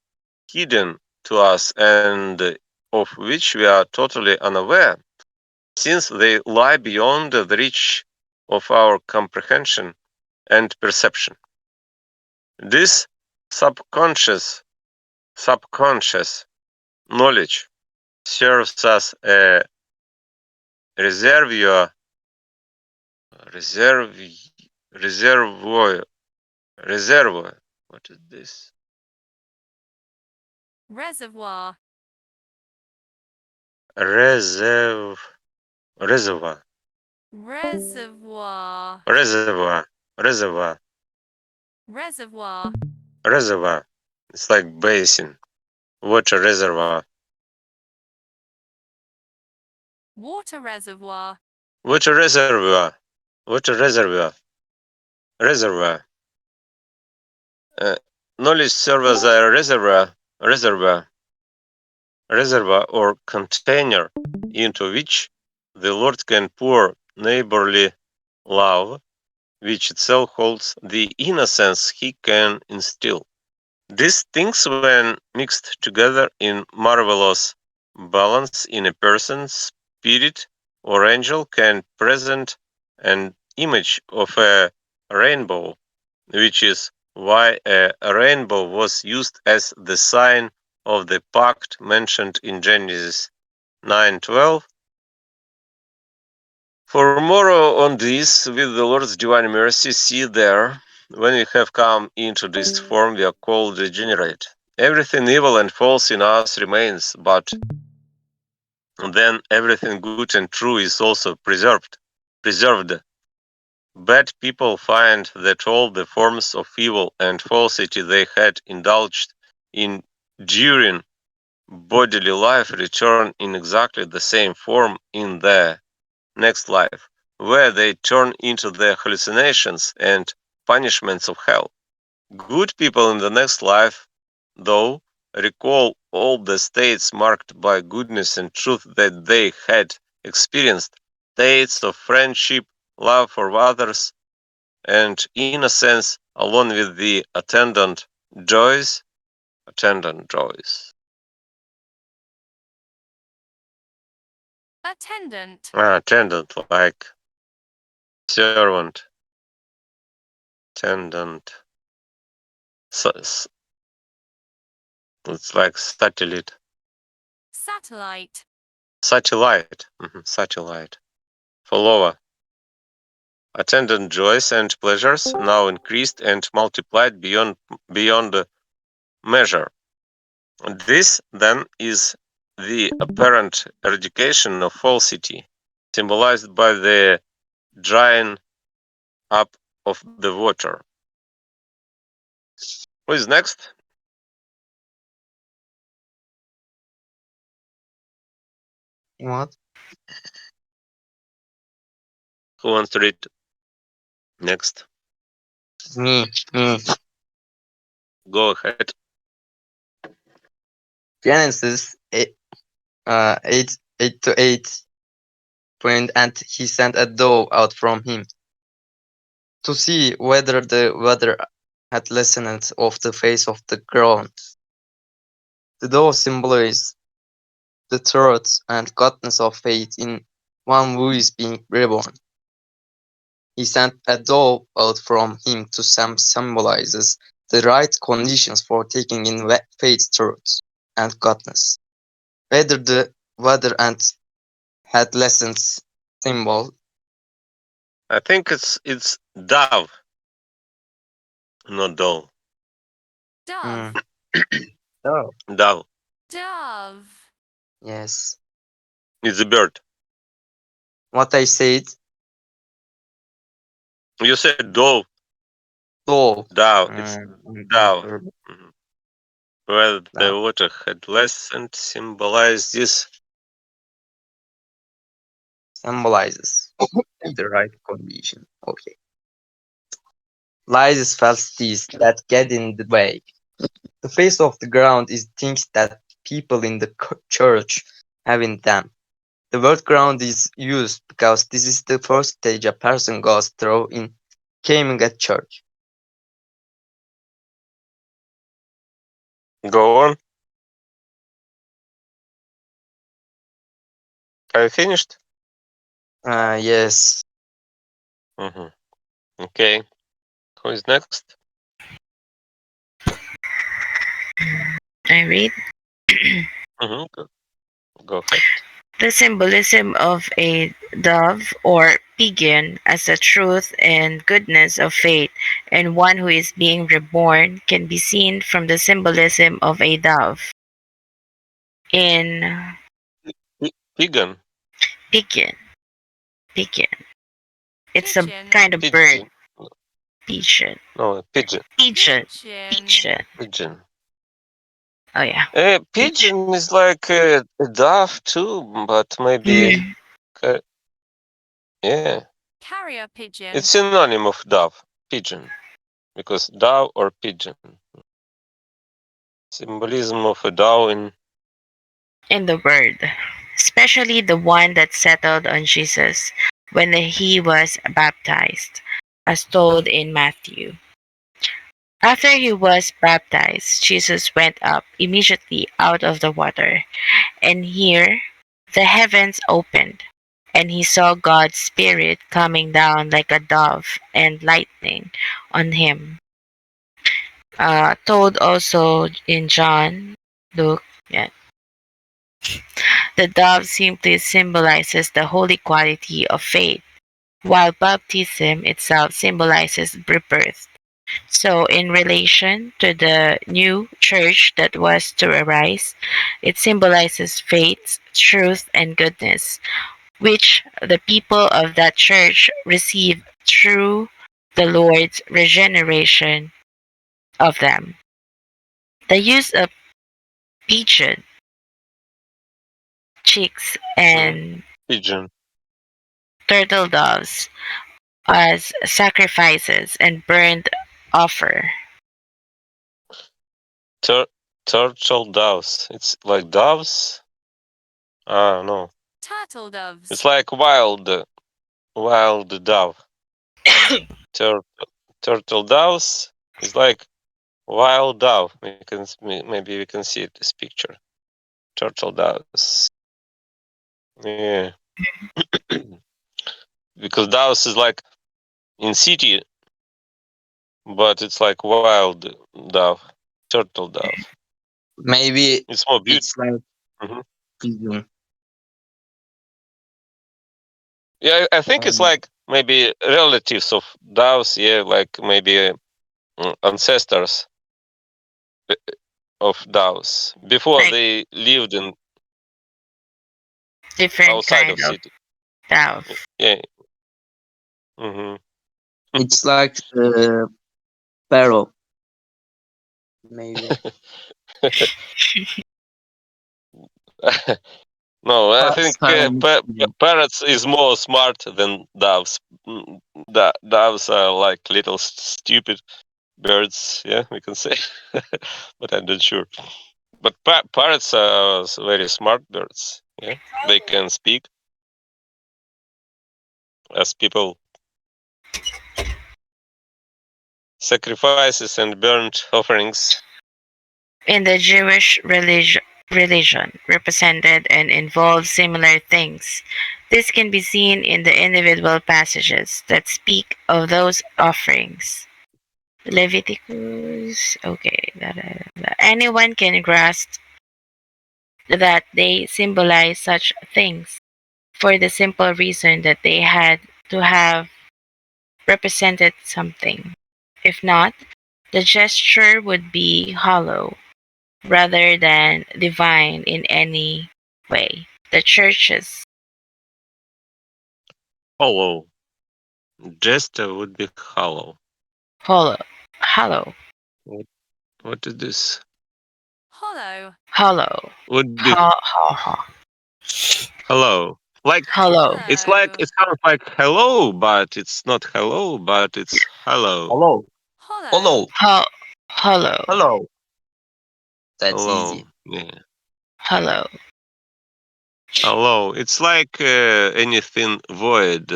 Speaker 1: hidden to us and of which we are totally unaware, since they lie beyond the reach of our comprehension and perception. This subconscious knowledge serves as a reservoir reservoir reservoir. What is this?
Speaker 2: Reservoir.
Speaker 1: Reservoir.
Speaker 2: Reservoir.
Speaker 1: Reservoir. Reservoir.
Speaker 2: Reservoir.
Speaker 1: Reservoir. It's like basin. Water reservoir.
Speaker 2: Water reservoir.
Speaker 1: Water reservoir. Water reservoir. Reservoir. Knowledge serves as a reservoir or container into which the Lord can pour neighborly love, which itself holds the innocence He can instill. These things, when mixed together in marvelous balance in a person's spirit or angel, can present an image of a rainbow, which is why a rainbow was used as the sign of the pact mentioned in Genesis 9:12 For more on this, with the Lord's divine mercy, see there, when we have come into this form, we are called regenerate. Everything evil and false in us remains, but then everything good and true is also preserved. Bad people find that all the forms of evil and falsity they had indulged in during bodily life return in exactly the same form in their next life, where they turn into the hallucinations and punishments of hell. Good people in the next life, though, recall all the states marked by goodness and truth that they had experienced, states of friendship, love for others, and innocence, along with the joys, attendant joys.
Speaker 2: Attendant.
Speaker 1: Attendant, like servant, attendant. So, it's like satellite.
Speaker 2: Satellite.
Speaker 1: Satellite. Satellite. Follower. Attendant joys and pleasures now increased and multiplied beyond measure. This, then, is the apparent eradication of falsity, symbolized by the drying up of the water. Who is next?
Speaker 8: What?
Speaker 1: Who wants to read next?
Speaker 8: Me.
Speaker 1: Go ahead.
Speaker 8: Genesis 8 to 8. And he sent a dove out from him to see whether the weather had lessened off the face of the ground. The dove symbolizes the truth and godness of faith in one who is being reborn. He sent a dove out from him to symbolizes the right conditions for taking in faith, truth, and godness. Whether the weather and had lessons symbol.
Speaker 1: I think it's dove, not dove.
Speaker 2: Dove.
Speaker 8: Oh,
Speaker 1: Dove.
Speaker 2: Dove.
Speaker 8: yes.
Speaker 1: It's a bird.
Speaker 8: What I said,
Speaker 1: You said dove.
Speaker 8: dove.
Speaker 1: Dove. It's dove.
Speaker 8: Verb.
Speaker 1: Where the
Speaker 8: Dove.
Speaker 1: water had lessened symbolized this.
Speaker 8: Symbolizes the right condition. Okay. Lies falsities that get in the way. The face of the ground is things that people in the church have in them. The word ground is used because this is the first stage a person goes through in coming at church.
Speaker 1: Go on. Are you finished?
Speaker 8: Yes.
Speaker 1: Mm-hmm. Okay. Who is next?
Speaker 3: I read.
Speaker 1: Mm-hmm. Go ahead.
Speaker 3: The symbolism of a dove or pigeon as the truth and goodness of faith and one who is being reborn can be seen from the symbolism of a dove in
Speaker 1: Pigeon.
Speaker 3: pigeon. Pigeon. It's a
Speaker 2: Pigeon.
Speaker 3: kind of bird.
Speaker 1: Pigeon.
Speaker 3: Pigeon.
Speaker 1: No, pigeon.
Speaker 3: Pigeon.
Speaker 2: Pigeon.
Speaker 3: Pigeon.
Speaker 1: Pigeon.
Speaker 3: Oh yeah.
Speaker 1: Pigeon is like a dove too, but maybe
Speaker 3: Mm.
Speaker 1: yeah.
Speaker 2: Carrier pigeon.
Speaker 1: It's synonym of dove, pigeon, because dove or pigeon. Symbolism of a dove
Speaker 3: In the bird, especially the one that settled on Jesus when he was baptized, as told in Matthew. After he was baptized, Jesus went up immediately out of the water, and here the heavens opened, and he saw God's Spirit coming down like a dove and lightning on him. Told also in John, Luke, yeah. The dove simply symbolizes the holy quality of faith, while baptism itself symbolizes rebirth. So, in relation to the new church that was to arise, it symbolizes faith, truth, and goodness, which the people of that church receive through the Lord's regeneration of them. The use of pigeon, chicks, and
Speaker 1: Pigeon.
Speaker 3: turtle doves as sacrifices and burnt offer.
Speaker 1: Turtle doves. It's like doves? Ah, no.
Speaker 2: Turtle doves.
Speaker 1: It's like wild dove. Turtle doves is like wild dove. Maybe we can see this picture. Turtle doves. Yeah. Because doves is like in city, but it's like wild dove. Turtle dove.
Speaker 8: Maybe
Speaker 1: It's more beautiful.
Speaker 8: it's like
Speaker 1: Mhm.
Speaker 8: pigeon.
Speaker 1: Yeah, I think it's like maybe relatives of doves. Yeah, like maybe ancestors of doves before
Speaker 3: Like
Speaker 1: they lived in
Speaker 3: different
Speaker 1: outside
Speaker 3: kind
Speaker 1: of
Speaker 3: of
Speaker 1: city.
Speaker 3: dove.
Speaker 1: Yeah. Hmm.
Speaker 8: It's like sparrow. Maybe
Speaker 1: No, I think
Speaker 8: sparrow means pigeon.
Speaker 1: parrots is more smart than doves. Doves are like little stupid birds. Yeah, we can say, but I'm not sure. But parrots are very smart birds. Yeah, they can speak as people. Sacrifices and burnt offerings.
Speaker 3: In the Jewish religion represented and involves similar things. This can be seen in the individual passages that speak of those offerings. Leviticus. Okay. Anyone can grasp that they symbolize such things for the simple reason that they had to have represented something. If not, the gesture would be hollow rather than divine in any way. The churches
Speaker 1: Hollow. Jester would be hollow.
Speaker 3: hollow, hollow,
Speaker 1: What is this?
Speaker 2: Hollow.
Speaker 3: hollow,
Speaker 1: Would be
Speaker 3: ha.
Speaker 1: hello. Like
Speaker 3: Hollow,
Speaker 1: it's like
Speaker 2: Hollow.
Speaker 1: it sounds like hello, but it's not hello, but it's hello.
Speaker 8: Hello,
Speaker 2: Hollow.
Speaker 8: hello,
Speaker 3: hollow,
Speaker 8: hello. That's
Speaker 1: Hello.
Speaker 8: easy.
Speaker 1: Yeah.
Speaker 3: hollow.
Speaker 1: Hello. It's like anything void.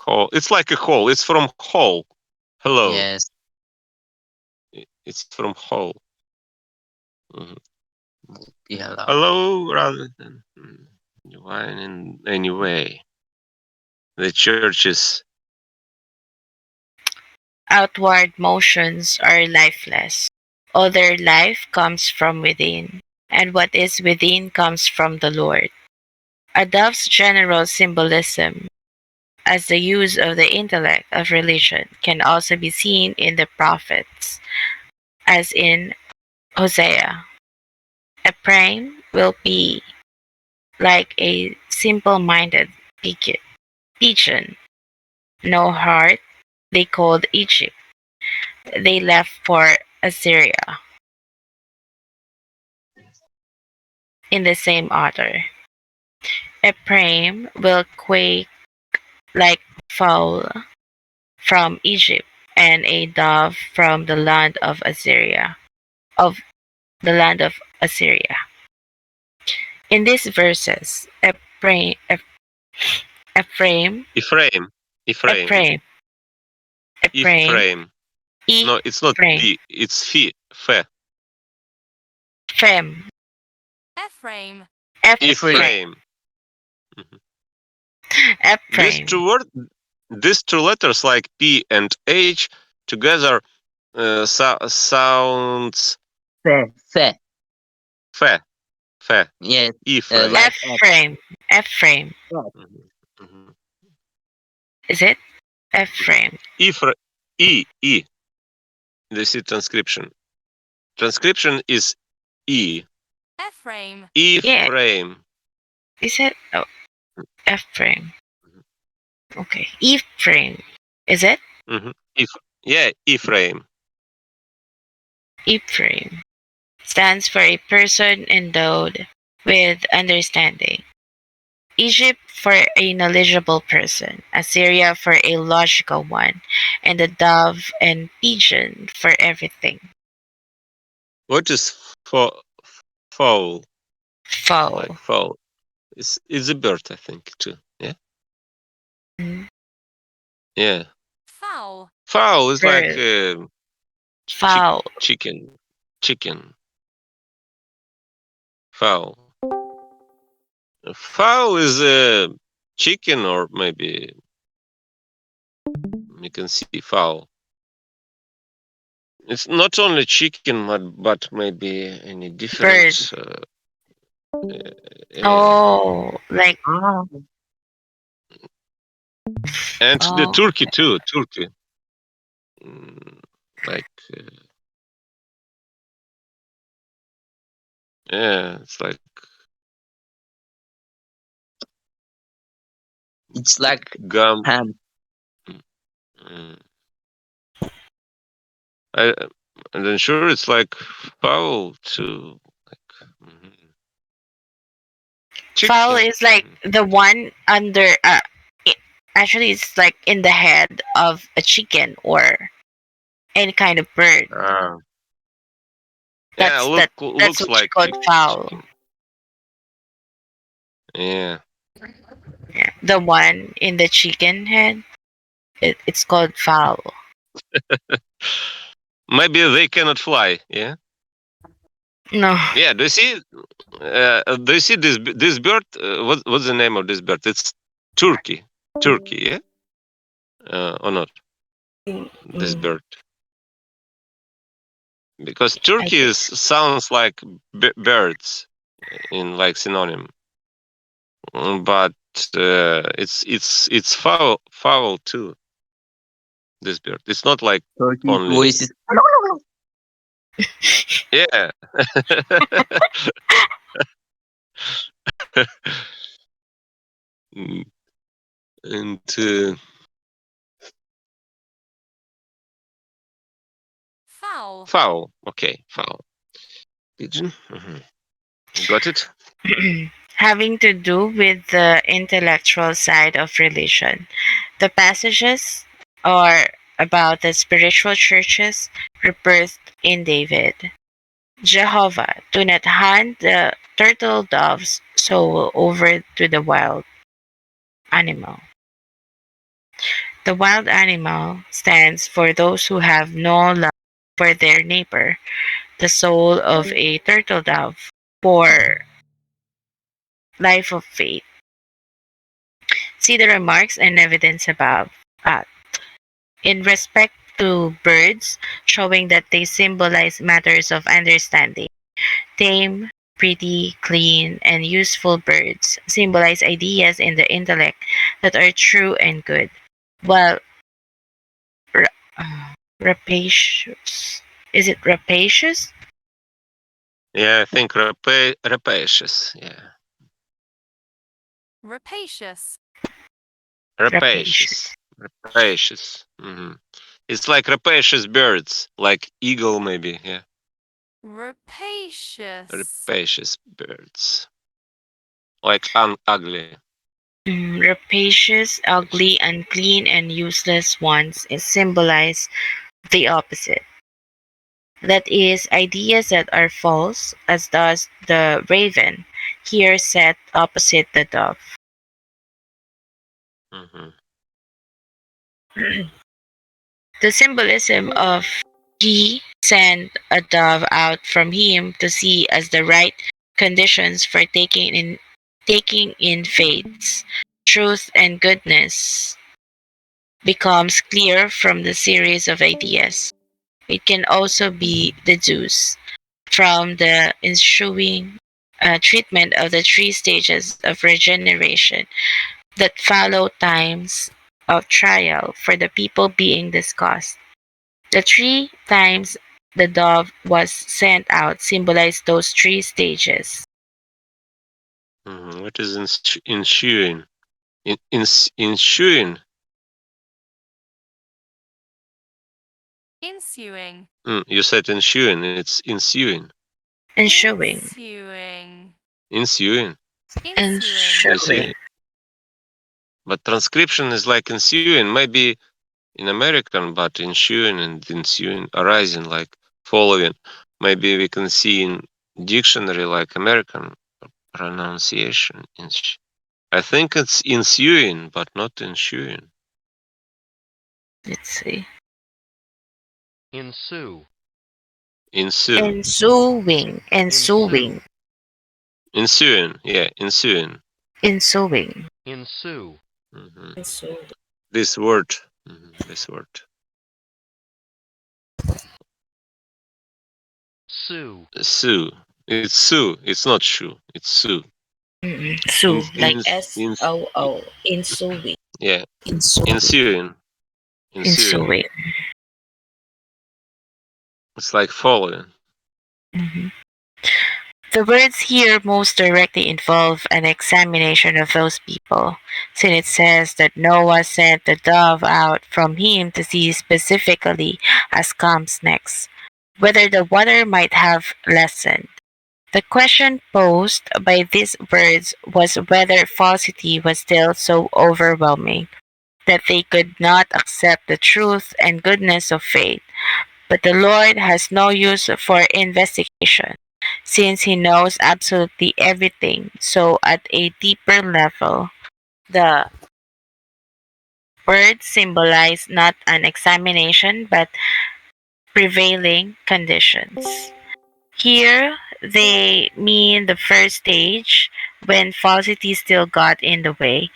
Speaker 1: Hole. It's like a hole. It's from hole. Hello.
Speaker 8: Yes.
Speaker 1: It's from hole. Mhm.
Speaker 8: Be hello.
Speaker 1: Hello, rather than divine in any way. The church is
Speaker 3: Outward motions are lifeless. Other life comes from within, and what is within comes from the Lord. A dove's general symbolism as the use of the intellect of religion can also be seen in the prophets, as in Hosea. Ephraim will be like a simple minded pigeon, no heart, they called Egypt. They left for Assyria. In the same author, Ephraim will quake like fowl from Egypt and a dove from the land of Assyria. Of the land of Assyria. In these verses, Ephraim,
Speaker 1: Ephraim. Ephraim.
Speaker 3: Ephraim, Ephraim,
Speaker 1: Ephraim. No, it's not
Speaker 3: Ephraim,
Speaker 1: P. It's Fe. Fe.
Speaker 3: Ephraim,
Speaker 2: Ephraim.
Speaker 3: Ephraim,
Speaker 1: Ephraim. Mhm. These
Speaker 3: Ephraim.
Speaker 1: two words, these two letters like P and H together sounds
Speaker 8: Fe, fe.
Speaker 1: Fe. Fe.
Speaker 8: Yes,
Speaker 1: E frame.
Speaker 8: like
Speaker 3: F frame. F frame.
Speaker 1: Mhm, mhm,
Speaker 3: Is it? F
Speaker 1: mhm.
Speaker 3: frame.
Speaker 1: E. This is transcription. Transcription is E.
Speaker 2: F-frame.
Speaker 1: E
Speaker 3: Yeah.
Speaker 1: frame.
Speaker 3: Is it? Oh, F frame.
Speaker 1: Mhm,
Speaker 3: Okay. E frame. Is it?
Speaker 1: mhm. E frame.
Speaker 3: E frame stands for a person endowed with understanding. Egypt for a knowledgeable person, Assyria for a logical one, and the dove and pigeon for everything.
Speaker 1: What is fowl? Like
Speaker 3: Fowl.
Speaker 1: fowl. It's a bird, I think, too. Yeah.
Speaker 3: Mm,
Speaker 1: Yeah.
Speaker 2: Foul.
Speaker 1: Fowl is like
Speaker 3: bird. Fowl.
Speaker 1: chicken. Fowl. Fowl is a chicken, or maybe you can see fowl. It's not only chicken, but maybe any
Speaker 3: Bird.
Speaker 1: different. Yeah.
Speaker 3: Oh, like
Speaker 1: And the
Speaker 3: oh,
Speaker 1: turkey too. Turkey. Mm, Like yeah, it's like
Speaker 8: it's like
Speaker 1: gum.
Speaker 8: ham.
Speaker 1: Mm. I I'm not sure it's like fowl too. Like
Speaker 3: fowl
Speaker 1: chicken.
Speaker 3: is like the one under. I- Actually, it's like in the head of a chicken or any kind of bird.
Speaker 1: Ah, yeah,
Speaker 3: That's that. That's
Speaker 1: looks
Speaker 3: what you
Speaker 1: like
Speaker 3: call fowl.
Speaker 1: chicken. Yeah.
Speaker 3: Yeah. The one in the chicken head. It's called fowl.
Speaker 1: Maybe they cannot fly. Yeah.
Speaker 3: No.
Speaker 1: Yeah. Do you see? Do you see this bird? What's the name of this bird? It's turkey. Turkey. Yeah. Or not? This
Speaker 3: Mm,
Speaker 1: bird. Because
Speaker 3: I
Speaker 1: turkey
Speaker 3: think
Speaker 1: sounds like birds in like synonym. But it's foul too. This bird. It's not like
Speaker 8: Turkey's
Speaker 1: only.
Speaker 8: voice is
Speaker 1: Yeah. Mm, and
Speaker 2: Foul.
Speaker 1: foul. Okay, foul. Pigeon. Got it.
Speaker 3: having to do with the intellectual side of religion. The passages are about the spiritual churches rebirthed in David. Jehovah, do not hand the turtle dove's soul over to the wild animal. The wild animal stands for those who have no love for their neighbor. The soul of a turtle dove for life of faith. See the remarks and evidence above. Uh, in respect to birds, showing that they symbolize matters of understanding. Tame, pretty, clean, and useful birds symbolize ideas in the intellect that are true and good, while rapacious. Is it rapacious?
Speaker 1: Yeah, I think rapacious. Yeah,
Speaker 2: Rapacious.
Speaker 3: Rapacious.
Speaker 1: Rapacious. It's like rapacious birds, like eagle maybe. Yeah,
Speaker 2: Rapacious.
Speaker 1: rapacious birds, like ugly.
Speaker 3: Rapacious, ugly, unclean, and useless ones symbolize the opposite. That is, ideas that are false, as does the raven, here set opposite the dove.
Speaker 1: hmm
Speaker 3: The symbolism of he sent a dove out from him to see as the right conditions for taking in faiths, truth, and goodness becomes clear from the series of ideas. It can also be deduced from the ensuing treatment of the three stages of regeneration that follow times of trial for the people being discussed. The three times the dove was sent out symbolize those three stages.
Speaker 1: What is ensuing? Ensuing.
Speaker 2: Ensuing.
Speaker 1: You said ensuing. It's ensuing.
Speaker 3: Ensuing.
Speaker 2: Ensuing.
Speaker 1: Ensuing.
Speaker 2: Ensuing.
Speaker 1: You see? But transcription is like ensuing. Maybe in American, but ensuing and ensuing, arising, like following. Maybe we can see in dictionary like American pronunciation. I think it's ensuing, but not ensuing.
Speaker 3: Let's see.
Speaker 10: Ensue.
Speaker 1: Ensue.
Speaker 3: Ensuing.
Speaker 10: Ensue.
Speaker 1: Ensuing. Yeah, ensuing.
Speaker 3: Ensuing.
Speaker 10: Ensue.
Speaker 1: This word. This word.
Speaker 10: Sue.
Speaker 1: Sue. It's Sue. It's not shoe. It's Sue.
Speaker 3: Sue, like
Speaker 1: In,
Speaker 3: SOO. Ensuing.
Speaker 1: yeah.
Speaker 3: Ensuing.
Speaker 1: Ensuing.
Speaker 3: Ensuing.
Speaker 1: It's like following.
Speaker 3: The words here most directly involve an examination of those people, since it says that Noah sent the dove out from him to see specifically, as comes next, whether the water might have lessened. The question posed by these words was whether falsity was still so overwhelming that they could not accept the truth and goodness of faith. But the Lord has no use for investigation, since He knows absolutely everything. So, at a deeper level, the words symbolize not an examination but prevailing conditions. Here, they mean the first stage, when falsity still got in the way,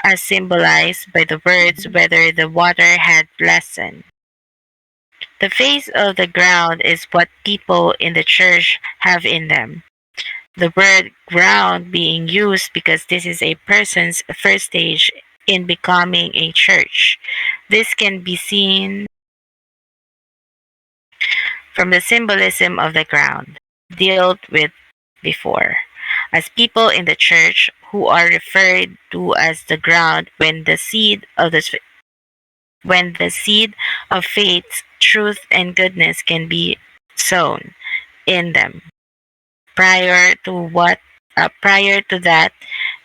Speaker 3: as symbolized by the words whether the water had lessened. The face of the ground is what people in the church have in them. The word ground being used because this is a person's first stage in becoming a church. This can be seen from the symbolism of the ground dealt with before, as people in the church who are referred to as the ground when the seed of faith, truth, and goodness can be sown in them. Prior to that,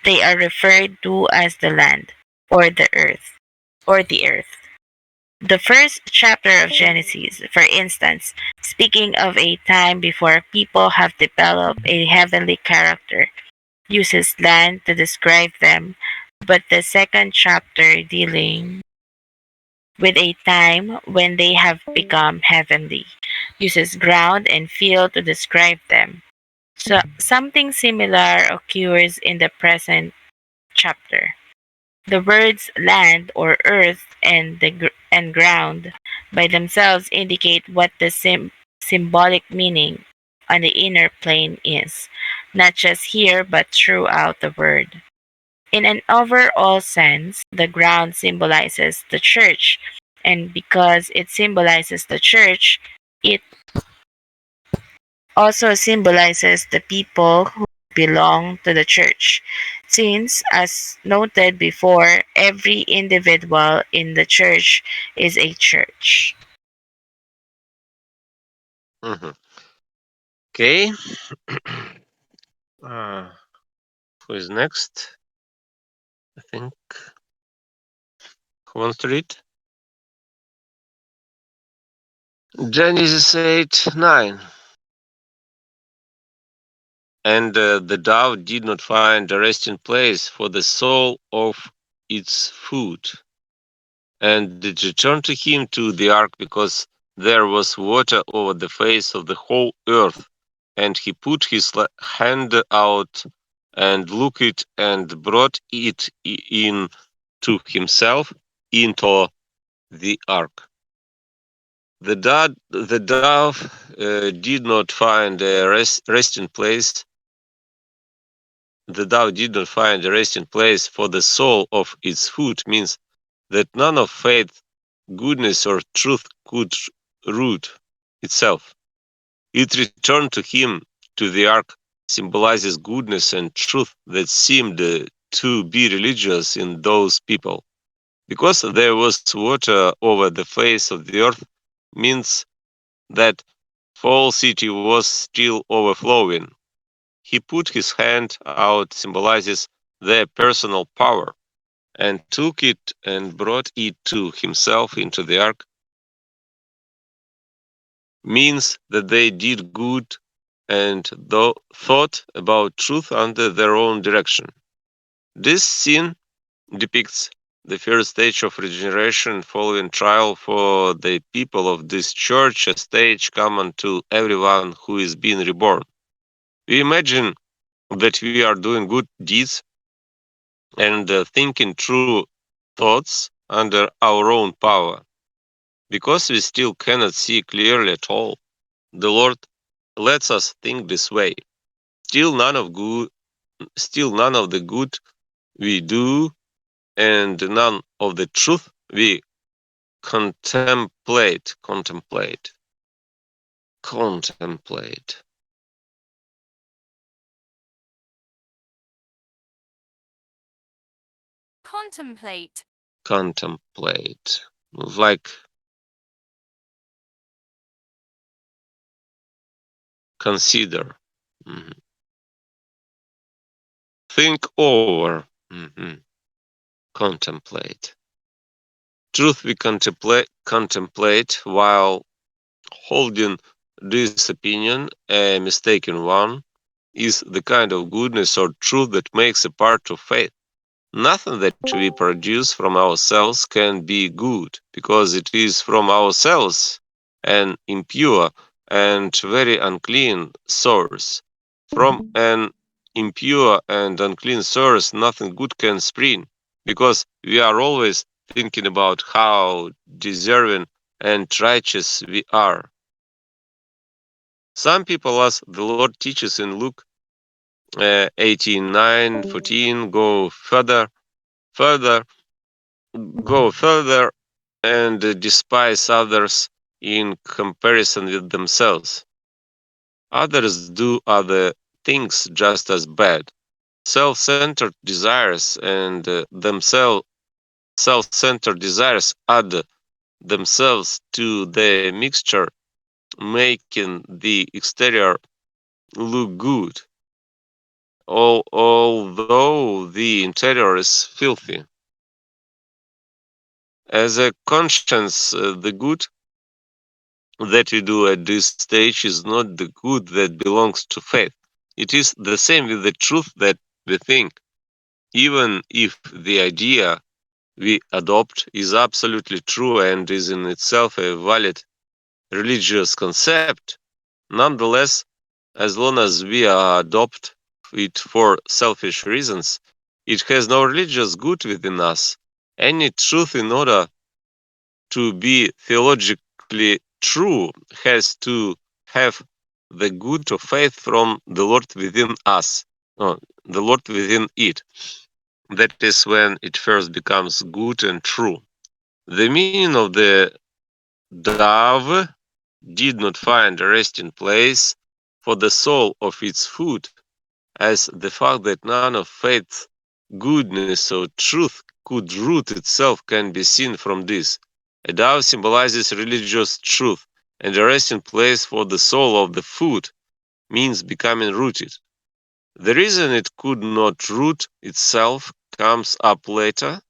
Speaker 3: they are referred to as the land or the earth or the earth. The first chapter of Genesis, for instance, speaking of a time before people have developed a heavenly character, uses land to describe them, but the second chapter dealing with a time when they have become heavenly, uses ground and field to describe them. So something similar occurs in the present chapter. The words land or earth and ground by themselves indicate what the symbolic meaning on the inner plane is, not just here but throughout the word. In an overall sense, the ground symbolizes the church, and because it symbolizes the church, it also symbolizes the people who belong to the church, since, as noted before, every individual in the church is a church.
Speaker 1: Okay. Who is next? I think. Who wants to read? Genesis 8:9. And the dove did not find a resting place for the soul of its food. And it returned to him to the ark because there was water over the face of the whole earth. And he put his hand out and looked it and brought it in to himself into the ark. The dove did not find a resting place. The dove did not find a resting place for the sole of its foot means that none of faith, goodness, or truth could root itself. It returned to him, to the ark, symbolizes goodness and truth that seemed to be religious in those people. Because there was water over the face of the earth, means that whole city was still overflowing. He put his hand out, symbolizes their personal power, and took it and brought it to himself into the ark, means that they did good and thought about truth under their own direction. This scene depicts the first stage of regeneration following trial for the people of this church, a stage common to everyone who is being reborn. We imagine that we are doing good deeds and thinking true thoughts under our own power. Because we still cannot see clearly at all, the Lord lets us think this way. Still none of the good we do and none of the truth we contemplate.
Speaker 2: Contemplate.
Speaker 1: Contemplate. Like consider. Mhm. Think over. Mhm. Contemplate. Truth we contemplate while holding this opinion, a mistaken one, is the kind of goodness or truth that makes a part of faith. Nothing that we produce from ourselves can be good, because it is from ourselves an impure and very unclean source. From an impure and unclean source, nothing good can spring, because we are always thinking about how deserving and righteous we are. Some people, as the Lord teaches in Luke 18:9-14, further, go further and despise others in comparison with themselves. Others do other things just as bad. Self-centered desires and self-centered desires add themselves to the mixture, making the exterior look good, although the interior is filthy. As a conscience, the good that we do at this stage is not the good that belongs to faith. It is the same with the truth that we think. Even if the idea we adopt is absolutely true and is in itself a valid religious concept, nonetheless, as long as we adopt it for selfish reasons, it has no religious good within us. Any truth, in order to be theologically true, has to have the good of faith from the Lord within us, the Lord within it. That is when it first becomes good and true. The meaning of the dove did not find a resting place for the sole of its foot, as the fact that none of faith's goodness or truth could root itself can be seen from this. A dove symbolizes religious truth, and a resting place for the sole of the foot means becoming rooted. The reason it could not root itself comes up later.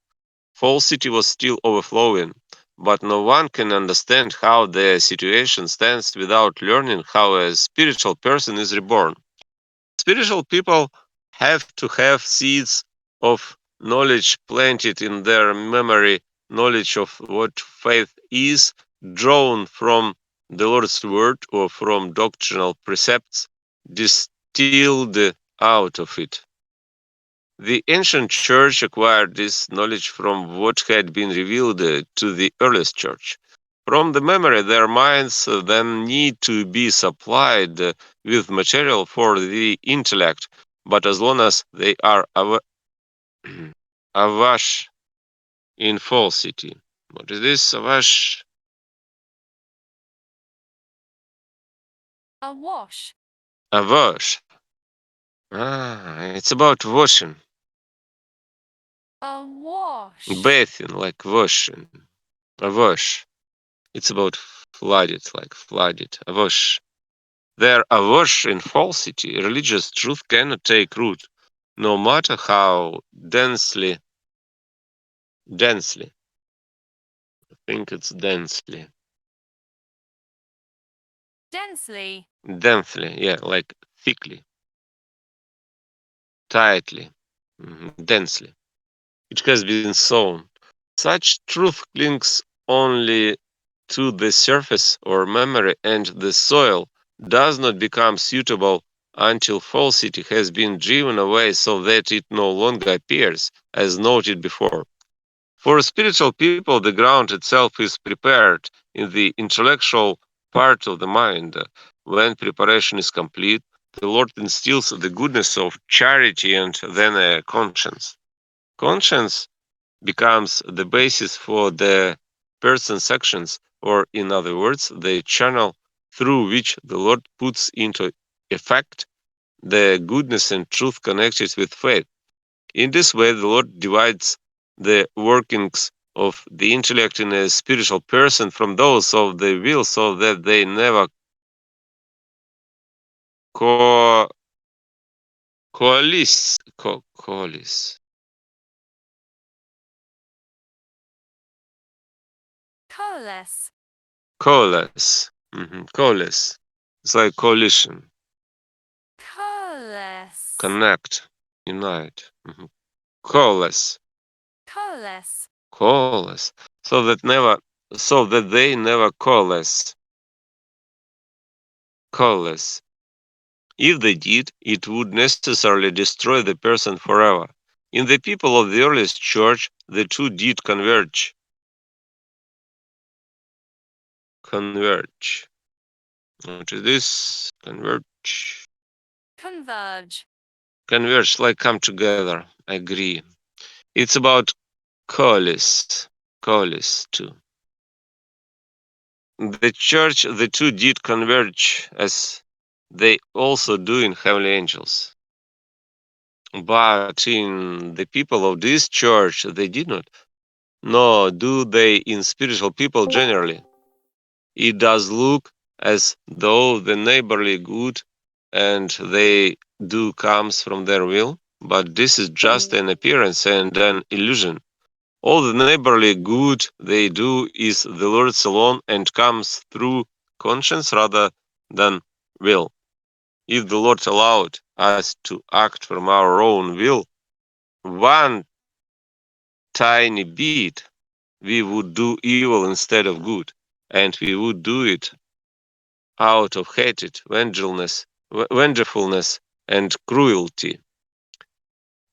Speaker 1: Whole city was still overflowing, but no one can understand how the situation stands without learning how a spiritual person is reborn. Spiritual people have to have seeds of knowledge planted in their memory, knowledge of what faith is, drawn from the Lord's word or from doctrinal precepts, distilled out of it. The ancient church acquired this knowledge from what had been revealed to the earliest church. From the memory, their minds then need to be supplied with material for the intellect, but as long as they are awash in falsity. What is this? Awash?
Speaker 2: Awash.
Speaker 1: Awash. Ah, it's about washing.
Speaker 2: Awash.
Speaker 1: Bathing, like washing. Awash. It's about flooded, like flooded. Awash. They're awash in falsity. Religious truth cannot take root, no matter how densely, I think it's densely, densely, yeah, like thickly, tightly, densely. It has been sown. Such truth clings only to the surface or memory, and the soil does not become suitable until falsity has been driven away so that it no longer appears, as noted before. For spiritual people, the ground itself is prepared in the intellectual part of the mind. When preparation is complete, the Lord instills the goodness of charity and then a conscience. Conscience becomes the basis for the person's actions, or in other words, the channel through which the Lord puts into effect the goodness and truth connected with faith. In this way, the Lord divides the workings of the intellect in a spiritual person from those of the will so that they never co- coalesce.
Speaker 2: Coalesce.
Speaker 1: Coalesce. It's like coalition.
Speaker 2: Coalesce.
Speaker 1: Connect. Unite. Coalesce.
Speaker 2: Coalesce.
Speaker 1: Coalesce. So that they never coalesce. Coalesce. If they did, it would necessarily destroy the person forever. In the people of the earliest church, the two did converge. Converge. What is this? Converge.
Speaker 2: Converge.
Speaker 1: Converge, like come together. Agree. It's about coalesce. Coalesce too. The church, the two did converge as they also do in heavenly angels. But in the people of this church, they did not. Nor do they in spiritual people generally. It does look as though the neighborly good and they do comes from their will, but this is just an appearance and an illusion. All the neighborly good they do is the Lord's alone and comes through conscience rather than will. If the Lord allowed us to act from our own will, one tiny bit, we would do evil instead of good, and we would do it out of hatred, vengefulness, and cruelty.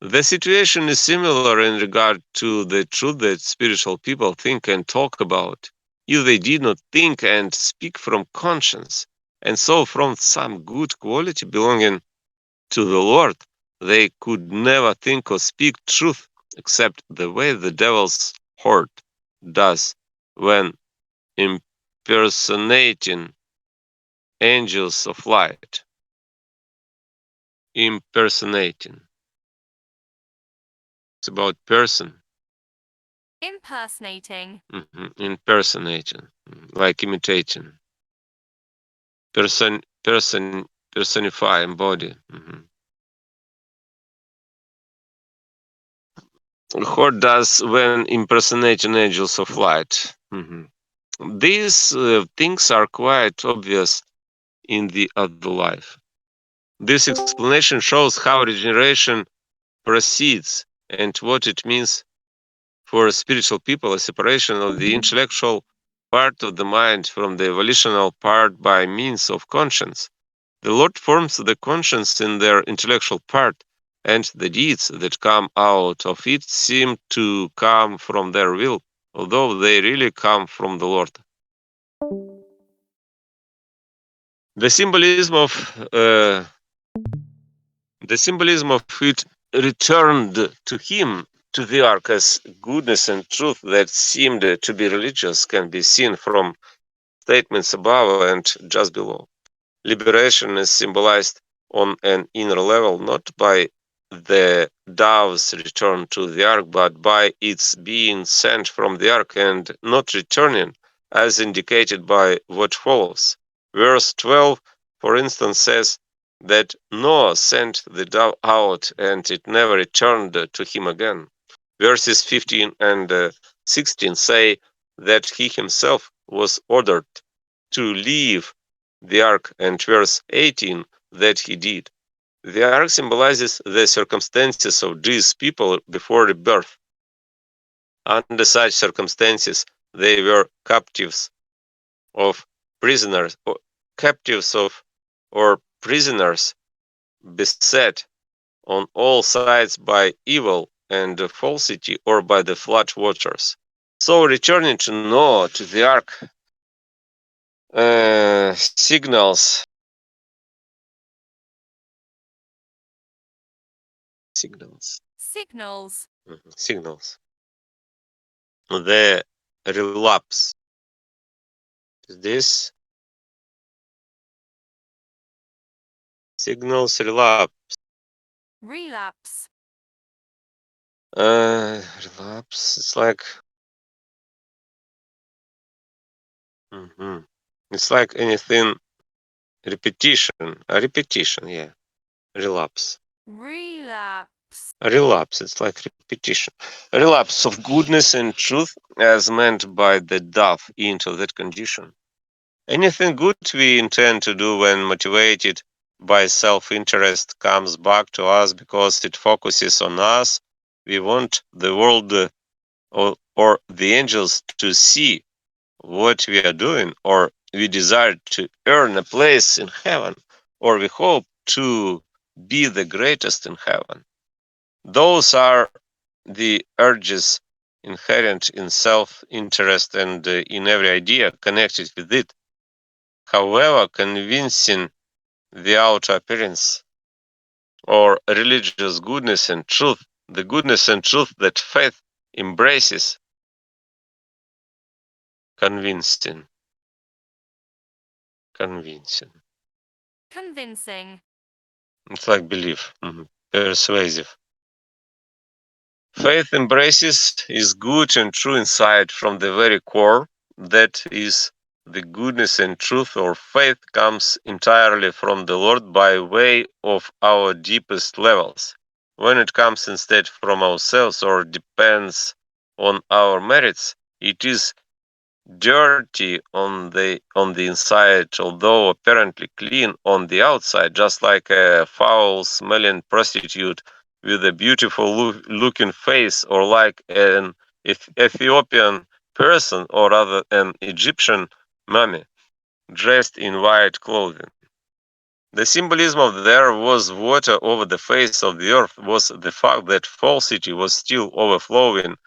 Speaker 1: The situation is similar in regard to the truth that spiritual people think and talk about. If they did not think and speak from conscience, and so from some good quality belonging to the Lord, they could never think or speak truth except the way the devil's horde does when impersonating angels of light. Impersonating. It's about person.
Speaker 2: Impersonating.
Speaker 1: Impersonating, like imitating. Personify, embody. What does when impersonating angels of light? These things are quite obvious in the other life. This explanation shows how regeneration proceeds and what it means for spiritual people, a separation of the intellectual part of the mind from the volitional part by means of conscience. The Lord forms the conscience in their intellectual part, and the deeds that come out of it seem to come from their will, although they really come from the Lord. The symbolism of it returned to him to the ark as goodness and truth that seemed to be religious can be seen from statements above and just below. Liberation is symbolized on an inner level not by the dove's return to the ark, but by its being sent from the ark and not returning, as indicated by what follows. Verse 12, for instance, says that Noah sent the dove out and it never returned to him again. Verses 15 and 16 say that he himself was ordered to leave the ark, and verse 18 that he did. The ark symbolizes the circumstances of Jewish people before rebirth. Under such circumstances, they were captives of prisoners, or prisoners beset on all sides by evil and falsity or by the flood waters. So returning to Noah to the ark signals
Speaker 2: Signals.
Speaker 1: signals the relapse. This signals relapse.
Speaker 2: Relapse.
Speaker 1: Relapse. It's like it's like anything repetition. A repetition, yeah. Relapse.
Speaker 2: Relapse.
Speaker 1: A relapse. It's like repetition. A relapse of goodness and truth, as meant by the dove, into that condition. Anything good we intend to do when motivated by self-interest comes back to us because it focuses on us. We want the world or the angels to see what we are doing, or we desire to earn a place in heaven, or we hope to be the greatest in heaven. Those are the urges inherent in self-interest and in every idea connected with it. However convincing the outer appearance or religious goodness and truth, the goodness and truth that faith embraces, convincing.
Speaker 2: Convincing.
Speaker 1: It's like belief, persuasive. Faith embraces is good and true inside from the very core. That is the goodness and truth or faith comes entirely from the Lord by way of our deepest levels. When it comes instead from ourselves or depends on our merits, it is dirty on the inside, although apparently clean on the outside, just like a foul-smelling prostitute with a beautiful looking face, or like an Ethiopian person, or rather an Egyptian mummy dressed in white clothing. The symbolism of there was water over the face of the earth was the fact that falsity was still overflowing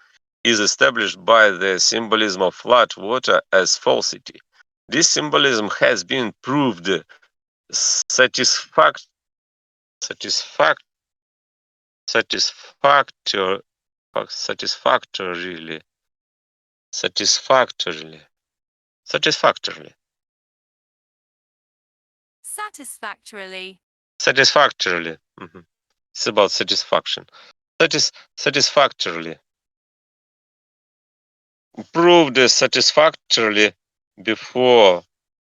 Speaker 1: is established by the symbolism of flood water as falsity. This symbolism has been proved satisfactorily satisfactorily satisfactorily satisfactorily
Speaker 2: Satisfactorily.
Speaker 1: satisfactorily. It's about satisfaction. Satisfactorily proved satisfactorily before,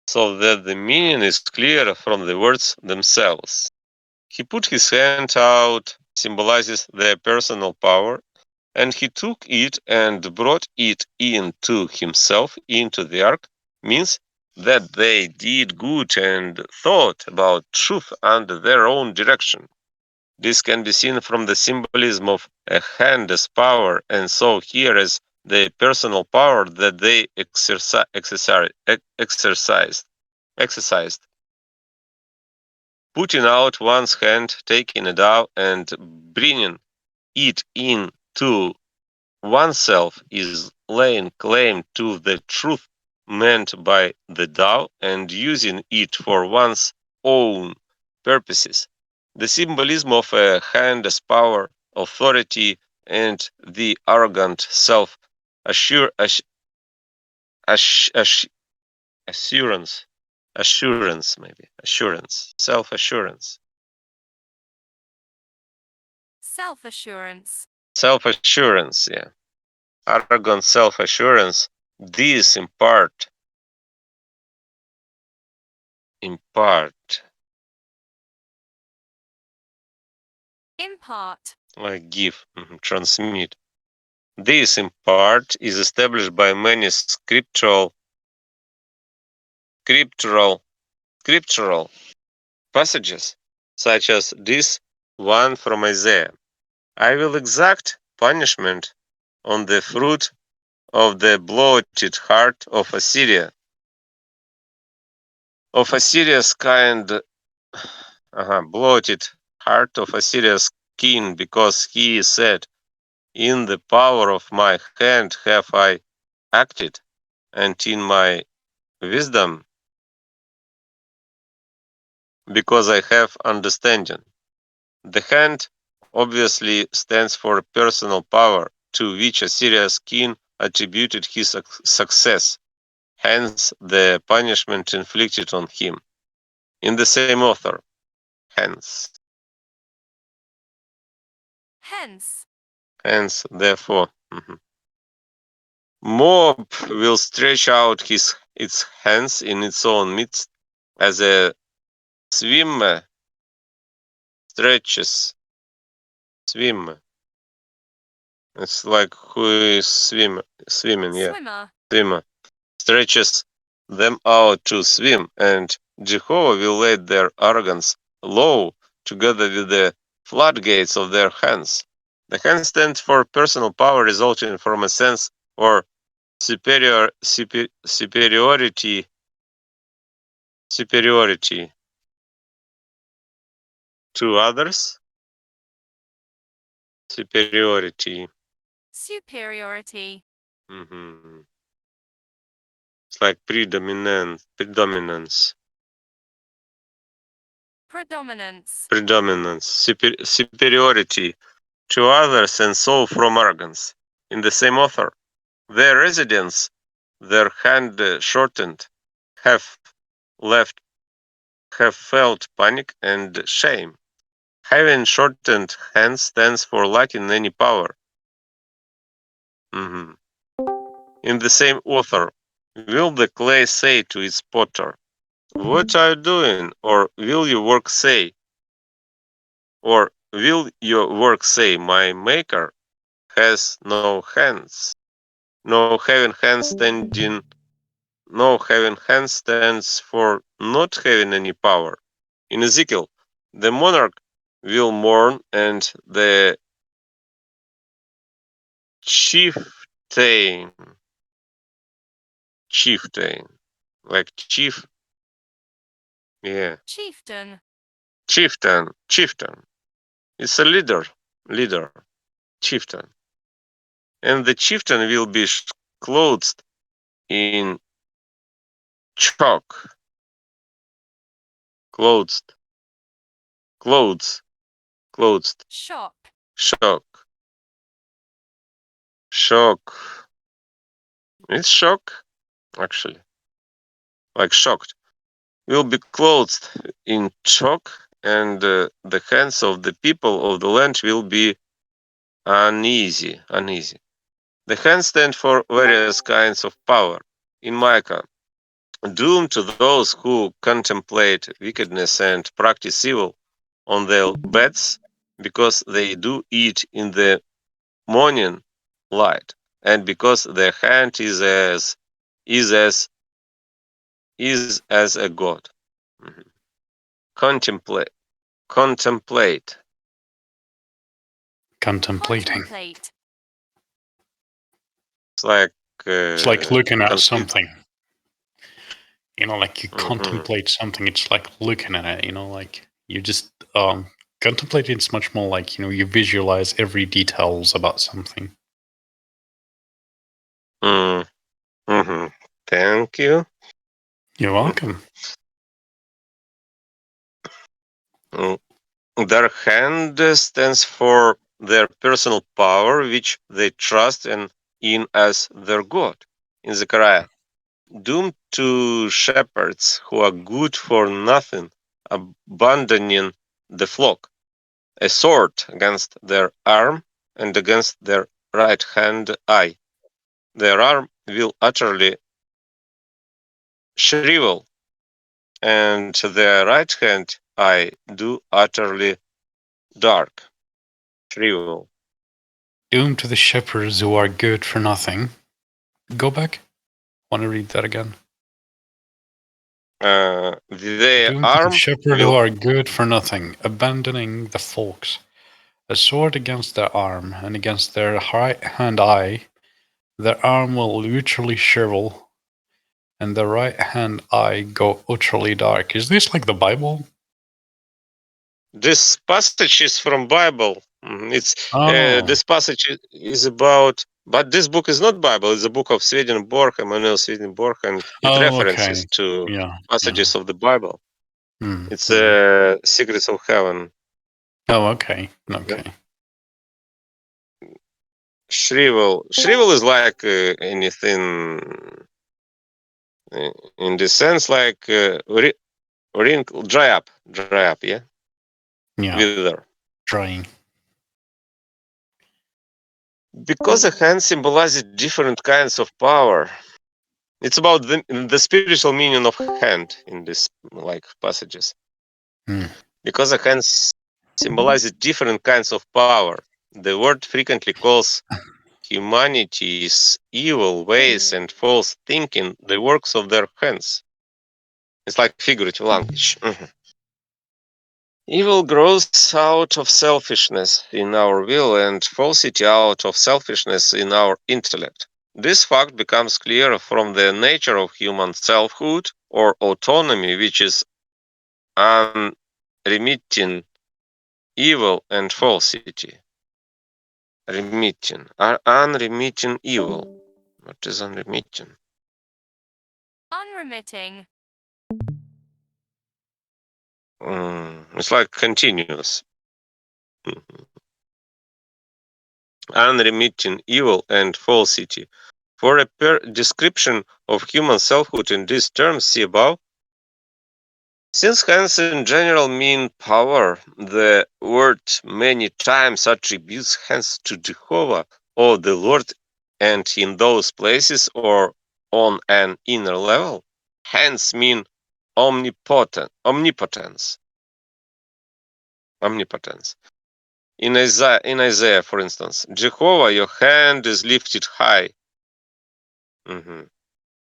Speaker 1: so that the meaning is clear from the words themselves. He put his hand out, symbolizes their personal power, and he took it and brought it into himself, into the ark, means that they did good and thought about truth under their own direction. This can be seen from the symbolism of a hand as power, and so here as the personal power that they exercised. Putting out one's hand, taking it out, and bringing it into oneself is laying claim to the truth meant by the Tao and using it for one's own purposes. The symbolism of a hand as power, authority, and the arrogant assurance, self-assurance.
Speaker 2: Self-assurance.
Speaker 1: Self-assurance, yeah. Arrogant self-assurance. This impart,
Speaker 2: Impart.
Speaker 1: like give, transmit. This in part is established by many scriptural passages, such as this one from Isaiah. I will exact punishment on the fruit of the bloated heart of Assyria, of Assyria's bloated heart of Assyria's king, because he said, in the power of my hand have I acted, and in my wisdom, because I have understanding. The hand obviously stands for personal power, to which Assyria's king attributed his success, hence the punishment inflicted on him. In the same author, hence. Hence, therefore. Mob will stretch out its hands in its own midst, as a swimmer stretches. Swimmer. It's like who is swimming, yeah. Swimmer stretches them out to swim, and Jehovah will lay their arrogance low together with the floodgates of their hands. The hand stands for personal power resulting from a sense or superiority to others. Superiority. Mm-hmm. It's like predominance. Superiority to others, and so from arrogance. In the same author, their residents, their hand shortened, have left, have felt panic and shame. Having shortened hands stands for lacking any power. Mm-hmm. In the same author, will the clay say to its potter, "What are you doing?" Or will your work say, "My maker has no hands"? No having hands stands for not having any power. In Ezekiel, the monarch will mourn, and the chieftain, like chief, yeah, chieftain. It's a leader, chieftain, and the chieftain will be clothed in chalk, clothed, clothes, shock. It's shock, actually, like shocked. Will be clothed in chalk, and the hands of the people of the land will be uneasy. The hands stand for various kinds of power. In Micah, doom to those who contemplate wickedness and practice evil on their beds, because they do it in the morning light, and because their hand is as a god. Mhm. Contemplate.
Speaker 11: Contemplating.
Speaker 1: It's like
Speaker 11: It's like looking at
Speaker 1: confused.
Speaker 11: something. You know, like you
Speaker 1: Mhm.
Speaker 11: contemplate something. It's like looking at it. You know, like you just contemplate. It's much more like, you know, you visualize every details about something.
Speaker 1: Mm. Mhm. Thank you.
Speaker 11: You're welcome.
Speaker 1: Their hand stands for their personal power, which they trust in as their God. In Zechariah, doomed to shepherds who are good for nothing, abandoning the flock, a sword against their arm and against their right hand eye. Their arm will utterly shrivel, and their right hand eye do utterly dark. Shrivel.
Speaker 11: Doomed to the shepherds who are good for nothing. Go back. Want to read that again?
Speaker 1: Their
Speaker 11: Doomed to the
Speaker 1: arm
Speaker 11: shepherd who
Speaker 1: will
Speaker 11: are good for nothing, abandoning the folks. A sword against their arm and against their right hand eye. Their arm will literally shrivel, and their right hand eye go utterly dark. Is this like the Bible?
Speaker 1: This passage is from Bible. It's
Speaker 11: Oh,
Speaker 1: this passage is about, but this book is not Bible. It's a book of Swedenborg, Emmanuel Swedenborg, and it references
Speaker 11: okay.
Speaker 1: to
Speaker 11: Yeah,
Speaker 1: passages of the Bible.
Speaker 11: Hmm.
Speaker 1: It's Secrets of Heaven.
Speaker 11: Oh, okay. Okay.
Speaker 1: Shrivel. Shrivel is like anything in this sense, like wrinkle, dry up, yeah,
Speaker 11: Yeah,
Speaker 1: wither.
Speaker 11: drying.
Speaker 1: Because a hand symbolizes different kinds of power. It's about the spiritual meaning of hand in these like passages.
Speaker 11: Hmm.
Speaker 1: Because a hand symbolizes different kinds of power. The word frequently calls humanity's evil ways and false thinking the works of their hands. It's like figurative language. Evil grows out of selfishness in our will and falsity out of selfishness in our intellect. This fact becomes clear from the nature of human selfhood or autonomy, which is unremitting evil and falsity. Unremitting evil. What is unremitting?
Speaker 2: Unremitting.
Speaker 1: It's like continuous. Unremitting evil and falsity. For a description of human selfhood in these terms, see above. Since hands in general mean power, the word many times attributes hands to Jehovah or the Lord, and in those places or on an inner level, hands mean omnipotence. In Isaiah, for instance, Jehovah, your hand is lifted high.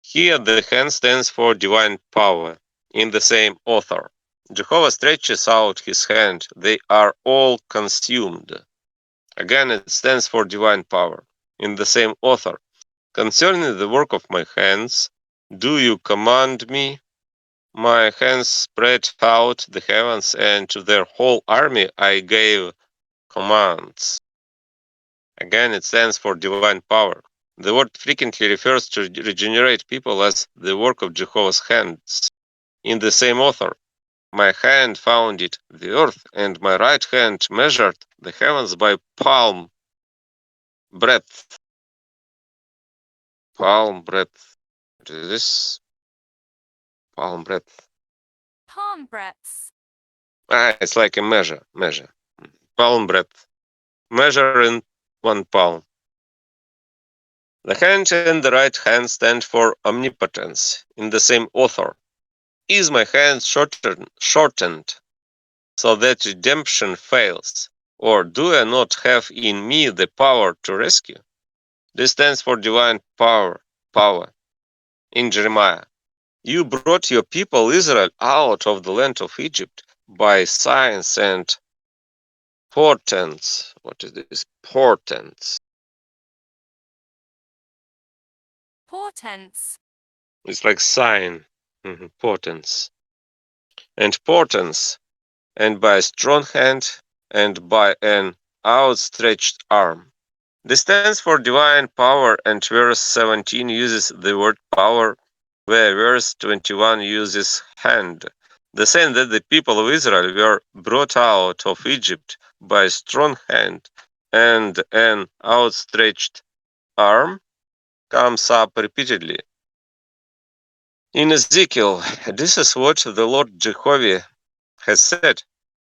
Speaker 1: Here, the hand stands for divine power. In the same author, Jehovah stretches out his hand. They are all consumed. Again, it stands for divine power. In the same author, concerning the work of my hands, do you command me? My hands spread out the heavens, and to their whole army I gave commands. Again, it stands for divine power. The word frequently refers to regenerate people as the work of Jehovah's hands. In the same author, my hand founded the earth, and my right hand measured the heavens by palm breadth. Palm breadth. What is this? Palm breadth.
Speaker 2: Palm breadths.
Speaker 1: It's like a measure. Palm breadth. Measure in 1 palm. The hand and the right hand stand for omnipotence. In the same author, is my hand shortened so that redemption fails? Or do I not have in me the power to rescue? This stands for divine power. In Jeremiah, you brought your people Israel out of the land of Egypt by signs and portents. What is this? Portents.
Speaker 2: Portents.
Speaker 1: It's like sign. Portents. And portents. And by a strong hand and by an outstretched arm. This stands for divine power, and verse 17 uses the word power, where verse 21 uses hand. The saying that the people of Israel were brought out of Egypt by a strong hand and an outstretched arm comes up repeatedly. In Ezekiel, this is what the Lord Jehovah has said.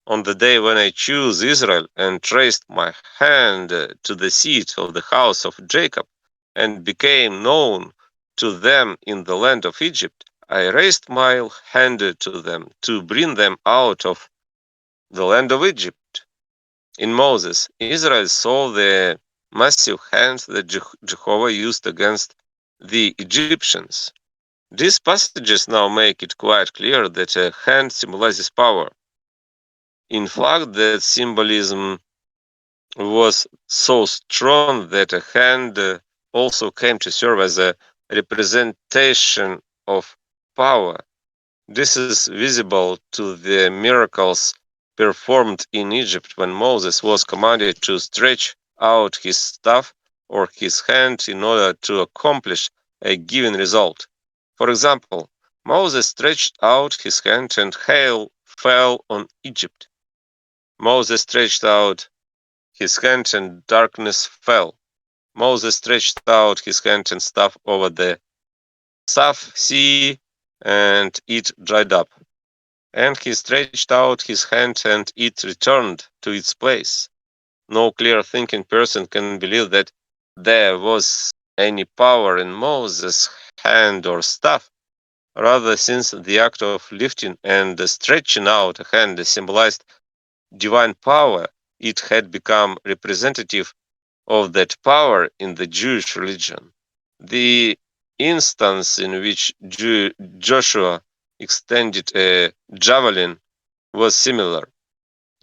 Speaker 1: On the day when I chose Israel and traced my hand to the seat of the house of Jacob and became known to them in the land of Egypt, I raised my hand to them to bring them out of the land of Egypt. In Moses, Israel saw the massive hand that Jehovah used against the Egyptians. These passages now make it quite clear that a hand symbolizes power. In fact, that symbolism was so strong that a hand also came to serve as a representation of power. This is visible to the miracles performed in Egypt when Moses was commanded to stretch out his staff or his hand in order to accomplish a given result. For example, Moses stretched out his hand and hail fell on Egypt. Moses stretched out his hand and darkness fell. Moses stretched out his hand and staff over the South Sea and it dried up. And he stretched out his hand and it returned to its place. No clear thinking person can believe that there was any power in Moses' hand or staff. Rather, since the act of lifting and stretching out a hand symbolized divine power, it had become representative of that power in the Jewish religion. The instance in which Joshua extended a javelin was similar.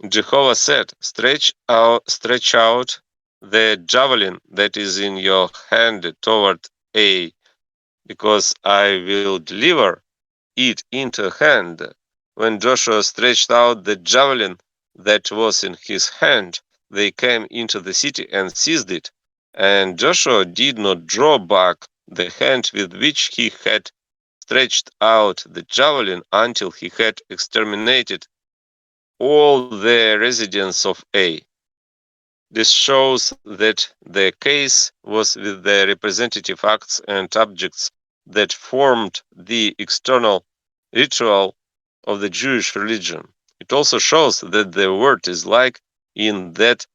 Speaker 1: Jehovah said, stretch out the javelin that is in your hand toward A, because I will deliver it into hand. When Joshua stretched out the javelin that was in his hand, they came into the city and seized it. And Joshua did not draw back the hand with which he had stretched out the javelin until he had exterminated all the residents of A. This shows that the case was with the representative acts and objects that formed the external ritual of the Jewish religion. It also shows that the word is like in that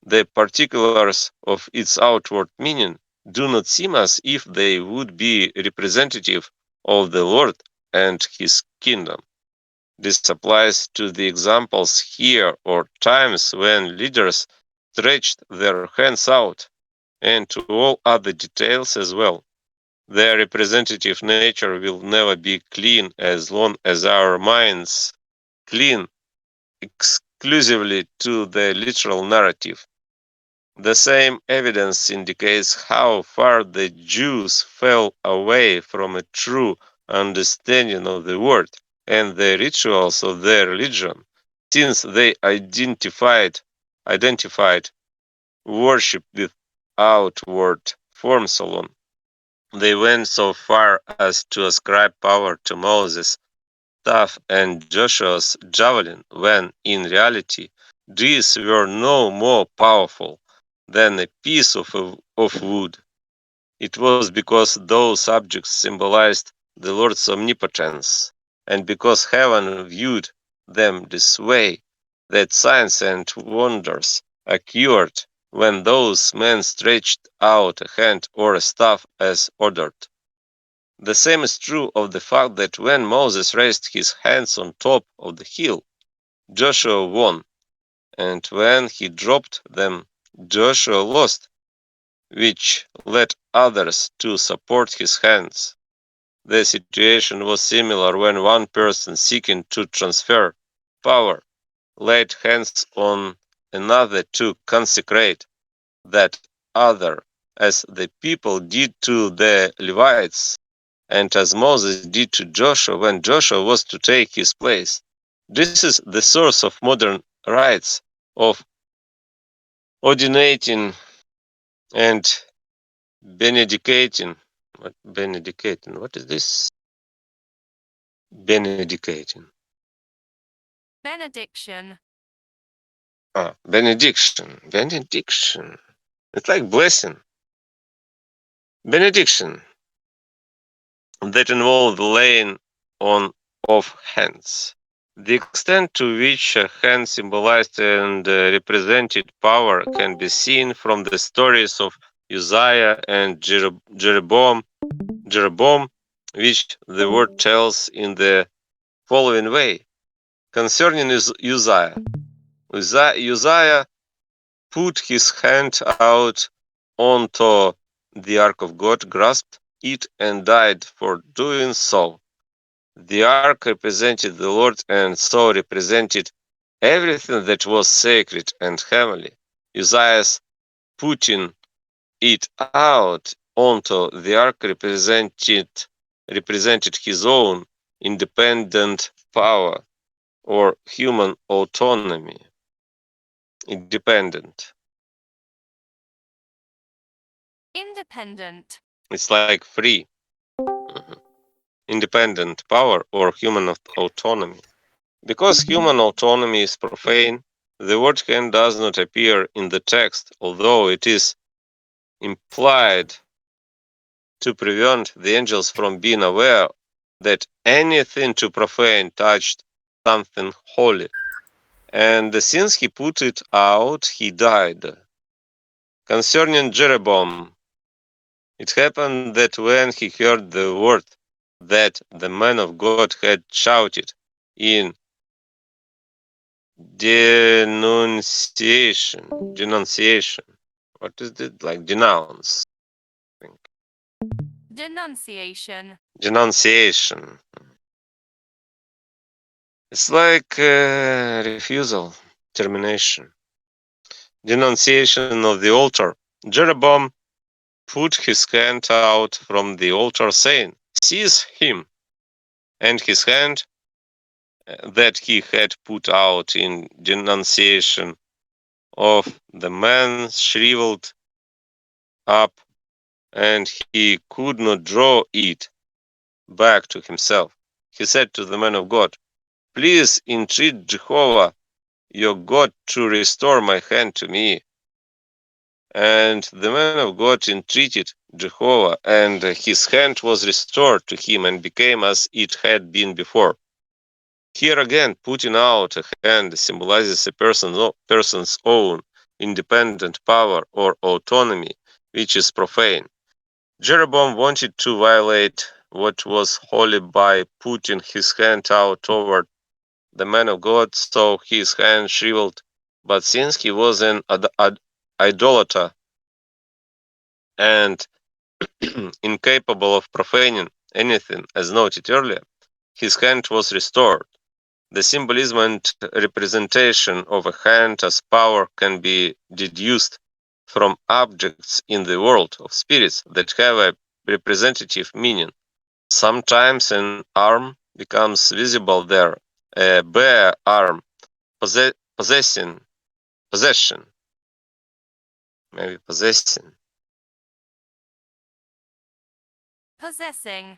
Speaker 1: the particulars of its outward meaning do not seem as if they would be representative of the Lord and his kingdom. This applies to the examples here or times when leaders stretched their hands out, and to all other details as well. Their representative nature will never be clean as long as our minds cling exclusively to the literal narrative. The same evidence indicates how far the Jews fell away from a true understanding of the word and the rituals of their religion, since they identified worship with outward forms alone. They went so far as to ascribe power to Moses' staff and Joshua's javelin, when in reality these were no more powerful than a piece of wood. It was because those objects symbolized the Lord's omnipotence, and because heaven viewed them this way, that signs and wonders occurred when those men stretched out a hand or a staff as ordered. The same is true of the fact that when Moses raised his hands on top of the hill, Joshua won, and when he dropped them, Joshua lost, which led others to support his hands. The situation was similar when one person seeking to transfer power laid hands on another to consecrate that other, as the people did to the Levites, and as Moses did to Joshua when Joshua was to take his place. This is the source of modern rites of ordinating and benedicating. What benedicating? What is this? Benedicating.
Speaker 2: Benediction.
Speaker 1: Benediction. Benediction. It's like blessing. Benediction that involve the laying on of hands. The extent to which a hand symbolized and represented power can be seen from the stories of Uzziah and Jeroboam, which the word tells in the following way. Concerning Uzziah, Uzziah put his hand out onto the ark of God, grasped it, and died for doing so. The ark represented the Lord and so represented everything that was sacred and heavenly. Uzziah's putting it out onto the ark represented his own independent power or human autonomy. Independent.
Speaker 2: Independent.
Speaker 1: It's like free. Independent power or human autonomy. Because human autonomy is profane, the word hand does not appear in the text, although it is implied to prevent the angels from being aware that anything too profane touched something holy. And since he put it out, he died. Concerning Jeroboam, it happened that when he heard the word that the man of God had shouted in denunciation. What is it? Like denounce.
Speaker 2: Denunciation.
Speaker 1: Denunciation. It's like refusal, termination. Denunciation of the altar. Jeroboam put his hand out from the altar, saying, "Seize him." And his hand that he had put out in denunciation of the man shriveled up, and he could not draw it back to himself. He said to the man of God, "Please entreat Jehovah your God to restore my hand to me." And the man of God entreated Jehovah, and his hand was restored to him and became as it had been before. Here again, putting out a hand symbolizes a person's own independent power or autonomy, which is profane. Jeroboam wanted to violate what was holy by putting his hand out toward the man of God, so his hand shriveled. But since he was an idolater and incapable of profaning anything, as noted earlier, his hand was restored. The symbolism and representation of a hand as power can be deduced from objects in the world of spirits that have a representative meaning. Sometimes an arm becomes visible there, a bare arm, possession, maybe possessing,
Speaker 2: Possessing.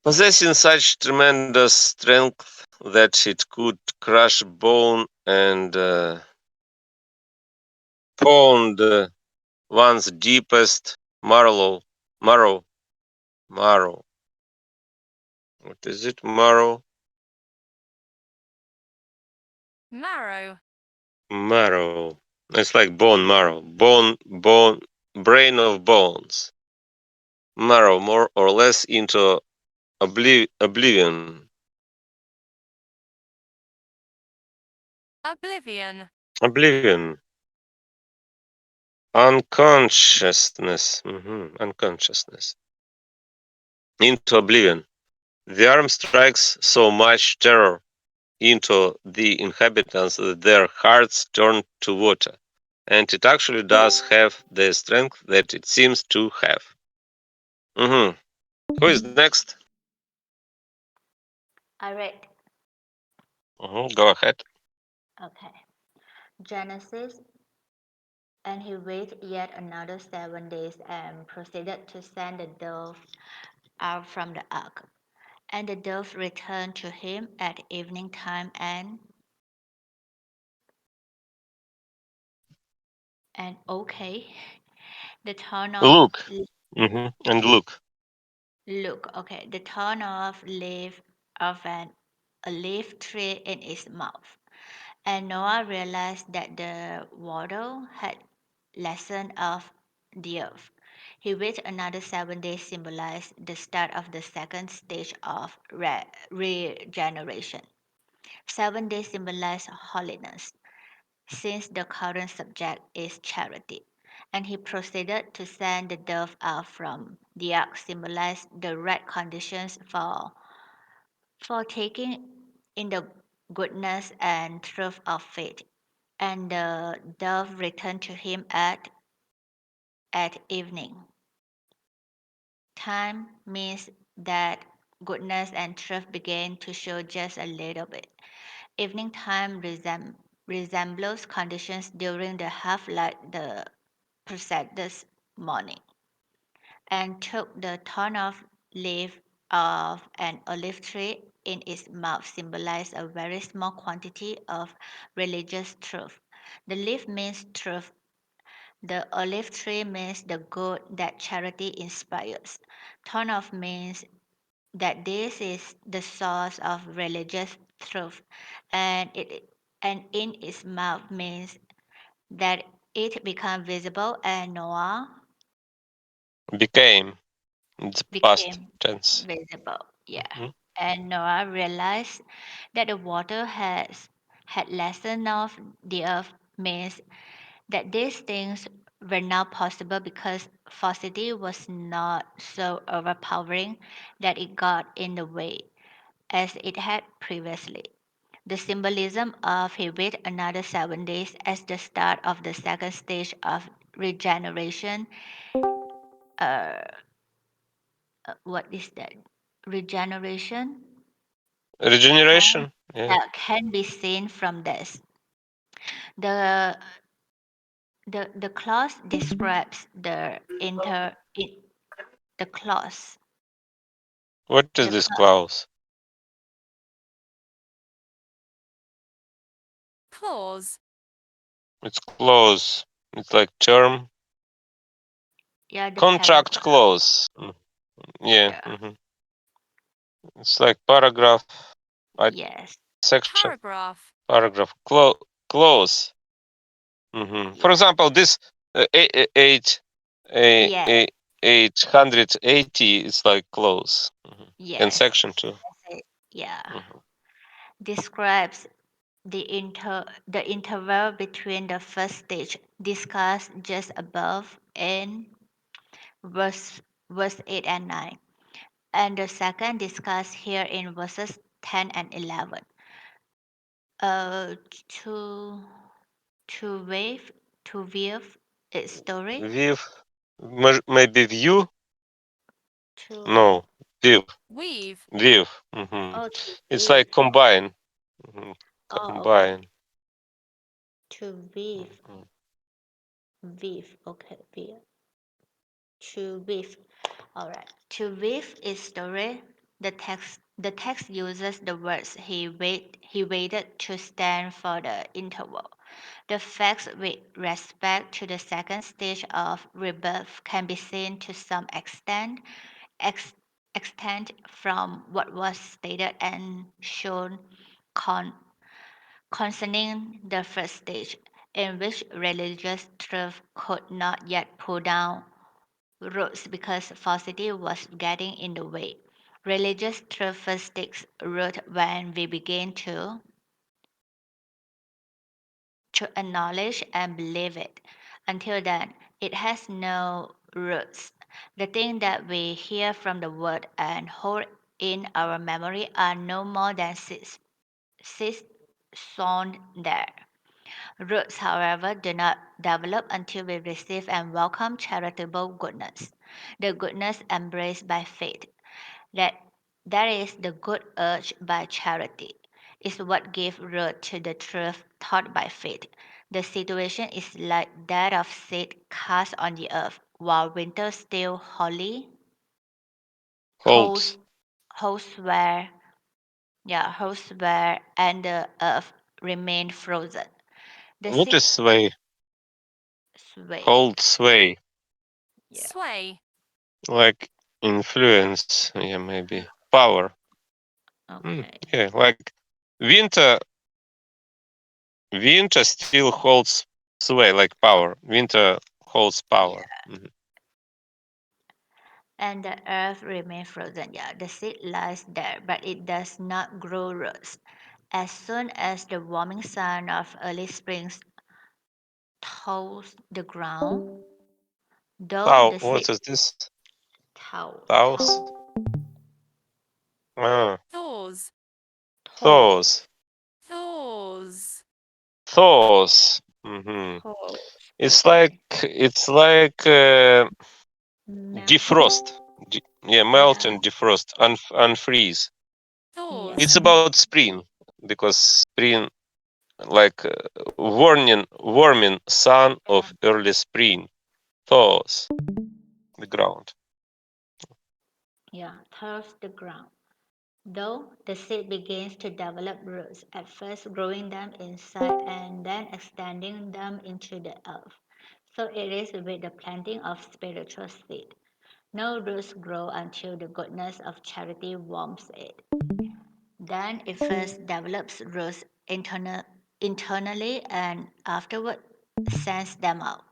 Speaker 1: possessing such tremendous strength that it could crush bone and pound one's deepest marrow. What is it? Marrow.
Speaker 2: Marrow.
Speaker 1: It's like bone marrow. Brain of bones. Marrow more or less into oblivion.
Speaker 2: Oblivion.
Speaker 1: Oblivion. Unconsciousness. Unconsciousness. Into oblivion. The arm strikes so much terror into the inhabitants that their hearts turn to water. And it actually does have the strength that it seems to have. Who is next?
Speaker 7: I read.
Speaker 1: Go ahead.
Speaker 7: Okay. Genesis And he waited yet another 7 days and proceeded to send the dove out from the ark. And the dove returned to him at evening time and okay. The tone of
Speaker 1: Look. And look.
Speaker 7: look, okay, the tone of leaf of an a leaf tree in its mouth. And Noah realized that the water had lessened off the earth. He waited another 7 days, symbolized the start of the second stage of regeneration. 7 days symbolize holiness, since the current subject is charity. And he proceeded to send the dove out from the ark, symbolized the right conditions for taking in the goodness and truth of faith. And the dove returned to him at evening. Time means that goodness and truth began to show just a little bit. Evening time resembles conditions during the half light the preceding morning, and took the torn off leaf of an olive tree in its mouth symbolized a very small quantity of religious truth. The leaf means truth. The olive tree means the good that charity inspires. Torn off means that this is the source of religious truth, and in its mouth means that it became visible, and Noah
Speaker 1: Became. It's past
Speaker 7: became
Speaker 1: tense.
Speaker 7: visible. Yeah.
Speaker 1: Mhm.
Speaker 7: And Noah realized that the water had lessened off the earth means that these things were now possible because falsity was not so overpowering that it got in the way as it had previously. The symbolism of he wait another 7 days as the start of the second stage of regeneration. Uh, what is that? Regeneration
Speaker 1: Regeneration. Yeah.
Speaker 7: can be seen from this. The the clause describes the clause
Speaker 1: What is
Speaker 7: the
Speaker 1: this
Speaker 7: cla-
Speaker 1: clause?
Speaker 2: Clause.
Speaker 1: It's clause. It's like term.
Speaker 7: yeah the
Speaker 1: Contract
Speaker 7: paragraph.
Speaker 1: clause. Yeah.
Speaker 7: Yeah.
Speaker 1: It's like paragraph,
Speaker 7: Yes.
Speaker 1: section,
Speaker 2: Paragraph.
Speaker 1: paragraph, clause. For example, this 880 is like clause. And
Speaker 7: Yes.
Speaker 1: section too.
Speaker 7: That's it. Yeah.
Speaker 1: Mhm.
Speaker 7: Describes the interval between the first stage discussed just above in verse verse 8 and 9, and the second discussed here in verses 10 and 11. Uh, to to wave to view its story
Speaker 1: View, maybe view?
Speaker 7: to
Speaker 1: No, view,
Speaker 2: Weave.
Speaker 1: view.
Speaker 7: to
Speaker 1: It's
Speaker 7: weave.
Speaker 1: like combine. Mhm.
Speaker 7: Oh, okay.
Speaker 1: Combine.
Speaker 7: To weave,
Speaker 1: Mhm.
Speaker 7: weave. Okay, weave. To weave. All right. To weave its story. The text uses the words he waited to stand for the interval. The facts with respect to the second stage of rebirth can be seen to some ex- extent from what was stated and shown con- concerning the first stage, in which religious truth could not yet pull down roots because falsity was getting in the way. Religious truth first takes root when we begin to acknowledge and believe it. Until then, it has no roots. The things that we hear from the word and hold in our memory are no more than seeds sown there. Roots, however, do not develop until we receive and welcome charitable goodness, the goodness embraced by faith. That that is the good urge by charity, is what gives root to the truth taught by faith. The situation is like that of seed cast on the earth, while winter still wholly
Speaker 1: Holds.
Speaker 7: holds holds where holds where and the earth remain frozen. The
Speaker 1: What
Speaker 7: seed
Speaker 1: is sway?
Speaker 7: sway.
Speaker 1: Hold sway.
Speaker 7: Yeah.
Speaker 2: Sway.
Speaker 1: Like influence. Yeah, maybe. Power.
Speaker 7: Okay.
Speaker 1: Yeah, like winter. Winter still holds sway, like power. Winter holds
Speaker 7: Yeah.
Speaker 1: power.
Speaker 7: And the earth remains frozen. Yeah, the seed lies there, but it does not grow roots. As soon as the warming sun of early spring thaws the ground, though
Speaker 1: Thou,
Speaker 7: the seed
Speaker 1: what is this?
Speaker 7: thaw
Speaker 1: Thaws? Ah,
Speaker 2: Thaws.
Speaker 7: thaw
Speaker 1: thaws.
Speaker 2: Thaws.
Speaker 1: Thaws.
Speaker 7: thaw.
Speaker 1: It's
Speaker 7: Okay.
Speaker 1: like
Speaker 7: Melting.
Speaker 1: defrost. Yeah, melt
Speaker 7: Yeah.
Speaker 1: and defrost, unfreeze.
Speaker 7: Yeah.
Speaker 1: It's
Speaker 2: Thaws.
Speaker 1: about spring because spring, like warming sun
Speaker 7: Yeah.
Speaker 1: of early spring, thaws the ground.
Speaker 7: Yeah. Thaws the ground. Though the seed begins to develop roots, at first growing them inside and then extending them into the earth. So it is with the planting of spiritual seed. No roots grow until the goodness of charity warms it. Then it first develops roots internally and afterward sends them out.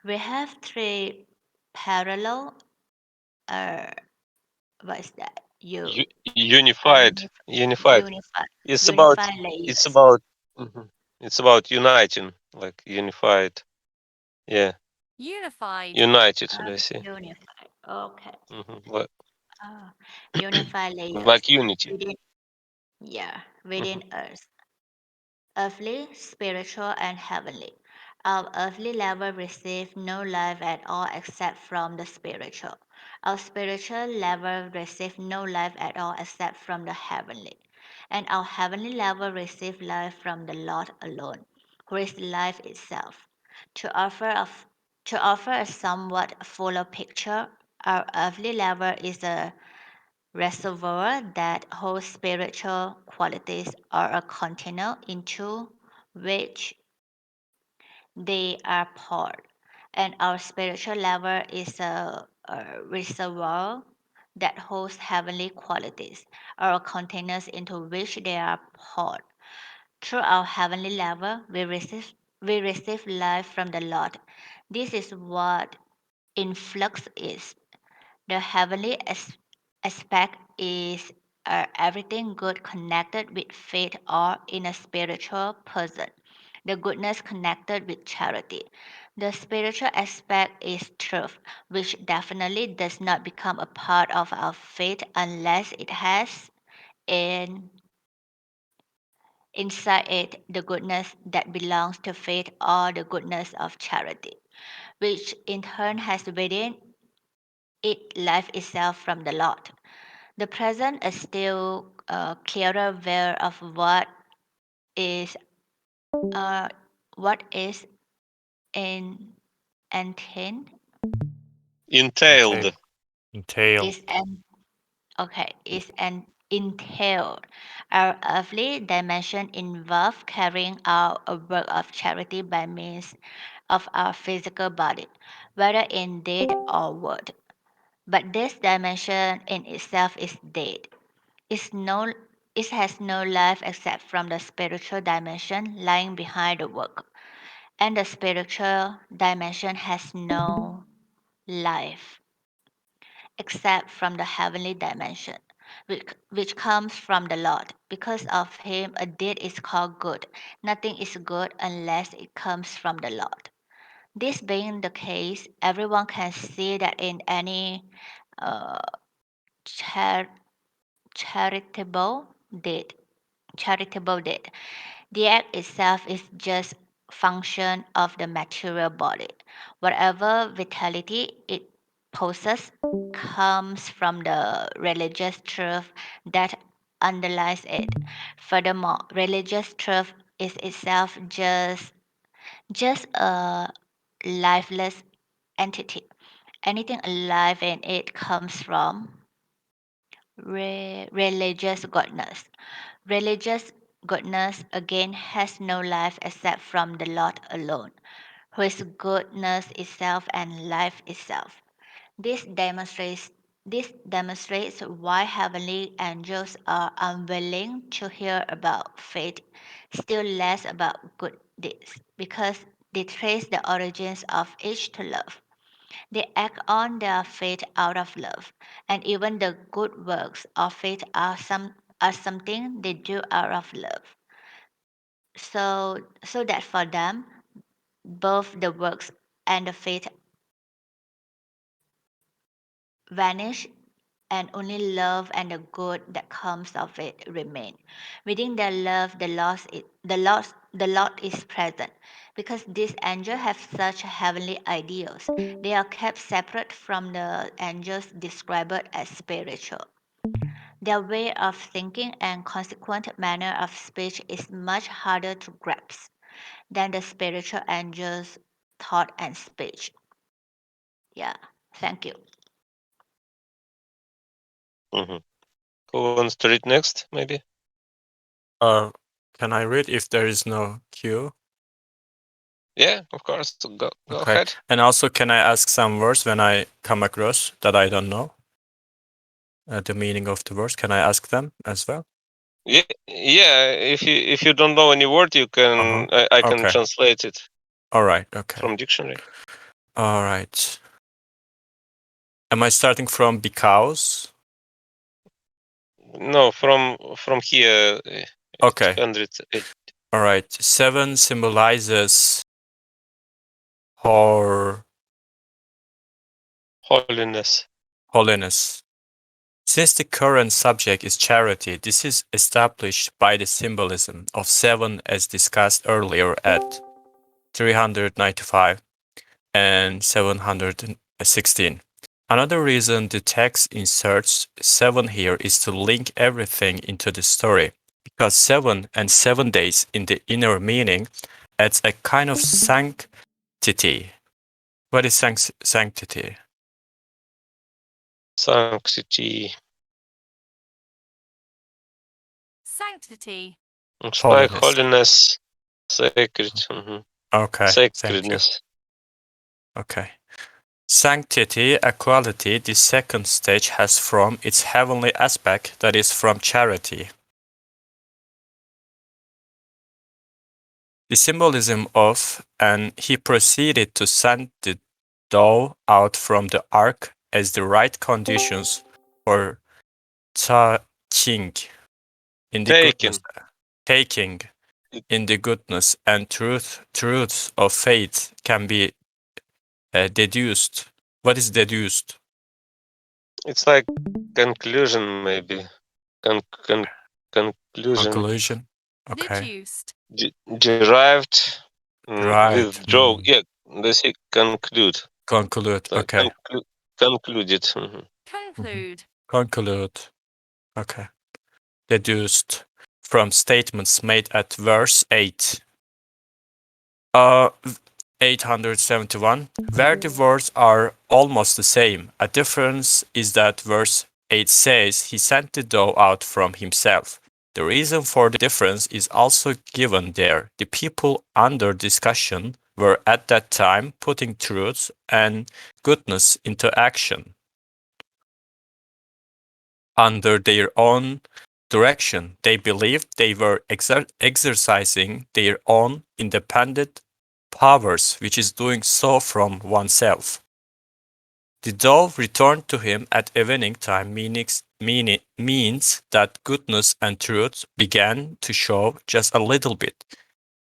Speaker 7: We have three parallel, uh, what is that?
Speaker 1: Unified, unified.
Speaker 7: Unified,
Speaker 1: It's about
Speaker 7: unified
Speaker 1: it's
Speaker 7: layers.
Speaker 1: about mhm. It's about uniting, like unified. Yeah,
Speaker 2: Unified.
Speaker 1: united. Let's see.
Speaker 7: Unified. Okay.
Speaker 1: Like,
Speaker 7: Uh, Unified layers
Speaker 1: like unity.
Speaker 7: within, yeah,
Speaker 1: hmm
Speaker 7: within us. Earthly, spiritual, and heavenly. Our earthly level receive no life at all except from the spiritual. Our spiritual level receive no life at all except from the heavenly. And our heavenly level receive life from the Lord alone, who is life itself. To offer a, to offer a somewhat fuller picture, our earthly level is a reservoir that holds spiritual qualities or a container into which they are poured. And our spiritual level is a reservoir that holds heavenly qualities or containers into which they are poured. Through our heavenly level, we receive life from the Lord. This is what influx is. The heavenly aspect is everything good connected with faith or in a spiritual person. The goodness connected with charity. The spiritual aspect is truth, which definitely does not become a part of our faith unless it has in inside it the goodness that belongs to faith or the goodness of charity, which in turn has within it life itself from the Lord. The present is still clearer aware of is uh, what is in intent
Speaker 1: Entailed.
Speaker 10: Entail.
Speaker 7: is an is an entailed. Our earthly dimension involve carrying out a work of charity by means of our physical body, whether in deed or word. But this dimension in itself is dead. Is no it has no life except from the spiritual dimension lying behind the work. And the spiritual dimension has no life except from the heavenly dimension, which comes from the Lord. Because of him, a deed is called good. Nothing is good unless it comes from the Lord. This being the case, everyone can see that in any uh, char- charitable deed, charitable deed. The act itself is just function of the material body. Whatever vitality it possesses comes from the religious truth that underlies it. Furthermore, religious truth is itself just a lifeless entity. Anything alive in it comes from religious goodness. Religious goodness again has no life except from the Lord alone, who is goodness itself and life itself. This demonstrates why heavenly angels are unwilling to hear about faith, still less about good deeds, because they trace the origins of each to love. They act on their faith out of love, and even the good works of faith are something they do out of love. So that for them, both the works and the faith vanish, and only love and the good that comes of it remain. Within their love, the Lord is present. Because these angels have such heavenly ideals, they are kept separate from the angels described as spiritual. Their way of thinking and consequent manner of speech is much harder to grasp than the spiritual angels' thought and speech. Yeah, thank you.
Speaker 1: Hmm. Who wants to read next, maybe?
Speaker 12: Can I read if there is no cue?
Speaker 1: Yeah, of course. Go
Speaker 12: Okay.
Speaker 1: ahead.
Speaker 12: And also, can I ask some words when I come across that I don't know the meaning of the words? Can I ask them as well?
Speaker 1: Yeah, yeah. If you don't know any word, you can I can
Speaker 12: Okay.
Speaker 1: translate it
Speaker 12: All right. Okay.
Speaker 1: from dictionary.
Speaker 12: All right. Am I starting from because?
Speaker 1: No, from here.
Speaker 12: Okay.
Speaker 1: 808.
Speaker 12: All right. 7 symbolizes or
Speaker 1: Holiness.
Speaker 12: holiness. Since the current subject is charity, this is established by the symbolism of 7 as discussed earlier at 395 and 716. Another reason the text inserts 7 here is to link everything into the story, because 7 and 7 days in the inner meaning adds a kind of sanctity. What is sanctity?
Speaker 1: Sanctity.
Speaker 2: Sanctity.
Speaker 1: It's like
Speaker 12: Holiness.
Speaker 1: holiness, sacred.
Speaker 12: Okay, thank you.
Speaker 1: Sacredness.
Speaker 12: Okay. Sanctity, a quality this second stage has from its heavenly aspect, that is, from charity. The symbolism of and he proceeded to send the dough out from the ark as the right conditions for taking in the goodness, taking in the goodness and truths of faith can be deduced. What is deduced?
Speaker 1: It's like conclusion, maybe. Conclusion.
Speaker 12: Conclusion. Okay.
Speaker 2: Deduced.
Speaker 1: Derived
Speaker 12: Derived.
Speaker 1: with joke. Yeah, they say conclude.
Speaker 12: Conclude.
Speaker 1: So
Speaker 12: Okay.
Speaker 1: concluded.
Speaker 2: Conclude.
Speaker 12: Conclude. Okay. Deduced from statements made at verse 8. 871, where the words are almost the same. A difference is that verse 8 says he sent the dough out from himself. The reason for the difference is also given there. The people under discussion were at that time putting truth and goodness into action under their own direction. They believed they were exercising their own independent powers, which is doing so from oneself. The dove returned to him at evening time means that goodness and truth began to show just a little bit.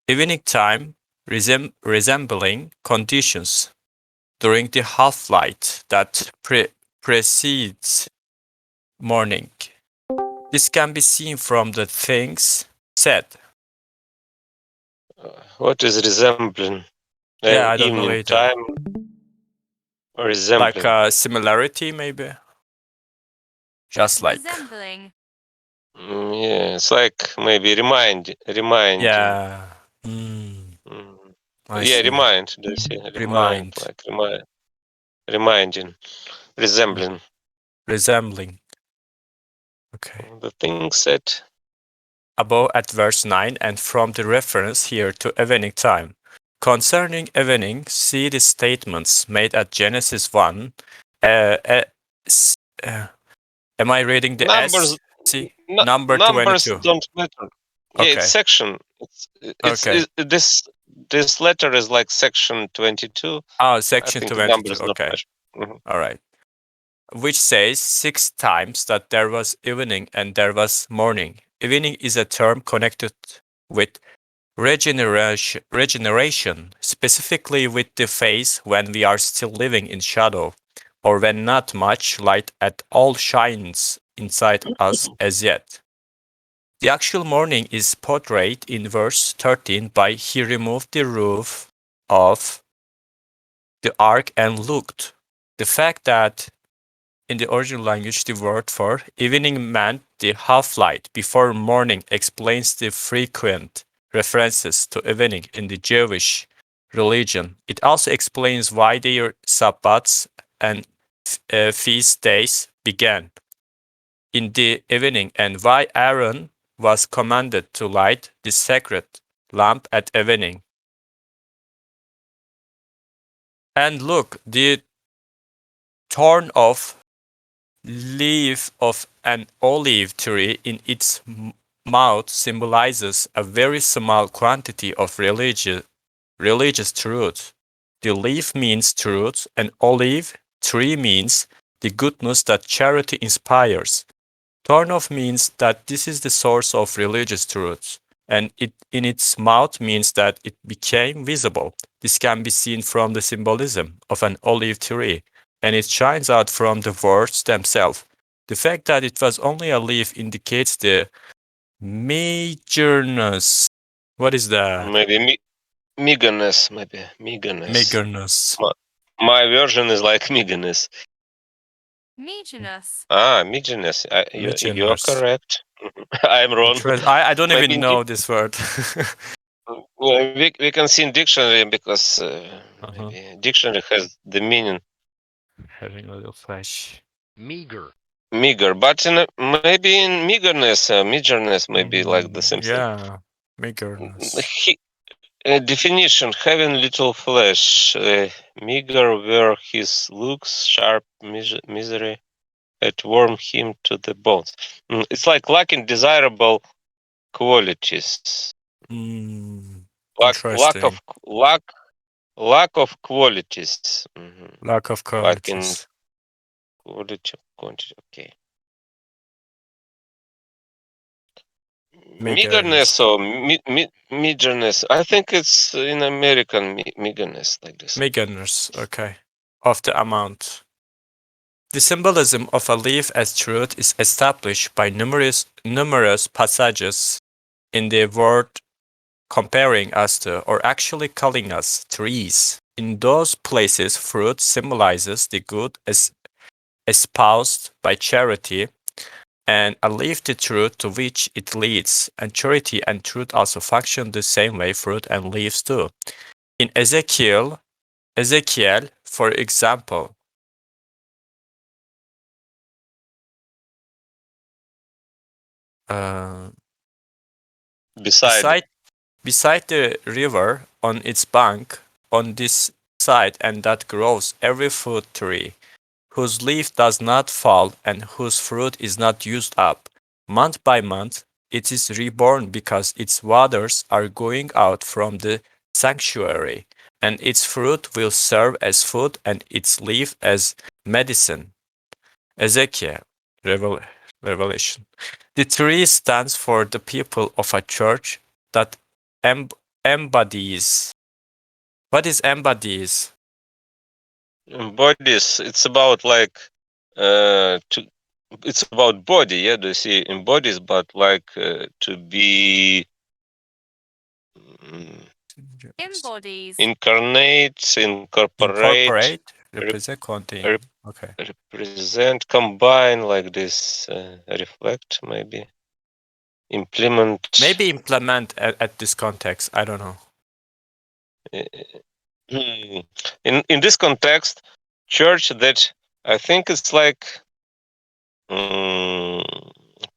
Speaker 12: Evening time resembling conditions during the half-light that precedes morning. This can be seen from the things said.
Speaker 1: What is resembling?
Speaker 12: Yeah, I don't know
Speaker 1: Evening
Speaker 12: either.
Speaker 1: time or resembling?
Speaker 12: Like a similarity, maybe? Just like.
Speaker 2: Resembling.
Speaker 1: Yeah, it's like maybe reminding.
Speaker 12: Yeah. I
Speaker 1: Yeah,
Speaker 12: see.
Speaker 1: remind. Do you see?
Speaker 12: Remind.
Speaker 1: Like reminding, resembling
Speaker 12: Resembling. Okay.
Speaker 1: the things that.
Speaker 12: Above at verse 9 and from the reference here to evening time. Concerning evening, see the statements made at Genesis 1. S- uh, am I reading the S?
Speaker 1: Numbers,
Speaker 12: See? Number
Speaker 1: numbers
Speaker 12: 22.
Speaker 1: don't matter. Yeah, it's
Speaker 12: Okay.
Speaker 1: section.
Speaker 12: Okay.
Speaker 1: This letter is like section 22.
Speaker 12: Oh,
Speaker 1: I
Speaker 12: section
Speaker 1: think the
Speaker 12: 22.
Speaker 1: numbers not
Speaker 12: Okay.
Speaker 1: matter. Mhm.
Speaker 12: All right. Which says 6 times that there was evening and there was morning. Evening is a term connected with regeneration, specifically with the phase when we are still living in shadow, or when not much light at all shines inside us as yet. The actual morning is portrayed in verse 13 by he removed the roof of the ark and looked. The fact that in the original language the word for evening meant the half light before morning explains the frequent references to evening in the Jewish religion. It also explains why their Sabbats and feast days began in the evening and why Aaron was commanded to light the sacred lamp at evening. And look, the torn off leaf of an olive tree in its mouth symbolizes a very small quantity of religious truth. The leaf means truth, and olive tree means the goodness that charity inspires. Torn off means that this is the source of religious truth, and it in its mouth means that it became visible. This can be seen from the symbolism of an olive tree, and it shines out from the words themselves. The fact that it was only a leaf indicates the majorness. What is that?
Speaker 1: Maybe meagerness. Maybe meagerness.
Speaker 12: Majorness.
Speaker 1: My version is like meagerness.
Speaker 2: Meaginous.
Speaker 1: Meagerness. You're
Speaker 12: Majorness.
Speaker 1: correct. I'm wrong.
Speaker 12: I don't
Speaker 1: Maybe
Speaker 12: even know this word.
Speaker 1: we can see in dictionary because
Speaker 12: Uh-huh.
Speaker 1: maybe dictionary has the meaning
Speaker 12: Having a little flesh.
Speaker 10: Meager.
Speaker 1: meager, but maybe in meagerness maybe like the same thing.
Speaker 12: Yeah, meagerness.
Speaker 1: Definition: having little flesh. Meager were his looks, sharp misery had warmed him to the bones. It's like lacking desirable qualities.
Speaker 12: Interesting.
Speaker 1: Lack of qualities.
Speaker 12: Lack of
Speaker 1: Lacking
Speaker 12: qualities.
Speaker 1: quality, quantity. Okay.
Speaker 12: Meagerness.
Speaker 1: Meagerness or meagerness. I think it's in American meagerness like this.
Speaker 12: Meagerness, okay. Of the amount. The symbolism of a leaf as truth is established by numerous passages in the word comparing us to, or actually calling us, trees. In those places, fruit symbolizes the good as espoused by charity, and a leaf the truth to which it leads, and charity and truth also function the same way fruit and leaves do. In Ezekiel, for example, uh,
Speaker 1: Beside
Speaker 12: beside the river on its bank, on this side and that grows every fruit tree, whose leaf does not fall and whose fruit is not used up. Month by month, it is reborn because its waters are going out from the sanctuary, and its fruit will serve as food and its leaf as medicine. Ezekiel, Revelation. The tree stands for the people of a church that embodies. What is embodies?
Speaker 1: bodies, it's about like it's about body. Yeah, do you see embodies, but like to be
Speaker 2: Embodies.
Speaker 1: incarnate, incorporate,
Speaker 12: Incorporate, represent, contain. Okay.
Speaker 1: represent, combine, like this, reflect, maybe. implement.
Speaker 12: Maybe implement at this context. I don't know.
Speaker 1: In this context, church that I think it's like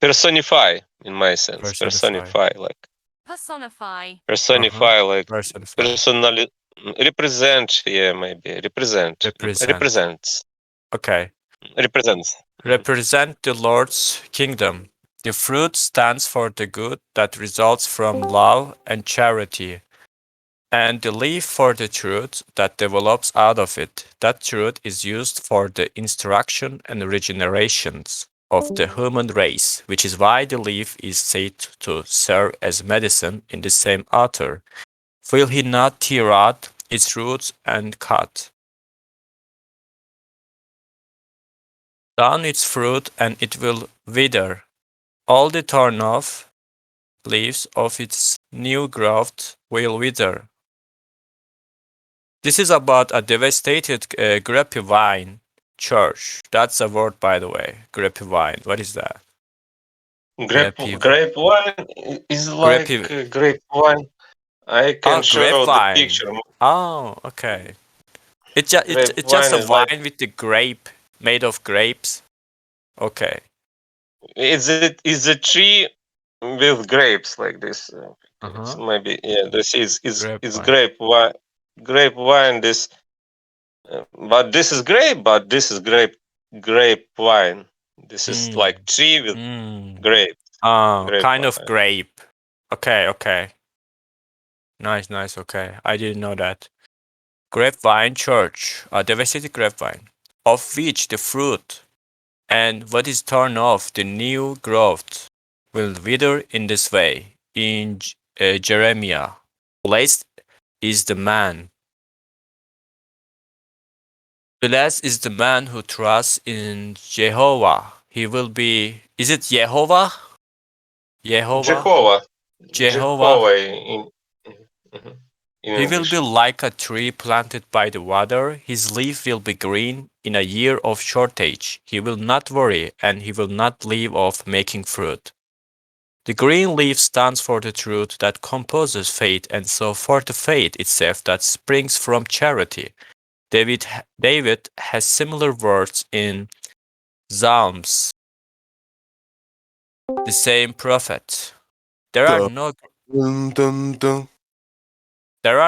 Speaker 1: personify in my sense. Personify like
Speaker 2: Personify.
Speaker 1: like
Speaker 12: Personify.
Speaker 1: personally represent. Yeah, maybe represent. Represents.
Speaker 12: Okay.
Speaker 1: Represents.
Speaker 12: Represent the Lord's kingdom. The fruit stands for the good that results from love and charity, and the leaf for the truth that develops out of it. That truth is used for the instruction and regenerations of the human race, which is why the leaf is said to serve as medicine in the same author. Will he not tear out its roots and cut down its fruit, and it will wither? All the torn off leaves of its new growth will wither. This is about a devastated grapevine church. That's a word, by the way. Grapevine. What is that?
Speaker 1: Grape wine is like grape wine. I can show the
Speaker 12: grapevine.
Speaker 1: picture.
Speaker 12: Oh, okay. It's just
Speaker 1: Grapevine
Speaker 12: a
Speaker 1: is
Speaker 12: wine
Speaker 1: like
Speaker 12: with the grape made of grapes. Okay.
Speaker 1: it's a tree with grapes like this. It's maybe this is grape wine. Grape wine. This, but this is grape. But this is grape wine. This is like tree with grape.
Speaker 12: Kind of grape. Okay. Nice. Okay, I didn't know that. Grapevine church, a devastated grapevine, of which the fruit and what is torn off the new growth will wither in this way. In Jeremiah, blessed is the man. Blessed is the man who trusts in Jehovah. He will be. Is it Jehovah?
Speaker 1: Jehovah. In
Speaker 12: He will
Speaker 1: English.
Speaker 12: be like a tree planted by the water. His leaf will be green in a year of shortage. He will not worry, and he will not leave off making fruit. The green leaf stands for the truth that composes faith, and so for the faith itself that springs from charity. David has similar words in Psalms. The same prophet. There are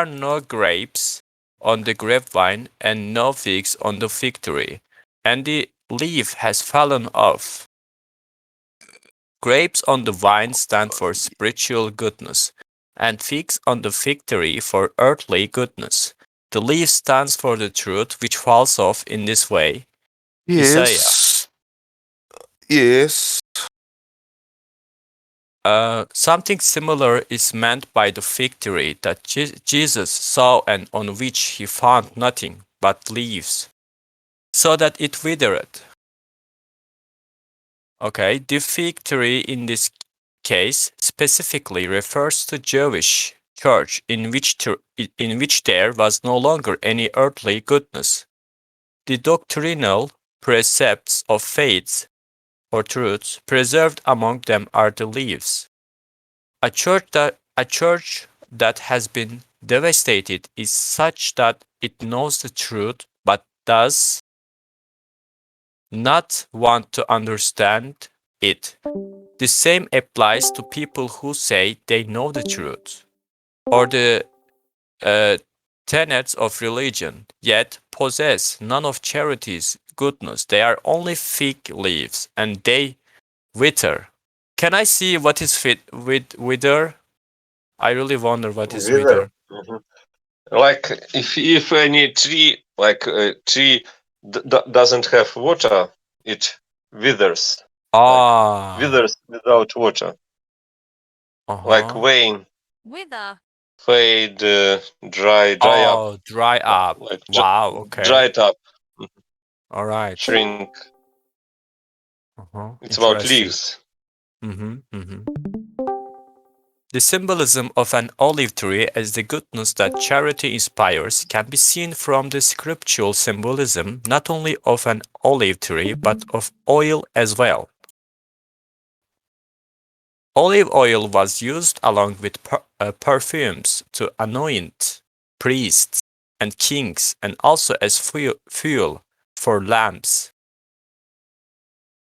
Speaker 12: no grapes on the grapevine and no figs on the fig tree, and the leaf has fallen off. Grapes on the vine stand for spiritual goodness, and figs on the fig tree for earthly goodness. The leaf stands for the truth which falls off in this way. Isaiah.
Speaker 13: Yes.
Speaker 12: Something similar is meant by the fig tree that Jesus saw and on which he found nothing but leaves, so that it withered. Okay, the fig tree in this case specifically refers to Jewish church in which there was no longer any earthly goodness. The doctrinal precepts of faith or truths preserved among them are the leaves. A church that has been devastated is such that it knows the truth but does not want to understand it. The same applies to people who say they know the truth or the tenets of religion, yet possess none of charity's goodness. They are only fig leaves, and they wither. Can I see what is fit with wither? I really wonder what is wither.
Speaker 1: Like if any tree, like a tree doesn't have water, it withers. Like, withers without water. Like wane.
Speaker 2: Wither.
Speaker 1: Fade, dry up.
Speaker 12: Oh, dry up.
Speaker 1: Like
Speaker 12: Wow, okay.
Speaker 1: dry it up.
Speaker 12: All right.
Speaker 1: Shrink. It's about
Speaker 12: Interesting.
Speaker 1: leaves.
Speaker 12: The symbolism of an olive tree as the goodness that charity inspires can be seen from the scriptural symbolism not only of an olive tree but of oil as well. Olive oil was used along with perfumes to anoint priests and kings, and also as fuel for lamps.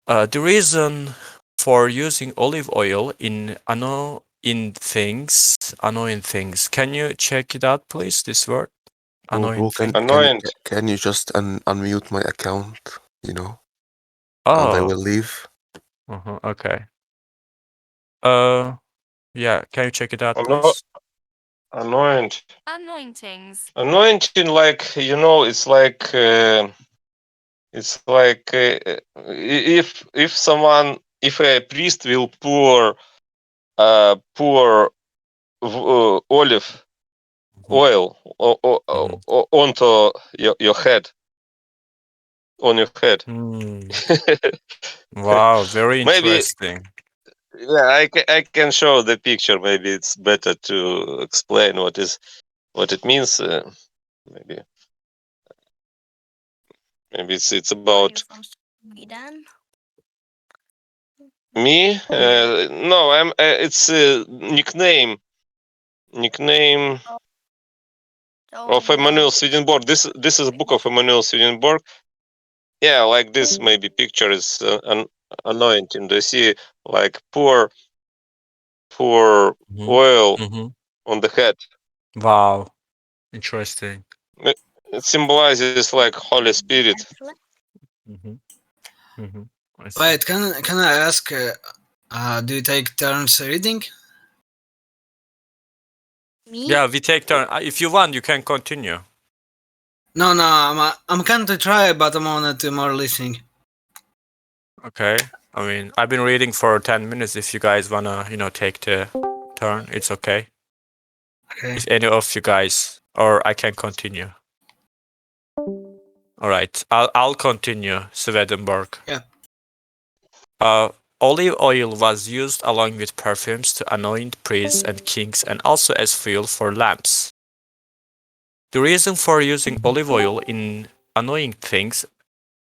Speaker 12: The reason for using olive oil in annoying things. Can you check it out, please? This word, annoying thing.
Speaker 1: Can
Speaker 13: you just unmute my account, and I
Speaker 12: Oh,
Speaker 13: will leave?
Speaker 12: okay. Yeah. Can you check it out,
Speaker 1: Ano-
Speaker 12: please?
Speaker 1: anoint.
Speaker 2: Anointings.
Speaker 1: Anointing, like it's like if a priest will pour olive oil onto your head, on your head.
Speaker 12: Wow, very
Speaker 1: Maybe,
Speaker 12: interesting.
Speaker 1: yeah, I can show the picture. Maybe it's better to explain what it means. Maybe it's
Speaker 14: Are you
Speaker 1: about
Speaker 14: from Sweden?
Speaker 1: me. No, I'm. It's a nickname
Speaker 14: So
Speaker 1: of Emanuel Swedenborg. This is a book of Emanuel Swedenborg. Yeah, like this maybe picture is an anointing. Do you see like pour oil on the head?
Speaker 12: Wow, interesting.
Speaker 1: It symbolizes like Holy Spirit.
Speaker 12: I see.
Speaker 15: Wait, can I ask? Do you take turns reading?
Speaker 14: Me?
Speaker 12: Yeah, we take turn. If you want, you can continue.
Speaker 15: No, I'm kind to try, but I'm on to more listening.
Speaker 12: Okay. I mean, I've been reading for 10 minutes. If you guys wanna, take the turn, it's okay.
Speaker 15: Okay.
Speaker 12: If any of you guys, or I can continue. All right, I'll continue. Swedenborg.
Speaker 15: Yeah.
Speaker 12: Olive oil was used along with perfumes to anoint priests and kings, and also as fuel for lamps. The reason for using olive oil in anointing things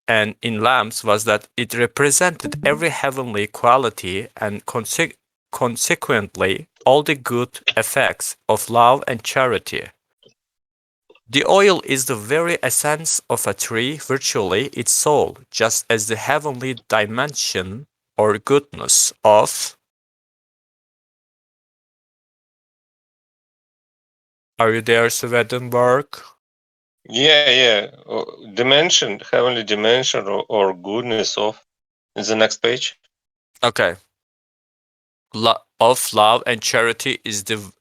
Speaker 12: and in lamps was that it represented every heavenly quality and consequently all the good effects of love and charity. The oil is the very essence of a tree, virtually its soul, just as the heavenly dimension or goodness of. Are you there, Swedenborg?
Speaker 1: Yeah. Dimension, heavenly dimension, or goodness of. Is the next page.
Speaker 12: Okay. Of love and charity is the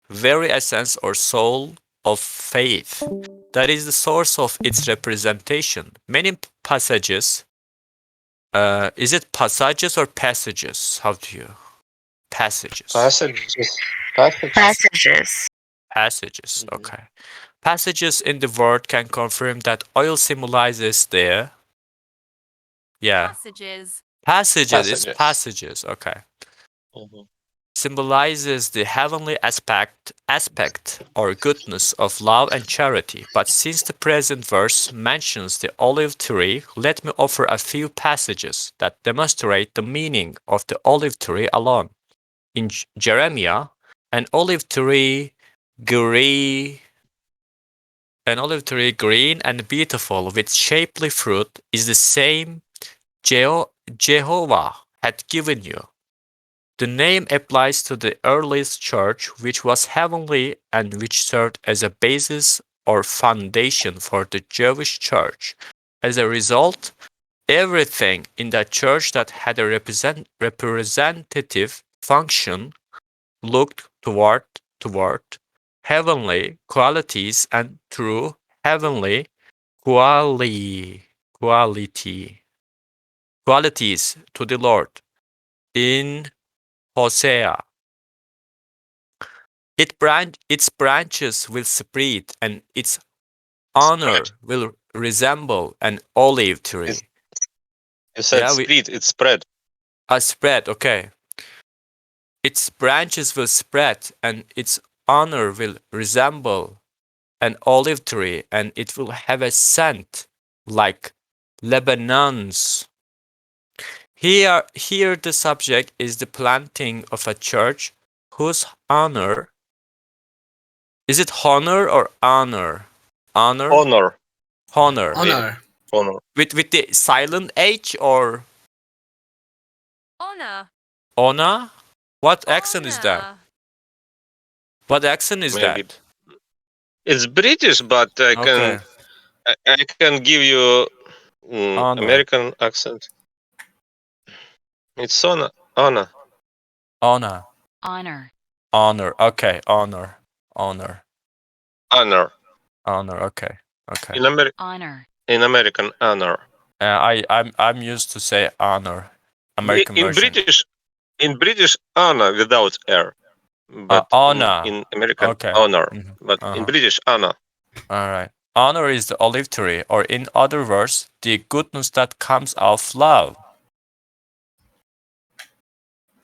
Speaker 12: very essence or soul of faith. That is the source of its representation. Many passages. Is it passages or passages? How do you? Passages. Passages. Okay. Passages in the word can confirm that oil symbolizes the. Yeah.
Speaker 2: Passages.
Speaker 12: Passages. Passages. Okay. Symbolizes the heavenly aspect or goodness of love and charity. But since the present verse mentions the olive tree, let me offer a few passages that demonstrate the meaning of the olive tree alone. In Jeremiah, an olive tree green and beautiful with shapely fruit is the same Jehovah had given you. The name applies to the earliest church, which was heavenly and which served as a basis or foundation for the Jewish church. As a result, everything in that church that had a representative function looked toward heavenly qualities and through heavenly qualities to the Lord. In Hosea, its branches will spread, and its honor will resemble an olive tree.
Speaker 1: You said spread. It's spread.
Speaker 12: Spread. Okay. Its branches will spread, and its honor will resemble an olive tree, and it will have a scent like Lebanon's. Here the subject is the planting of a church whose honor. Is it honor or honor? Honor?
Speaker 1: Honor.
Speaker 12: Honor.
Speaker 15: Honor.
Speaker 1: Honor.
Speaker 12: With the silent H or
Speaker 2: Honor.
Speaker 12: Ona? What accent is that?
Speaker 2: Honor.
Speaker 12: What accent is
Speaker 1: Maybe
Speaker 12: that?
Speaker 1: it's British, but I
Speaker 12: Okay.
Speaker 1: can give you
Speaker 12: Honor.
Speaker 1: American accent. It's Honor. Honor.
Speaker 12: Ona.
Speaker 2: Honor.
Speaker 12: Honor. Okay. Honor. Honor.
Speaker 1: Honor.
Speaker 12: Honor. Okay. Okay.
Speaker 2: Honor.
Speaker 1: In American, honor.
Speaker 12: I'm used to say honor. American
Speaker 1: In
Speaker 12: version.
Speaker 1: British, honor without R. But
Speaker 12: honor.
Speaker 1: in American,
Speaker 12: Okay.
Speaker 1: honor.
Speaker 12: Mhm.
Speaker 1: But in
Speaker 12: Uh-huh.
Speaker 1: British, honor.
Speaker 12: All right. Honor is the olive tree, or in other words, the goodness that comes of love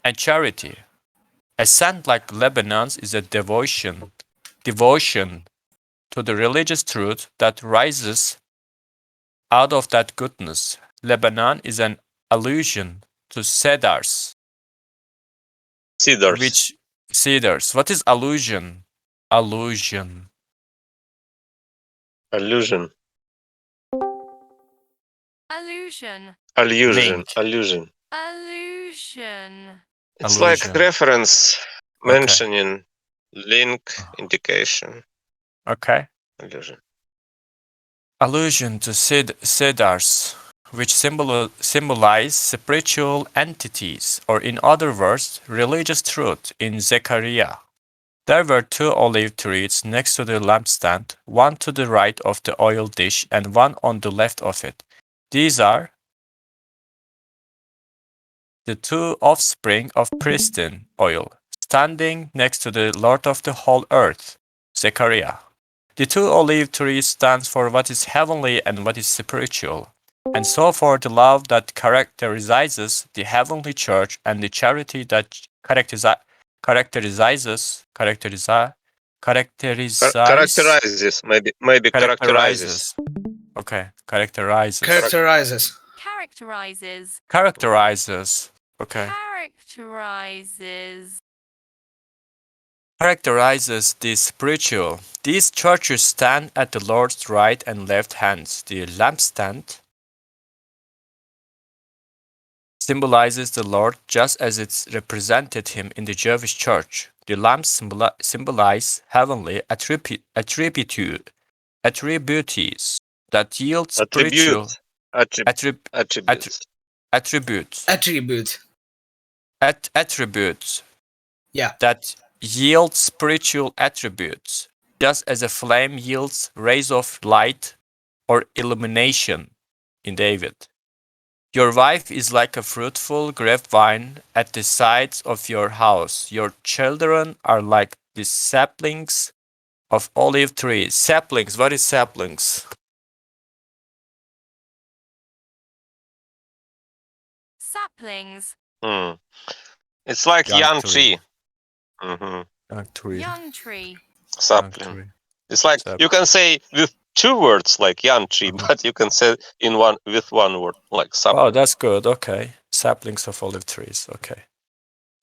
Speaker 12: and charity. A scent like Lebanon's is a devotion to the religious truth that rises out of that goodness. Lebanon is an allusion to cedars.
Speaker 1: Cedars.
Speaker 12: Which cedars? What is allusion? Allusion.
Speaker 1: Allusion.
Speaker 2: Allusion.
Speaker 1: Allusion.
Speaker 12: Link.
Speaker 1: Allusion.
Speaker 2: Allusion.
Speaker 1: It's
Speaker 12: Allusion.
Speaker 1: like reference,
Speaker 12: Okay.
Speaker 1: mentioning, link, indication.
Speaker 12: Okay.
Speaker 1: Allusion.
Speaker 12: Allusion to cedars, which symbolize spiritual entities, or in other words, religious truth in Zechariah. There were 2 olive trees next to the lampstand, one to the right of the oil dish and one on the left of it. These are the 2 offspring of pristine oil, standing next to the Lord of the whole earth, Zechariah. The 2 olive trees stands for what is heavenly and what is spiritual, and so for the love that characterizes the heavenly church and the charity that characterizes
Speaker 1: Characterizes. Maybe characterizes.
Speaker 12: Okay, characterizes.
Speaker 15: Characterizes.
Speaker 2: Characterizes.
Speaker 12: Characterizes. Okay.
Speaker 2: Characterizes.
Speaker 12: Characterizes the spiritual. These churches stand at the Lord's right and left hands. The lampstand symbolizes the Lord just as it represented him in the Jewish church. The lamps symbolize heavenly attributes that yield spiritual
Speaker 1: Attributes.
Speaker 12: attributes
Speaker 15: Yeah.
Speaker 12: that yield spiritual attributes, just as a flame yields rays of light or illumination in David. Your wife is like a fruitful grapevine at the sides of your house. Your children are like the saplings of olive trees. Saplings, what is saplings?
Speaker 2: Saplings.
Speaker 1: It's like young
Speaker 12: tree.
Speaker 1: tree. Mm-hmm.
Speaker 12: Young tree.
Speaker 2: Young tree.
Speaker 1: Sapling.
Speaker 12: Tree.
Speaker 1: It's like you can say with 2 words like young tree, but you can say with one word like sapling.
Speaker 12: Oh, that's good. Okay. Saplings of olive trees. Okay.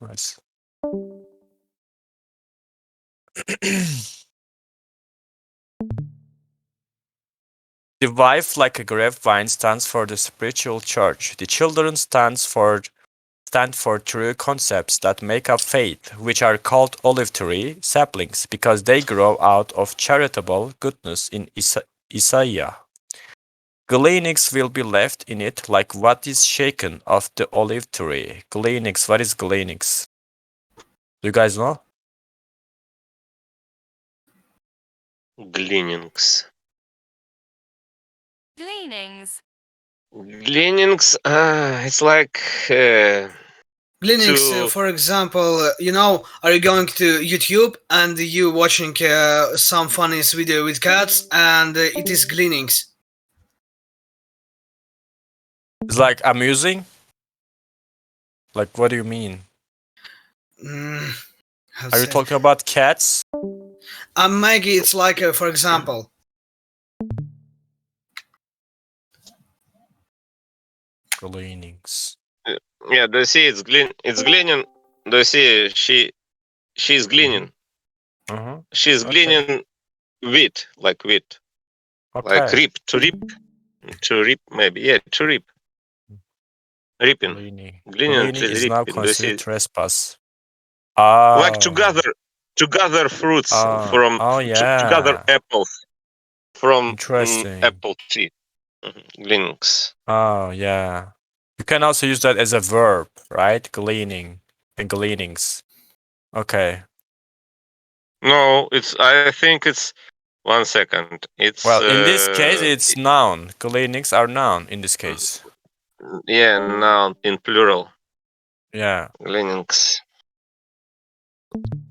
Speaker 12: Nice. The wife, like a grapevine, stands for the spiritual church. The children stand for true concepts that make up faith, which are called olive tree saplings because they grow out of charitable goodness in Isaiah. Gleanings will be left in it like what is shaken of the olive tree. Gleanings, what is gleanings? Do you guys know?
Speaker 1: Gleanings.
Speaker 2: Gleanings.
Speaker 1: Gleanings, it's like
Speaker 15: Gleanings,
Speaker 1: to
Speaker 15: for example, are you going to YouTube and you watching some funny video with cats and it is gleanings.
Speaker 12: It's like amusing? Like, what do you mean? Are you talking about cats?
Speaker 15: Maggie, it's like, for example.
Speaker 12: Gleanings.
Speaker 1: Yeah, do you see it's gleaning? Do you see she's gleaning?
Speaker 12: Mm-hmm.
Speaker 1: She's
Speaker 12: Okay.
Speaker 1: gleaning wheat, like wheat. Like
Speaker 12: Okay.
Speaker 1: to reap maybe. Yeah, to reap. Reaping.
Speaker 12: Gleaning.
Speaker 1: Gleaning
Speaker 12: Gleaning is
Speaker 1: is
Speaker 12: now
Speaker 1: reaping. Do you
Speaker 12: considered
Speaker 1: see?
Speaker 12: trespass.
Speaker 1: Like
Speaker 12: Oh.
Speaker 1: to gather fruits from
Speaker 12: Oh
Speaker 1: to gather
Speaker 12: yeah.
Speaker 1: apples from
Speaker 12: Interesting.
Speaker 1: apple tree. Gleanings.
Speaker 12: Oh yeah. You can also use that as a verb, right? Gleaning and gleanings. Okay.
Speaker 1: No, it's. I think it's. 1 second. It's.
Speaker 12: Well, in this case, it's noun. Gleanings are noun in this case.
Speaker 1: Yeah, noun in plural.
Speaker 12: Yeah.
Speaker 1: Gleanings.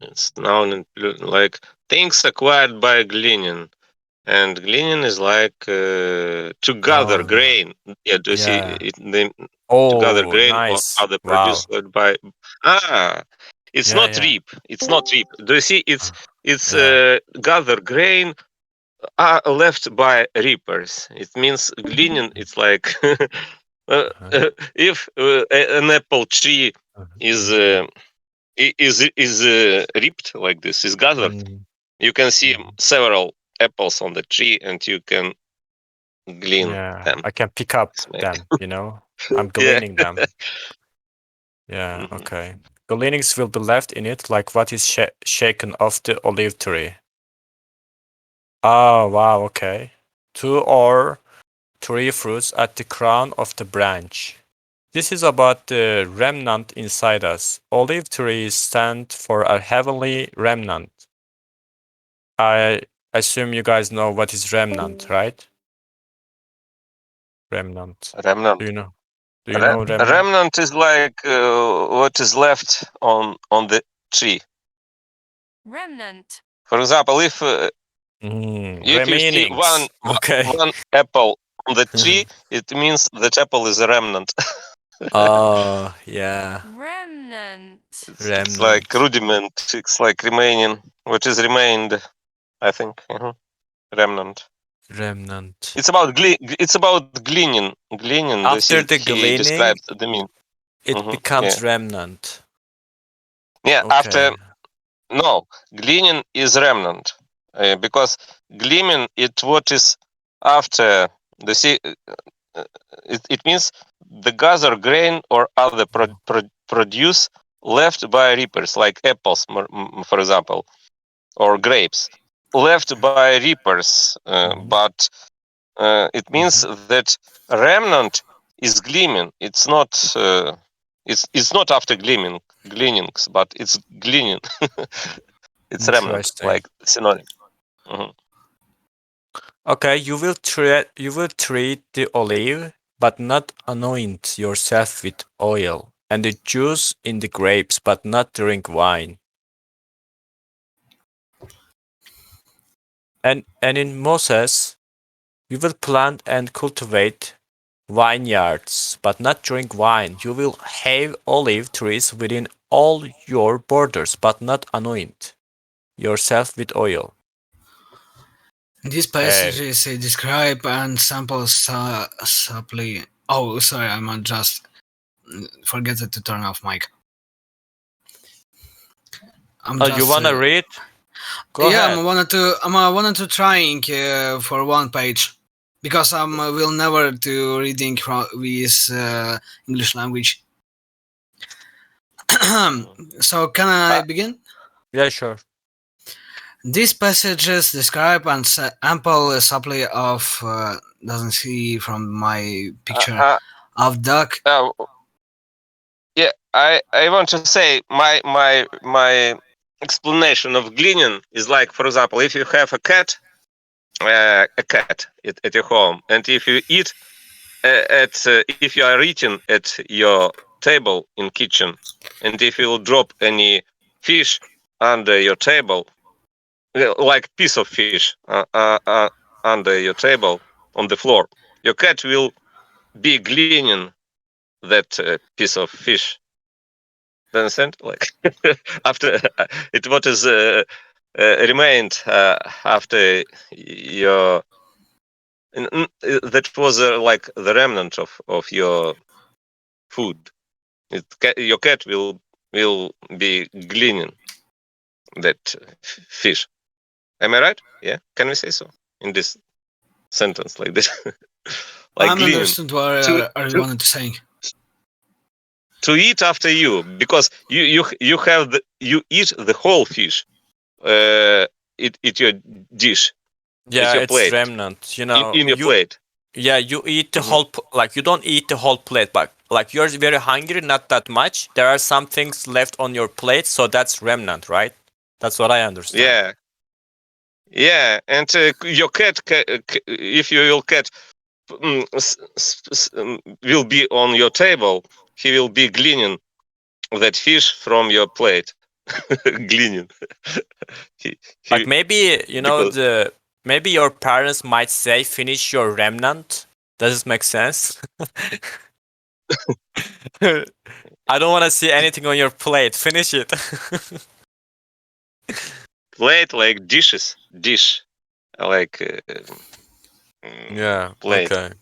Speaker 1: It's noun in plural. Like things acquired by gleaning. And gleaning is like to gather
Speaker 12: Oh,
Speaker 1: grain. Yeah, do you see
Speaker 12: yeah.
Speaker 1: it? To gather
Speaker 12: Oh,
Speaker 1: grain or
Speaker 12: nice.
Speaker 1: other
Speaker 12: Wow.
Speaker 1: produced by. It's
Speaker 12: Yeah,
Speaker 1: not
Speaker 12: yeah.
Speaker 1: reap. It's not reap. Do you see? It's
Speaker 12: Yeah.
Speaker 1: gather grain left by reapers. It means gleaning. It's like if an apple tree is reaped like this, is gathered. You can see several apples on the tree, and you can glean
Speaker 12: Yeah.
Speaker 1: them.
Speaker 12: I can pick up
Speaker 1: Maybe.
Speaker 12: them, you know? I'm
Speaker 1: Yeah.
Speaker 12: gleaning them. Yeah, okay. Gleanings will be left in it like what is shaken off the olive tree. Oh, wow, okay. 2 or 3 fruits at the crown of the branch. This is about the remnant inside us. Olive trees stand for a heavenly remnant. I assume you guys know what is remnant, right? Remnant.
Speaker 1: Remnant.
Speaker 12: Do you know? Do you know remnant?
Speaker 1: Remnant is like what is left on the tree.
Speaker 2: Remnant.
Speaker 1: For example, if you see
Speaker 12: Remainings. Okay.
Speaker 1: one apple on the tree, it means that apple is a remnant.
Speaker 12: Oh, yeah.
Speaker 2: Remnant.
Speaker 1: It's like rudiment. It's like remaining. What is remained? I think. Remnant.
Speaker 12: Remnant.
Speaker 1: It's about It's about gleaning. Gleaning.
Speaker 12: After the
Speaker 1: He
Speaker 12: gleaning,
Speaker 1: describes the mean.
Speaker 12: it becomes remnant.
Speaker 1: Yeah.
Speaker 12: Okay.
Speaker 1: After no, gleaning is remnant because gleaning it what is after the see. It means the gather grain or other produce left by reapers, like apples, for example, or grapes, left by reapers. But it means that remnant is gleaming. It's not. It's not after gleanings, but it's gleaning. It's remnant,
Speaker 12: Interesting.
Speaker 1: like synonym.
Speaker 12: Okay, you will treat the olive, but not anoint yourself with oil, and the juice in the grapes, but not drink wine. And in Moses, you will plant and cultivate vineyards, but not drink wine. You will have olive trees within all your borders, but not anoint yourself with oil.
Speaker 15: These passages describe and sample supply. Oh, sorry, I might just forget to turn off mic.
Speaker 12: You wanna read? Go ahead.
Speaker 15: I wanted to trying for one page because I will never to reading with English language. So can I begin?
Speaker 12: Yeah, sure.
Speaker 15: These passages describe an ample supply of doesn't see from my picture of duck.
Speaker 1: Yeah, I want to say my explanation of gleaning is like, for example, if you have a cat at your home, and if you eat if you are eating at your table in kitchen, and if you drop any fish under your table, like piece of fish under your table on the floor, your cat will be gleaning that piece of fish. Do you understand? Like after it, what is remained after your that was like the remnant of your food. Your cat will be cleaning that fish. Am I right? Yeah. Can we say so in this sentence like this? Like
Speaker 15: I'm
Speaker 1: cleaning
Speaker 15: understood what are you
Speaker 1: to
Speaker 15: wanted to say.
Speaker 1: to eat after you, because you have you eat the whole fish. Eat your dish. It's
Speaker 12: Yeah,
Speaker 1: your
Speaker 12: it's
Speaker 1: plate.
Speaker 12: remnant. You know,
Speaker 1: In your plate.
Speaker 12: yeah, you eat the
Speaker 1: Mhm.
Speaker 12: whole like you don't eat the whole plate, but like you're very hungry, not that much. There are some things left on your plate, so that's remnant, right? That's what I understand.
Speaker 1: Yeah. Yeah, and your cat, if your cat will be on your table, he will be cleaning that fish from your plate. Cleaning.
Speaker 12: Like
Speaker 1: he,
Speaker 12: maybe you know
Speaker 1: because
Speaker 12: maybe your parents might say finish your remnant. Does this make sense? I don't want to see anything on your plate. Finish it.
Speaker 1: plate like dish like
Speaker 12: Yeah.
Speaker 1: plate.
Speaker 12: Okay.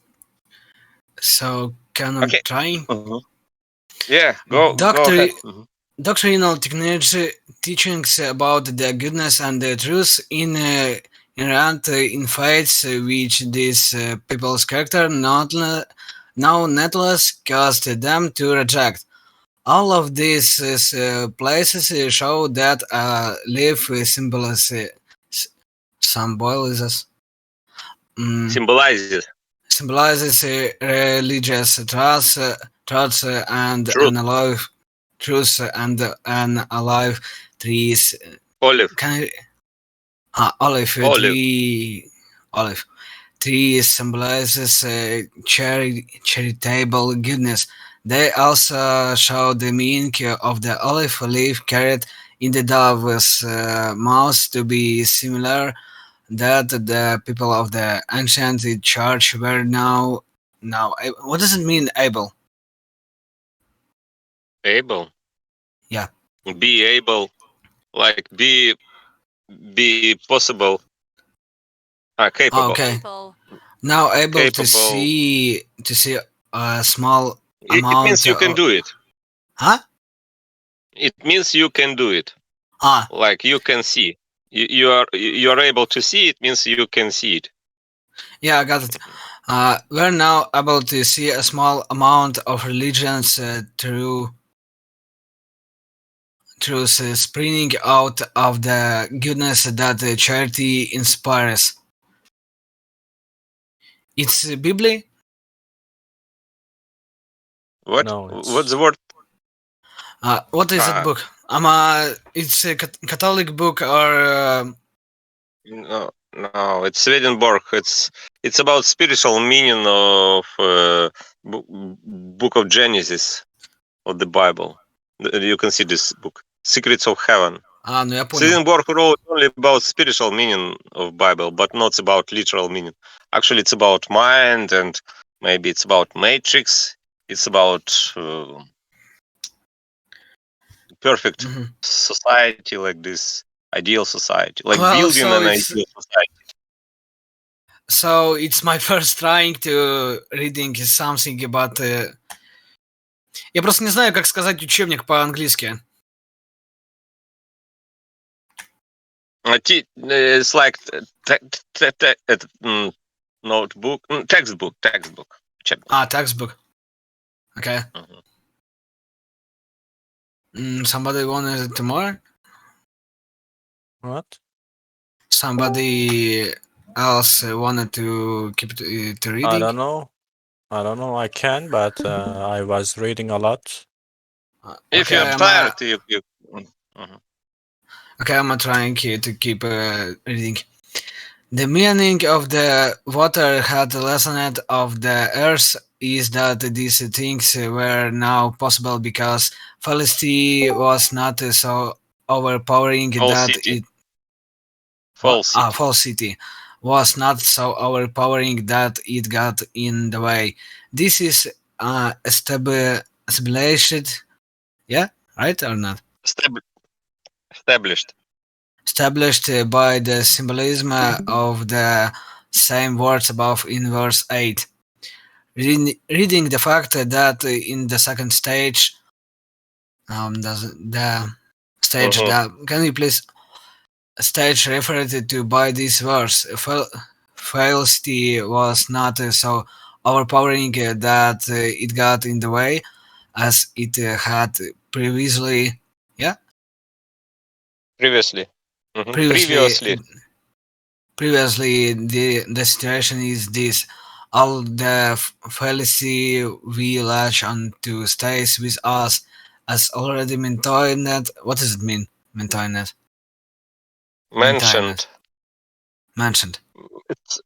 Speaker 15: So can I
Speaker 1: Okay.
Speaker 15: try?
Speaker 1: Yeah, go ahead.
Speaker 15: Doctrinal technology teachings about the goodness and the truth inherent in faiths which these people's character now netless caused them to reject. All of these places show that leaf symbolizes
Speaker 1: Symbolizes
Speaker 15: symbolizes religious trust and
Speaker 1: truth.
Speaker 15: an alive truth and an alive trees.
Speaker 1: Olive.
Speaker 15: Can olive
Speaker 1: Olive.
Speaker 15: olive tree symbolizes charitable goodness. They also show the meaning of the olive leaf carried in the dove's mouth to be similar that the people of the ancient church were now what does it mean able?
Speaker 1: Able.
Speaker 15: Yeah.
Speaker 1: Be able. Like be possible. Capable.
Speaker 15: Okay.
Speaker 2: People.
Speaker 15: Now able
Speaker 1: Capable.
Speaker 15: to see a small
Speaker 1: It means
Speaker 15: amount
Speaker 1: you can
Speaker 15: of
Speaker 1: do it.
Speaker 15: huh?
Speaker 1: It means you can do it.
Speaker 15: Ah,
Speaker 1: Like you can see. You are able to see it, means you can see it.
Speaker 15: yeah, I got it. We're now able to see a small amount of religions through springing out of the goodness that charity inspires. It's Bible.
Speaker 1: What?
Speaker 12: No,
Speaker 1: What's
Speaker 12: it's
Speaker 1: the word?
Speaker 15: What is that book? It's a Catholic book or
Speaker 1: No, it's Swedenborg. It's about spiritual meaning of book of Genesis of the Bible. You can see this book, Secrets of Heaven.
Speaker 15: ну я понял.
Speaker 1: Swedenborg wrote only about spiritual meaning of Bible, but not about literal meaning. Actually, it's about mind, and maybe it's about matrix. It's about perfect society, like this ideal society, like
Speaker 15: Well,
Speaker 1: building
Speaker 15: so
Speaker 1: an ideal society.
Speaker 15: So it's my first trying to reading something about. Я просто не знаю, как сказать учебник по-английски.
Speaker 1: It's like notebook, textbook.
Speaker 15: Textbook. Okay. Somebody wanted to more?
Speaker 12: what?
Speaker 15: Somebody else wanted to keep to reading?
Speaker 12: I don't know. I can, but I was reading a lot.
Speaker 1: If
Speaker 15: Okay,
Speaker 1: you're tired, you.
Speaker 15: Okay, I'm trying to keep reading. The meaning of the water had lessened of the earth is that these things were now possible because felicity was not so overpowering that it falsity was not so overpowering that it got in the way. This is established, yeah, right or not?
Speaker 1: Established.
Speaker 15: Established by the symbolism of the same words above in verse 8. Reading the fact that in the second stage the stage. Can you please stage referred to by this verse? Felicity was not so overpowering that it got in the way as it had previously. Yeah,
Speaker 1: Previously.
Speaker 15: previously. Previously, the situation is this: all the felicity we latch onto stays with us, as already maintained. What does it mean? Maintained.
Speaker 1: Mentioned.
Speaker 15: Mentioned.
Speaker 1: It's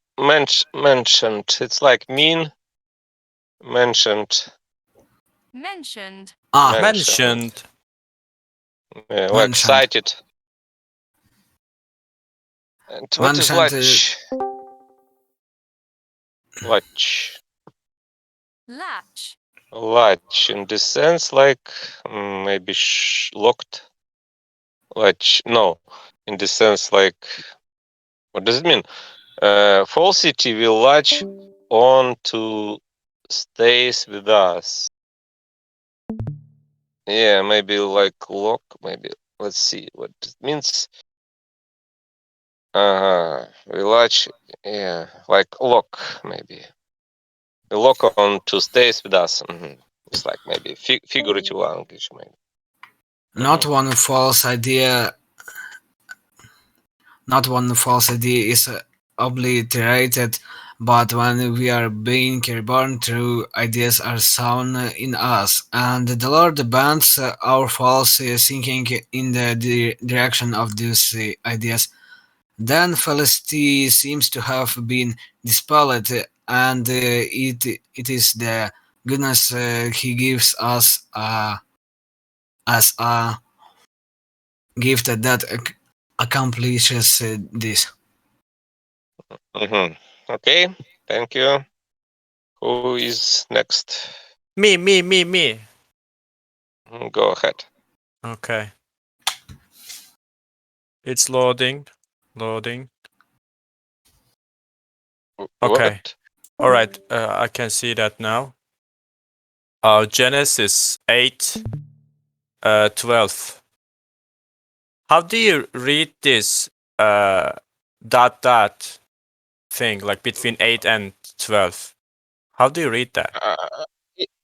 Speaker 1: mentioned. It's like mean. Mentioned.
Speaker 2: Mentioned.
Speaker 12: Mentioned.
Speaker 1: Yeah, like
Speaker 15: Mentioned.
Speaker 1: cited. And what is latch? Latch.
Speaker 2: Latch.
Speaker 1: Latch in this sense, like maybe locked. Latch. No, in this sense, like what does it mean? Falsity will latch on to stays with us. Yeah, maybe like lock. Maybe let's see what it means. We latch. Yeah, like lock maybe. We lock on to stays with us. It's like maybe figurative language, maybe.
Speaker 15: Not one false idea. Not one false idea is obliterated, but when we are being reborn, true ideas are sown in us, and the Lord bends our false thinking in the direction of these ideas. Then felicity seems to have been dispelled, and it is the goodness He gives us as a gift that accomplishes this.
Speaker 1: Okay, thank you. Who is next?
Speaker 12: Me.
Speaker 1: Go ahead.
Speaker 12: Okay. It's loading. Loading. Okay.
Speaker 1: What?
Speaker 12: All right. I can see that now. Genesis 8, 12. How do you read this dot thing, like between 8 and 12? How do you read that?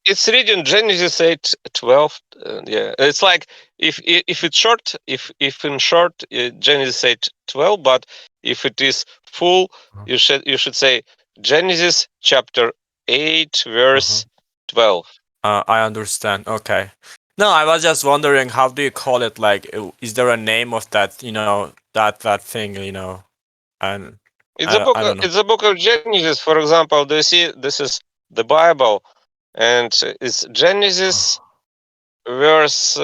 Speaker 1: It's reading Genesis 8:12. Yeah, it's like if it's short, if in short Genesis 8:12, but if it is full, you should say Genesis chapter 8 verse 12.
Speaker 12: I understand. Okay. No, I was just wondering, how do you call it? Like, is there a name of that? That thing. And
Speaker 1: It's a book.
Speaker 12: I don't know.
Speaker 1: It's a book of Genesis. For example, do you see? This is the Bible, and it's Genesis verse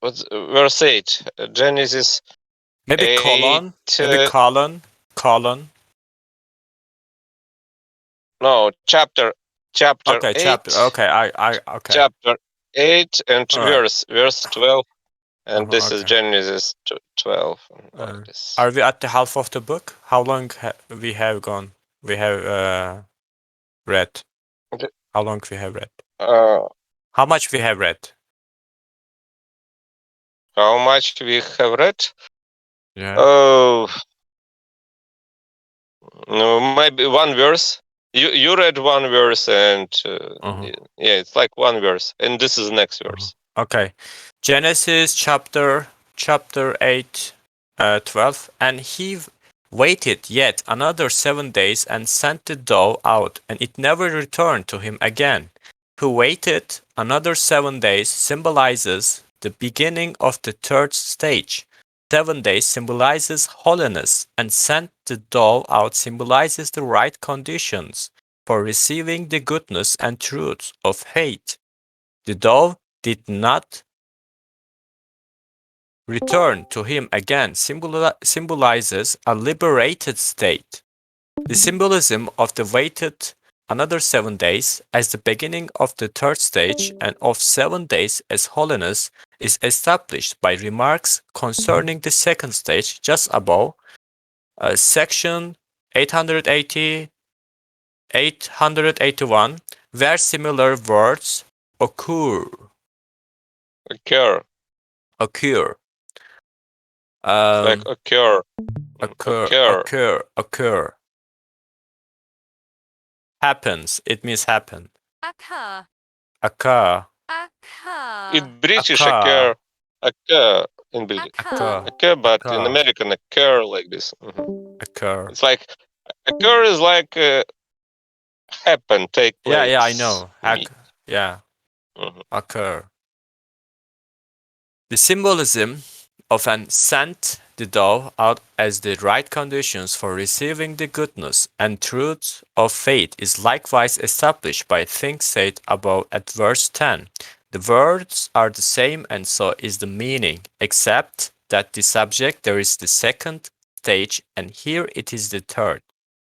Speaker 1: verse 8. Genesis
Speaker 12: Maybe
Speaker 1: 8.
Speaker 12: colon. Maybe colon.
Speaker 1: No, chapter
Speaker 12: Okay,
Speaker 1: 8.
Speaker 12: chapter. Okay, okay.
Speaker 1: Chapter 8 and
Speaker 12: All right.
Speaker 1: verse 12, and this is
Speaker 12: Okay.
Speaker 1: Genesis 12. Like this.
Speaker 12: Are we at the half of the book? How long we have gone? We have read. How long we have read? How much we have read?
Speaker 1: How much we have read?
Speaker 12: Yeah.
Speaker 1: Oh, no, maybe one verse. You read one verse, and yeah, it's like one verse, and this is next verse.
Speaker 12: Okay. Genesis chapter 8, 12. And he waited yet another 7 days and sent the dove out, and it never returned to him again. Who waited another 7 days symbolizes the beginning of the third stage. 7 days symbolizes holiness, and sent the dove out symbolizes the right conditions for receiving the goodness and truth of hate. The dove did not return to him again symbolizes a liberated state. The symbolism of the waited another 7 days as the beginning of the third stage and of 7 days as holiness is established by remarks concerning the second stage just above, section 880, 881, where similar words occur.
Speaker 1: Occur.
Speaker 12: Occur.
Speaker 1: Like occur.
Speaker 12: Occur. Happens. It means happen.
Speaker 2: Occur.
Speaker 12: Occur.
Speaker 2: Occur.
Speaker 1: In British occur in British.
Speaker 2: Occur.
Speaker 1: Occur, but in American occur like this.
Speaker 12: Occur.
Speaker 1: It's like occur is like happen, take place.
Speaker 12: Yeah, I know.
Speaker 1: meet.
Speaker 12: Yeah.
Speaker 1: Mhm.
Speaker 12: Occur. The symbolism of an sent the dove out as the right conditions for receiving the goodness and truth of faith is likewise established by things said above at verse 10. The words are the same and so is the meaning, except that the subject there is the second stage and here it is the third.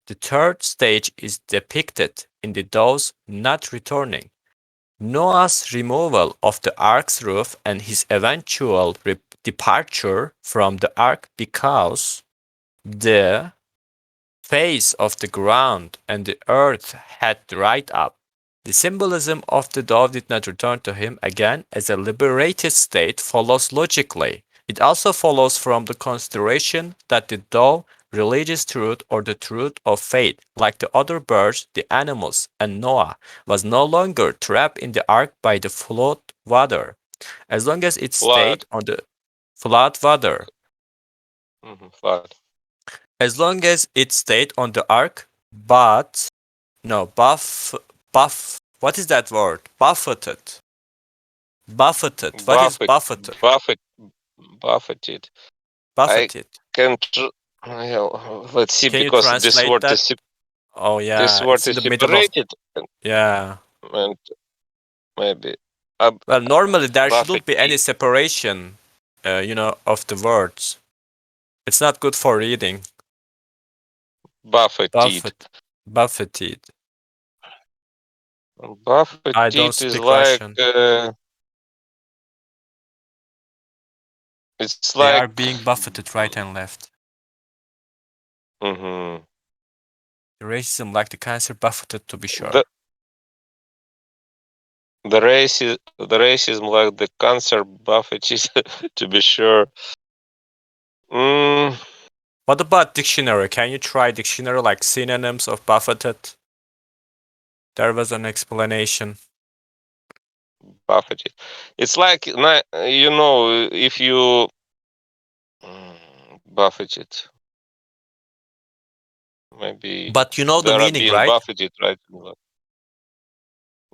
Speaker 12: The third stage is depicted in the doves not returning. Noah's removal of the ark's roof and his eventual departure from the ark because the face of the ground and the earth had dried up. The symbolism of the dove did not return to him again as a liberated state follows logically. It also follows from the consideration that the dove, religious truth or the truth of faith, like the other birds, the animals, and Noah, was no longer trapped in the ark by the flood water, as long as it stayed on the flood water.
Speaker 1: Flood.
Speaker 12: As long as it stayed on the ark, but no, what is that word? Buffeted. What is buffeted?
Speaker 1: Buffeted.
Speaker 12: Buffeted.
Speaker 1: Let's see,
Speaker 12: Can you
Speaker 1: because this
Speaker 12: translate
Speaker 1: word
Speaker 12: that?
Speaker 1: is
Speaker 12: Oh yeah,
Speaker 1: this word
Speaker 12: it's in
Speaker 1: is
Speaker 12: the middle of.
Speaker 1: separated.
Speaker 12: Yeah.
Speaker 1: And maybe.
Speaker 12: Well, normally there shouldn't be any
Speaker 1: buffeted.
Speaker 12: separation, of the words. It's not good for reading.
Speaker 1: Buffeted.
Speaker 12: Buffeted.
Speaker 1: Buffeted
Speaker 12: I don't
Speaker 1: is
Speaker 12: speak
Speaker 1: like
Speaker 12: Russian.
Speaker 1: it's
Speaker 12: They
Speaker 1: like
Speaker 12: are being buffeted right and left.
Speaker 1: The
Speaker 12: Racism, like the cancer, buffeted to be sure.
Speaker 1: racism like the cancer buffeted to be sure.
Speaker 12: What about dictionary? Can you try dictionary like synonyms of buffeted? There was an explanation.
Speaker 1: Buffeted. It's like if you buffeted. Maybe.
Speaker 12: But you know the
Speaker 1: They are
Speaker 12: meaning,
Speaker 1: being
Speaker 12: right?
Speaker 1: buffeted, right?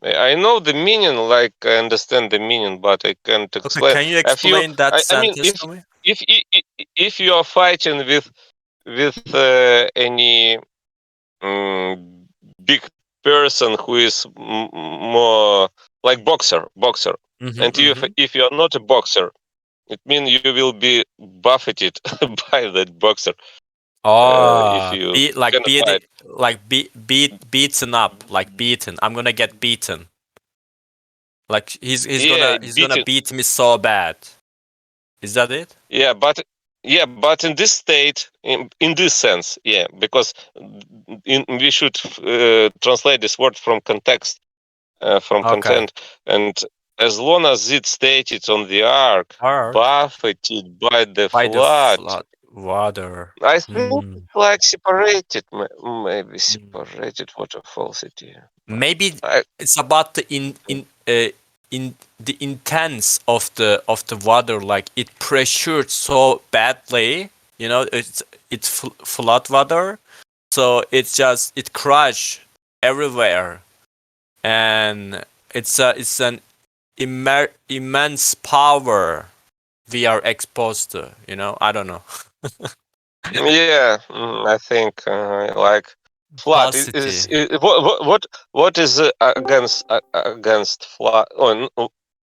Speaker 1: I know the meaning, like I understand the meaning, but I can't
Speaker 12: Okay,
Speaker 1: explain.
Speaker 12: can you explain that
Speaker 1: I mean,
Speaker 12: sentence to me?
Speaker 1: if you are fighting with any big person who is more like boxer, and if you are not a boxer, it means you will be buffeted by that boxer. If you cannot fight.
Speaker 12: Beaten up, like beaten. I'm gonna get beaten. Like he's
Speaker 1: Yeah,
Speaker 12: gonna beat me so bad. Is that it?
Speaker 1: Yeah, but in this state, in this sense, yeah, because we should translate this word from context, from
Speaker 12: Okay.
Speaker 1: content, and as long as it stated on the ark, buffeted by the flood,
Speaker 12: water.
Speaker 1: I think it's like separated, maybe separated waterfall city.
Speaker 12: Maybe it's about the in the intense of the water, like it pressured so badly, it's flood water, so it crush everywhere, and it's an immense power we are exposed to. I don't know.
Speaker 1: Yeah, I think like flood is what is against flood? Oh, no,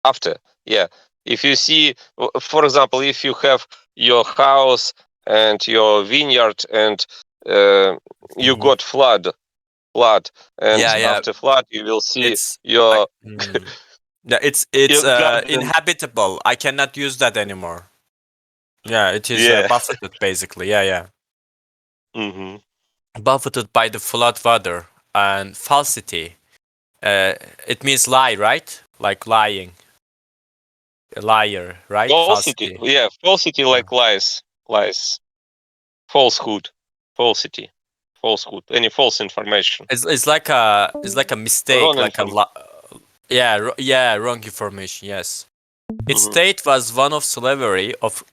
Speaker 1: after, yeah. If you see, for example, if you have your house and your vineyard and you got flood, and
Speaker 12: Yeah.
Speaker 1: after flood you will see
Speaker 12: It's
Speaker 1: your
Speaker 12: yeah, it's
Speaker 1: your garden.
Speaker 12: inhabitable. I cannot use that anymore. Yeah, it is
Speaker 1: Yeah.
Speaker 12: buffeted basically. Yeah.
Speaker 1: Mm-hmm.
Speaker 12: Buffeted by the flood water and falsity. It means lie, right? Like lying. liar, right?
Speaker 1: Falsity. Yeah, falsity like lies. Falsehood. Falsity. Falsehood. Any false information.
Speaker 12: It's like a mistake,
Speaker 1: Wrong
Speaker 12: like a
Speaker 1: information.
Speaker 12: wrong information. Yes. Its
Speaker 1: Mhm.
Speaker 12: state was one of slavery, of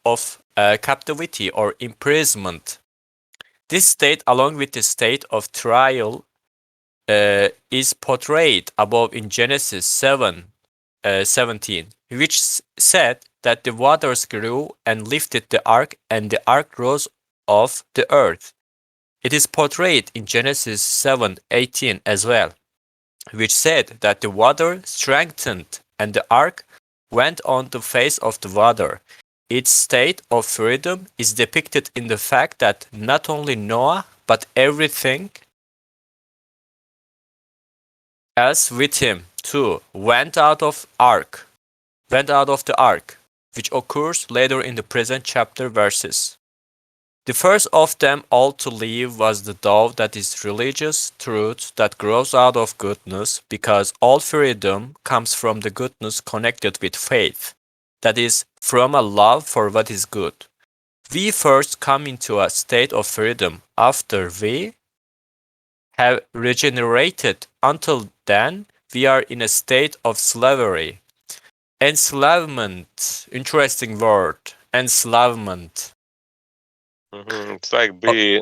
Speaker 12: captivity or imprisonment. This state, along with the state of trial, is portrayed above in Genesis 7:17, which said that the waters grew and lifted the ark, and the ark rose off the earth. It is portrayed in Genesis 7:18 as well, which said that the water strengthened and the ark went on the face of the water. Its state of freedom is depicted in the fact that not only Noah, but everything else with him too went out of the ark, which occurs later in the present chapter verses. The first of them all to leave was the dove, that is religious truth that grows out of goodness, because all freedom comes from the goodness connected with faith, that is, from a love for what is good. We first come into a state of freedom after we have regenerated. Until then, we are in a state of slavery. Enslavement, interesting word, enslavement.
Speaker 1: It's like be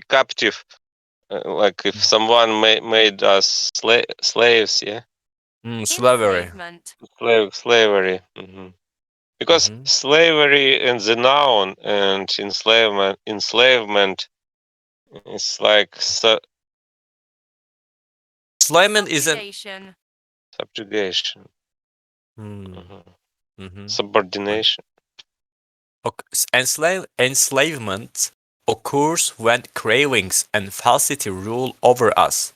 Speaker 1: captive. Like if someone made us slaves, yeah.
Speaker 12: Slavery.
Speaker 2: Enslavement.
Speaker 1: Slavery. Because slavery in the noun and enslavement is like
Speaker 12: Enslavement isn't
Speaker 2: Subjugation.
Speaker 1: subjugation,
Speaker 12: Mhm.
Speaker 1: subordination.
Speaker 12: Enslavement occurs when cravings and falsity rule over us.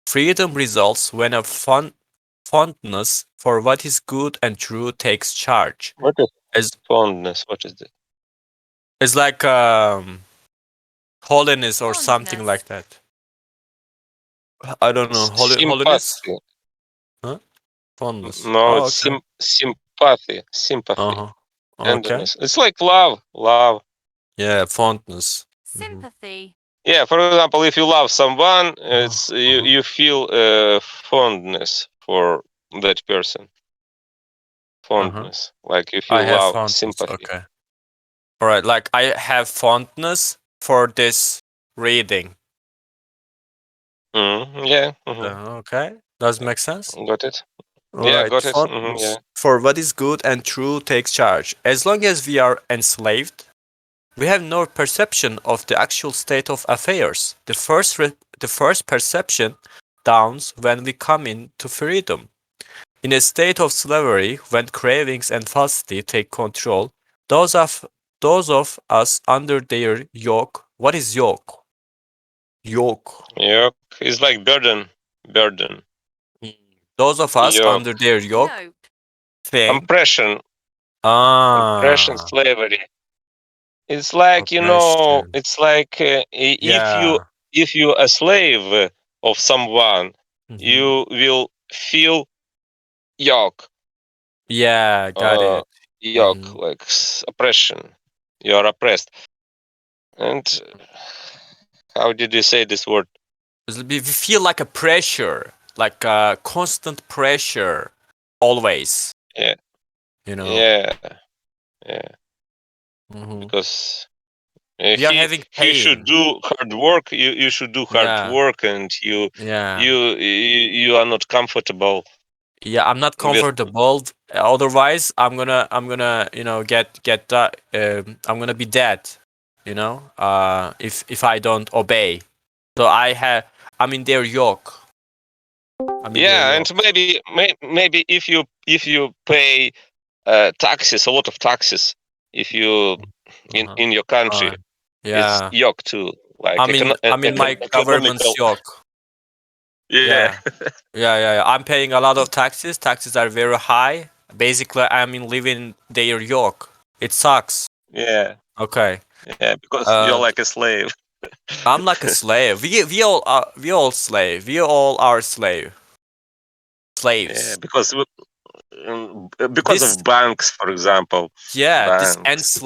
Speaker 12: Freedom results when a fondness for what is good and true takes charge.
Speaker 1: What is
Speaker 12: As
Speaker 1: fondness? What is it?
Speaker 12: It's like holiness or something
Speaker 2: Fondness.
Speaker 12: like that. I don't know. Holiness?
Speaker 1: Sympathy.
Speaker 12: Huh? Fondness.
Speaker 1: No,
Speaker 12: Oh,
Speaker 1: it's
Speaker 12: okay.
Speaker 1: sympathy,
Speaker 12: Uh-huh. Okay.
Speaker 1: tenderness. It's like love.
Speaker 12: Yeah, fondness.
Speaker 2: Sympathy.
Speaker 1: Yeah, for example, if you love someone, it's you feel fondness for that person. Fondness, like you
Speaker 12: I
Speaker 1: feel
Speaker 12: have
Speaker 1: love,
Speaker 12: fondness.
Speaker 1: sympathy.
Speaker 12: Okay. All right. Like I have fondness for this reading.
Speaker 1: Yeah.
Speaker 12: Okay. Does make sense?
Speaker 1: Got it.
Speaker 12: All
Speaker 1: Yeah,
Speaker 12: right.
Speaker 1: got it. Yeah.
Speaker 12: Fondness for what is good and true takes charge. As long as we are enslaved, we have no perception of the actual state of affairs. The first perception dawns when we come into freedom. In a state of slavery, when cravings and falsity take control, those of us under their yoke. What is yoke? Yoke.
Speaker 1: Yoke is like burden.
Speaker 12: Those of us
Speaker 1: Yoke.
Speaker 12: under their yoke
Speaker 2: Yoke.
Speaker 12: think.
Speaker 1: Oppression,
Speaker 12: Ah,
Speaker 1: slavery. It's like
Speaker 12: oppression.
Speaker 1: it's like
Speaker 12: Yeah.
Speaker 1: if you a slave of someone,
Speaker 12: Mhm.
Speaker 1: you will feel yoke.
Speaker 12: Yeah, got it.
Speaker 1: Yoke, like oppression. You are oppressed. And how did you say this word?
Speaker 12: We feel like a pressure, like a constant pressure, always.
Speaker 1: Yeah.
Speaker 12: You know.
Speaker 1: Yeah.
Speaker 12: Mhm.
Speaker 1: Because
Speaker 12: We are having
Speaker 1: he should
Speaker 12: pain.
Speaker 1: do hard work. You should do hard
Speaker 12: Yeah.
Speaker 1: work, and
Speaker 12: Yeah.
Speaker 1: you are not comfortable.
Speaker 12: Yeah, I'm not
Speaker 1: with
Speaker 12: comfortable. Otherwise, I'm gonna get that. I'm gonna be dead. If I don't obey. So I'm in their yoke. I'm in their
Speaker 1: Yeah,
Speaker 12: yoke.
Speaker 1: and maybe if you pay taxes, a lot of taxes, if you in your country, it's
Speaker 12: Yeah.
Speaker 1: yoke too, like
Speaker 12: I'm in my government's
Speaker 1: economical.
Speaker 12: yoke.
Speaker 1: Yeah.
Speaker 12: Yeah. I'm paying a lot of taxes. Taxes are very high. Basically, I'm in living their yoke. It sucks.
Speaker 1: Yeah.
Speaker 12: Okay.
Speaker 1: Yeah, because you're like a slave.
Speaker 12: I'm like a slave. We all slave. We all are slaves.
Speaker 1: Yeah, because because
Speaker 12: This
Speaker 1: of banks, for example.
Speaker 12: yeah,
Speaker 1: Banks.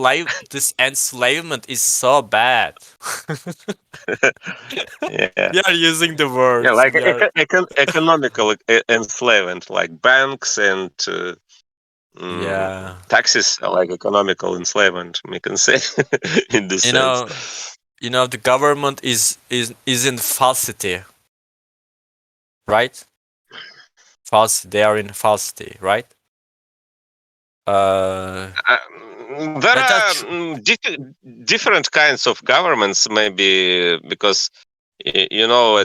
Speaker 12: this enslavement is so bad.
Speaker 1: Yeah.
Speaker 12: We are using the
Speaker 1: Yeah,
Speaker 12: words.
Speaker 1: like
Speaker 12: We are
Speaker 1: economical enslavement, like banks and
Speaker 12: yeah.
Speaker 1: taxes are like economical enslavement, we can say, in this
Speaker 12: You
Speaker 1: sense.
Speaker 12: know, the government is in falsity, right? False. They are in falsity, right?
Speaker 1: There
Speaker 12: That
Speaker 1: are
Speaker 12: that's
Speaker 1: different kinds of governments, maybe because you know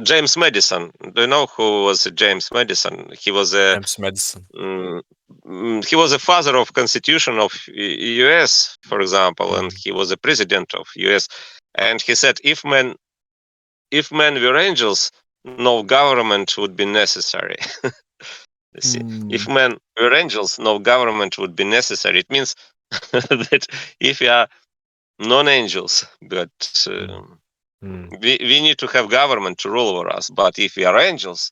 Speaker 1: James Madison. Do you know who was James Madison? He was a
Speaker 12: James Madison.
Speaker 1: he was a father of Constitution of U.S., for example, and
Speaker 12: Mm.
Speaker 1: he was a president of U.S. And he said, if men were angels, no government would be necessary. You see, if
Speaker 12: Mm.
Speaker 1: men were angels, no government would be necessary. It means that if we are non-angels, but
Speaker 12: Mm.
Speaker 1: we need to have government to rule over us. But if we are angels,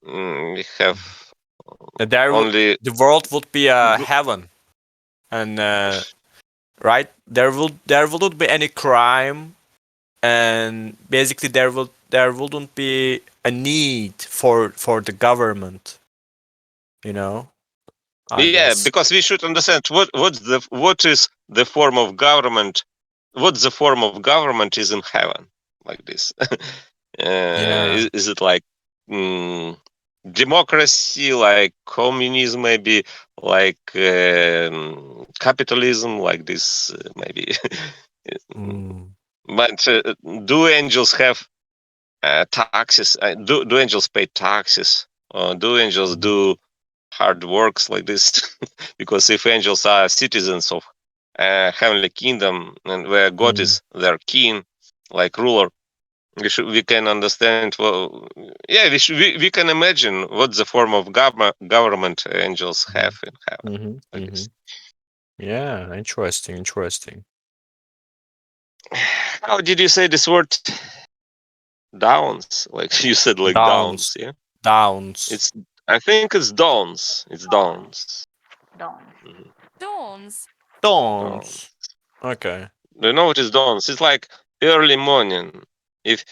Speaker 1: we have only
Speaker 12: The world would be a heaven, and right there wouldn't be any crime, and basically there wouldn't be a need for the government. You know, I
Speaker 1: yeah,
Speaker 12: guess.
Speaker 1: because we should understand what is the form of government. What the form of government is in heaven, like this.
Speaker 12: Yeah.
Speaker 1: Is it like democracy, like communism, maybe like capitalism, like this, maybe.
Speaker 12: Mm.
Speaker 1: But do angels have taxes? Do angels pay taxes? Do angels
Speaker 12: Mhm.
Speaker 1: do hard works like this? Because if angels are citizens of heavenly kingdom and where God
Speaker 12: Mm.
Speaker 1: is their king, like ruler, we can understand. Well, yeah, we can imagine what the form of government angels have in heaven,
Speaker 12: Mm-hmm.
Speaker 1: like
Speaker 12: Mm-hmm.
Speaker 1: this.
Speaker 12: Yeah, interesting.
Speaker 1: How did you say this word? Downs, like you said, like downs.
Speaker 12: Downs.
Speaker 1: Yeah,
Speaker 12: Downs.
Speaker 1: it's. I think it's dawns. It's dawns.
Speaker 7: Dawn.
Speaker 1: Mhm.
Speaker 2: Dawns.
Speaker 1: Dawn.
Speaker 12: Dawns. Okay.
Speaker 1: Do you know what is dawns? It's like early morning. If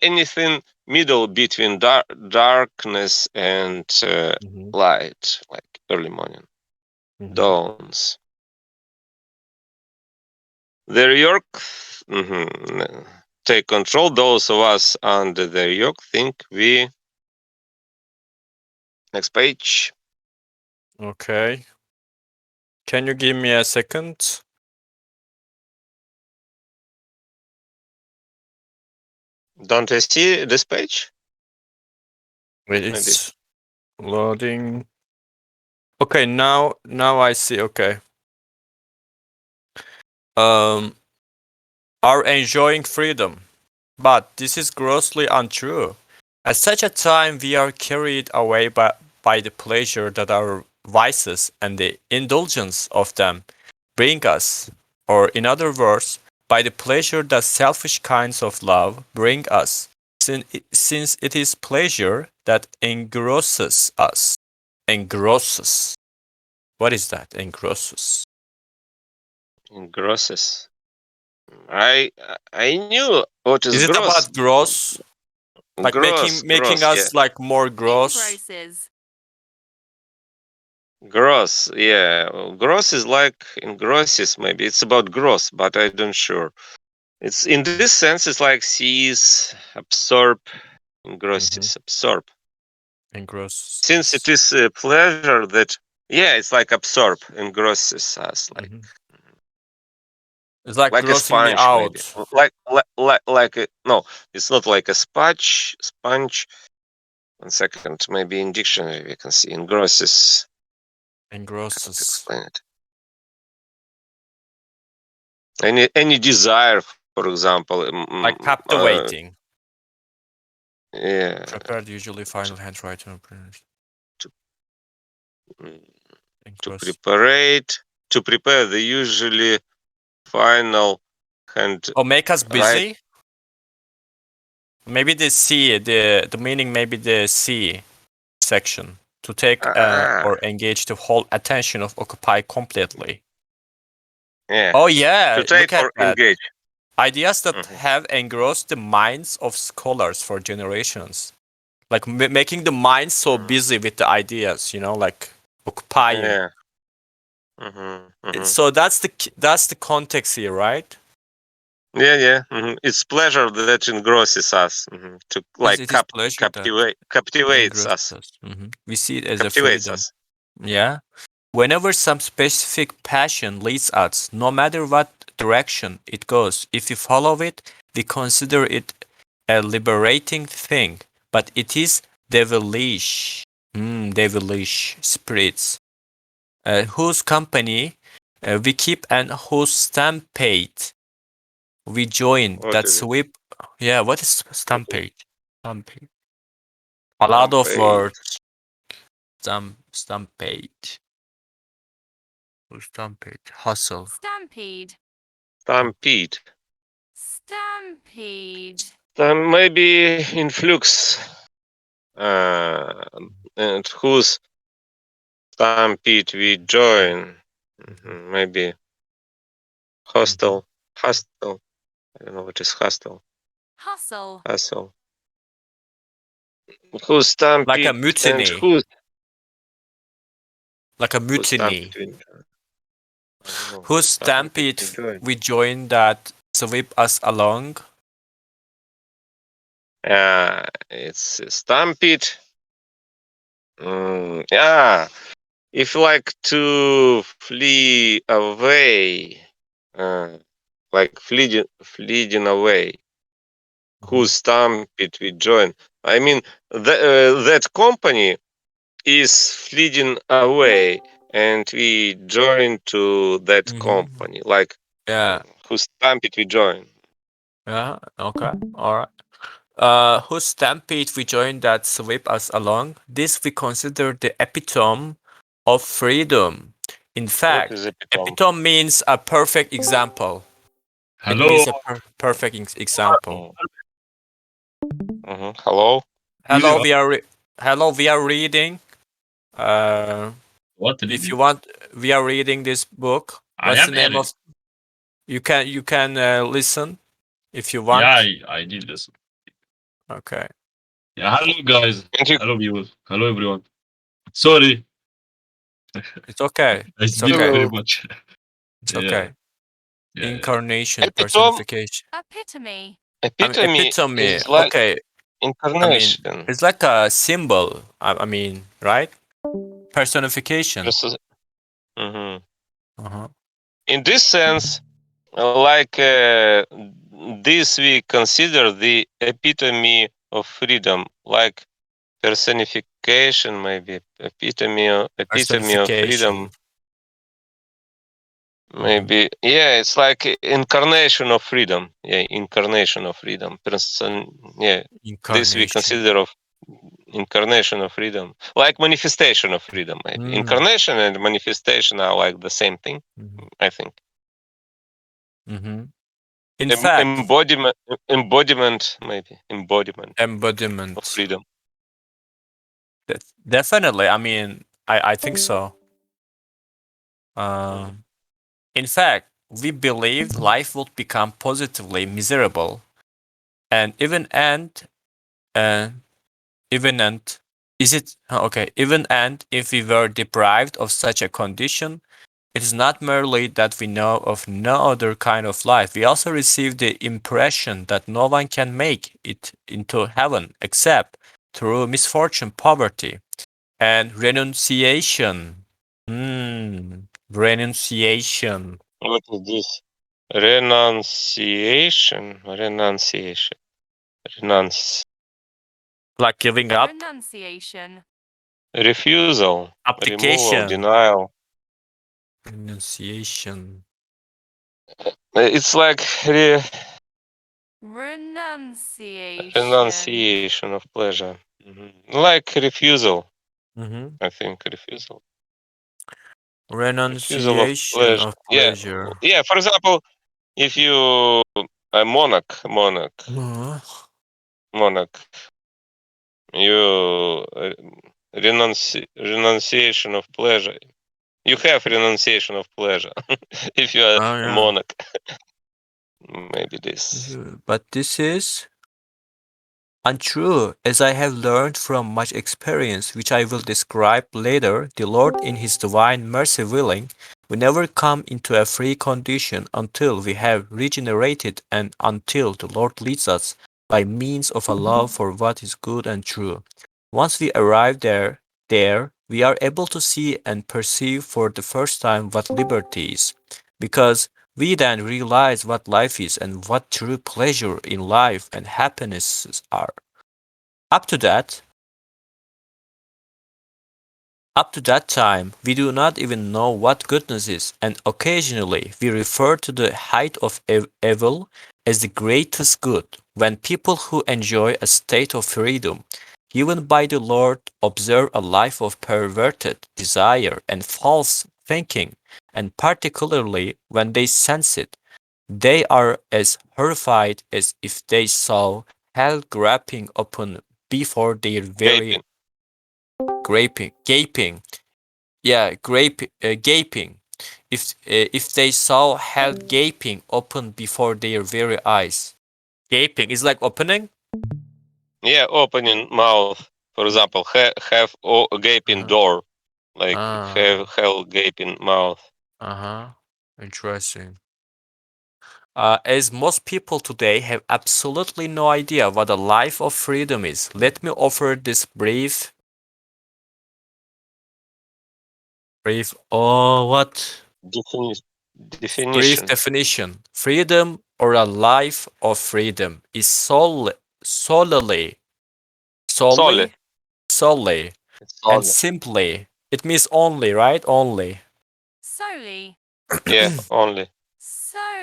Speaker 1: anything middle between darkness and
Speaker 12: Mm-hmm.
Speaker 1: light, like early morning,
Speaker 12: Mm-hmm.
Speaker 1: dawns. The York take control. Those of us under the York think we. Next page.
Speaker 12: Okay. Can you give me a second?
Speaker 1: Don't I see this page?
Speaker 12: Wait,
Speaker 1: Maybe.
Speaker 12: it's loading. Okay, now I see. Okay. Are enjoying freedom. But this is grossly untrue. At such a time we are carried away by the pleasure that our vices and the indulgence of them bring us, or in other words, by the pleasure that selfish kinds of love bring us, since it is pleasure that engrosses us. Engrosses. What is that? Engrosses.
Speaker 1: Grosses. I knew what is
Speaker 12: Is it
Speaker 1: gross.
Speaker 12: about gross? Like making
Speaker 1: Gross, yeah.
Speaker 12: us like more gross?
Speaker 2: Engrosses.
Speaker 1: Gross, yeah. Well, gross is like engrosses, maybe. It's about gross, but I don't sure. It's in this sense, it's like sees, absorb, engrosses, absorb.
Speaker 12: Engrosses.
Speaker 1: Since it is a pleasure that, yeah, it's like absorb, engrosses us,
Speaker 12: It's like
Speaker 1: like a
Speaker 12: grossing me
Speaker 1: sponge, maybe.
Speaker 12: out.
Speaker 1: Like a, no, it's not like a sponge. Sponge. 1 second, maybe in dictionary we can see engrosses. How to
Speaker 12: Engrosses.
Speaker 1: explain it? Any desire, for example.
Speaker 12: Like captivating.
Speaker 1: Yeah.
Speaker 12: Prepared usually final handwriting.
Speaker 1: To, mm, to
Speaker 12: Engross.
Speaker 1: prepare the usually final hand
Speaker 12: Oh, make us
Speaker 1: right.
Speaker 12: busy? Maybe the C, the meaning maybe the C section. to take
Speaker 1: Ah,
Speaker 12: or engage the whole attention of occupy completely.
Speaker 1: yeah.
Speaker 12: Oh
Speaker 1: To
Speaker 12: yeah,
Speaker 1: take
Speaker 12: look at
Speaker 1: or
Speaker 12: that.
Speaker 1: engage.
Speaker 12: Ideas that
Speaker 1: Mhm.
Speaker 12: have engrossed the minds of scholars for generations. Like making the mind so busy with the ideas, like occupying.
Speaker 1: Yeah. Mm-hmm.
Speaker 12: So that's the context here, right?
Speaker 1: Yeah. It's pleasure that engrosses us to
Speaker 12: Yes,
Speaker 1: like
Speaker 12: it is pleasure that
Speaker 1: captivates
Speaker 12: engrosses
Speaker 1: us.
Speaker 12: us. We see it as a
Speaker 1: Captivates
Speaker 12: freedom.
Speaker 1: us.
Speaker 12: Yeah. Whenever some specific passion leads us, no matter what direction it goes, if we follow it, we consider it a liberating thing. But it is devilish, devilish spirits, whose company we keep and whose stampede we join
Speaker 1: What
Speaker 12: that
Speaker 1: is it?
Speaker 12: sweep. Yeah, what is
Speaker 1: What is
Speaker 12: stampede? Stampede. A lot of
Speaker 1: stampede?
Speaker 12: words. Stampede. Stampede. Hustle.
Speaker 2: Stampede.
Speaker 1: Stampede.
Speaker 2: Stampede.
Speaker 1: Maybe influx. Uh, and whose stampede we join? Maybe hostel. Hostel. I don't know what is hostel.
Speaker 2: Hustle.
Speaker 1: Hustle. Whose
Speaker 12: Like a
Speaker 1: stampede and
Speaker 12: mutiny. Like a
Speaker 1: whose
Speaker 12: mutiny.
Speaker 1: stampede we join? I don't know
Speaker 12: Whose
Speaker 1: whose stampede
Speaker 12: stampede
Speaker 1: we join.
Speaker 12: we join that sweep us along?
Speaker 1: It's a stampede. Yeah. If you like to flee away, like fleeing away, whose stampede we join? I mean, that company is fleeing away, and we join to that company. Like,
Speaker 12: Yeah.
Speaker 1: whose stampede we join?
Speaker 12: Yeah. Okay. All right. Whose stampede we join that sweep us along? This we consider the epitome of freedom. In
Speaker 1: What
Speaker 12: fact,
Speaker 1: is epitome?
Speaker 12: epitome means a perfect example. It
Speaker 16: Hello.
Speaker 12: means a perfect example.
Speaker 1: Hello.
Speaker 12: Hello, we are reading.
Speaker 16: What
Speaker 12: If you
Speaker 16: reading?
Speaker 12: want, we are reading this book.
Speaker 16: I
Speaker 12: What's
Speaker 16: am
Speaker 12: the name
Speaker 16: reading.
Speaker 12: of? You can listen if you
Speaker 16: Yeah,
Speaker 12: want.
Speaker 16: I did listen.
Speaker 12: Okay.
Speaker 16: Yeah, hello guys.
Speaker 1: And you,
Speaker 16: Hello viewers. Hello everyone. Sorry,
Speaker 12: It's okay.
Speaker 16: I
Speaker 12: It's
Speaker 16: speak
Speaker 12: okay.
Speaker 16: very
Speaker 1: you
Speaker 16: much.
Speaker 12: It's
Speaker 16: Yeah,
Speaker 12: okay.
Speaker 16: yeah.
Speaker 12: Incarnation,
Speaker 1: epitome.
Speaker 12: personification.
Speaker 2: Epitome.
Speaker 12: I mean,
Speaker 1: Epitome
Speaker 12: epitome.
Speaker 1: is like
Speaker 12: Okay. I mean,
Speaker 1: incarnation.
Speaker 12: it's like a symbol. I mean, right? Personification.
Speaker 1: Mhm.
Speaker 12: Uh-huh.
Speaker 1: In this sense, like this, we consider the epitome of freedom, like personification, maybe epitome of freedom.
Speaker 12: Personification.
Speaker 1: Maybe it's like incarnation of freedom. Yeah, incarnation of freedom. Yeah, this we
Speaker 12: Incarnation.
Speaker 1: consider of incarnation of freedom, like manifestation of freedom. Maybe incarnation and manifestation are like the same thing. I think.
Speaker 12: In fact,
Speaker 1: Embodiment, maybe embodiment of
Speaker 12: embodiment.
Speaker 1: freedom.
Speaker 12: Definitely. I mean, I think so. In fact, we believe life would become positively miserable and uh, even and is it okay? Even and if we were deprived of such a condition, it is not merely that we know of no other kind of life. We also receive the impression that no one can make it into heaven except through misfortune, poverty, and renunciation. Renunciation.
Speaker 1: What is this? Renunciation. Renounce.
Speaker 12: Like giving up.
Speaker 2: Renunciation.
Speaker 1: Refusal. Removal.
Speaker 12: Application.
Speaker 1: Denial.
Speaker 12: Renunciation.
Speaker 1: It's like
Speaker 2: Renunciation.
Speaker 1: renunciation of pleasure. Like refusal. I think refusal. Refusal of
Speaker 12: Renunciation
Speaker 1: pleasure.
Speaker 12: of pleasure.
Speaker 1: Yeah. For example, if you a monarch,
Speaker 12: Uh-huh.
Speaker 1: monarch, you renunciation of pleasure. You have renunciation of pleasure if you are a monarch. Maybe this.
Speaker 12: But this is untrue, as I have learned from much experience, which I will describe later. The Lord, in His divine mercy willing, we never come into a free condition until we have regenerated and until the Lord leads us by means of a love for what is good and true. Once we arrive there we are able to see and perceive for the first time what liberty is, because we then realize what life is and what true pleasure in life and happiness are. Up to that, Up to that time, we do not even know what goodness is, and occasionally we refer to the height of evil as the greatest good, when people who enjoy a state of freedom given by the Lord observe a life of perverted desire and false thinking, and particularly when they sense it, they are as horrified as if they saw hell gaping open before their very gaping. Yeah, gaping. If they saw hell gaping open before their very eyes. Gaping is like opening.
Speaker 1: Yeah, opening mouth. For example, have a gaping door, like have hell gaping mouth.
Speaker 12: Interesting. As most people today have absolutely no idea what a life of freedom is, let me offer this brief, what? Brief
Speaker 1: Definition.
Speaker 12: definition. Freedom, or a life of freedom, is solely,
Speaker 1: Solely.
Speaker 12: solely, and
Speaker 1: Solely.
Speaker 12: simply. It means only, right? Only.
Speaker 2: Solely.
Speaker 1: Yeah, only.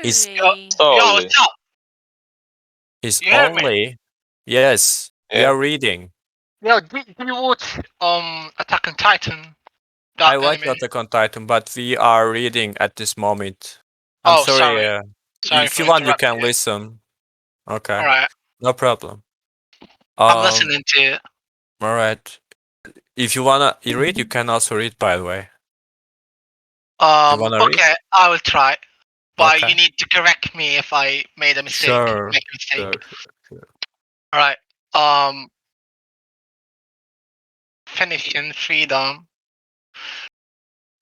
Speaker 12: Is
Speaker 2: Solely.
Speaker 17: Yo,
Speaker 1: Solely.
Speaker 17: what's up?
Speaker 12: is
Speaker 17: You hear me?
Speaker 12: only. Yes, we
Speaker 1: Yeah.
Speaker 12: are reading.
Speaker 17: Yo, did you watch Attack on Titan?
Speaker 12: I
Speaker 17: That
Speaker 12: watch
Speaker 17: anime?
Speaker 12: Attack on Titan, but we are reading at this moment. I'm
Speaker 17: Oh,
Speaker 12: sorry.
Speaker 17: sorry. Sorry
Speaker 12: If
Speaker 17: for
Speaker 12: you want, you
Speaker 17: interrupting
Speaker 12: can
Speaker 17: you.
Speaker 12: listen. Okay,
Speaker 17: Alright,
Speaker 12: no problem.
Speaker 17: I'm
Speaker 12: Um,
Speaker 17: listening to you.
Speaker 12: all right. If you wanna read, you can also read. By the way, you wanna read?
Speaker 17: Okay, I will try. But you
Speaker 12: Okay.
Speaker 17: need to correct me if I made a mistake.
Speaker 12: Sure.
Speaker 17: Make a mistake.
Speaker 12: Sure.
Speaker 17: Alright. Finishing freedom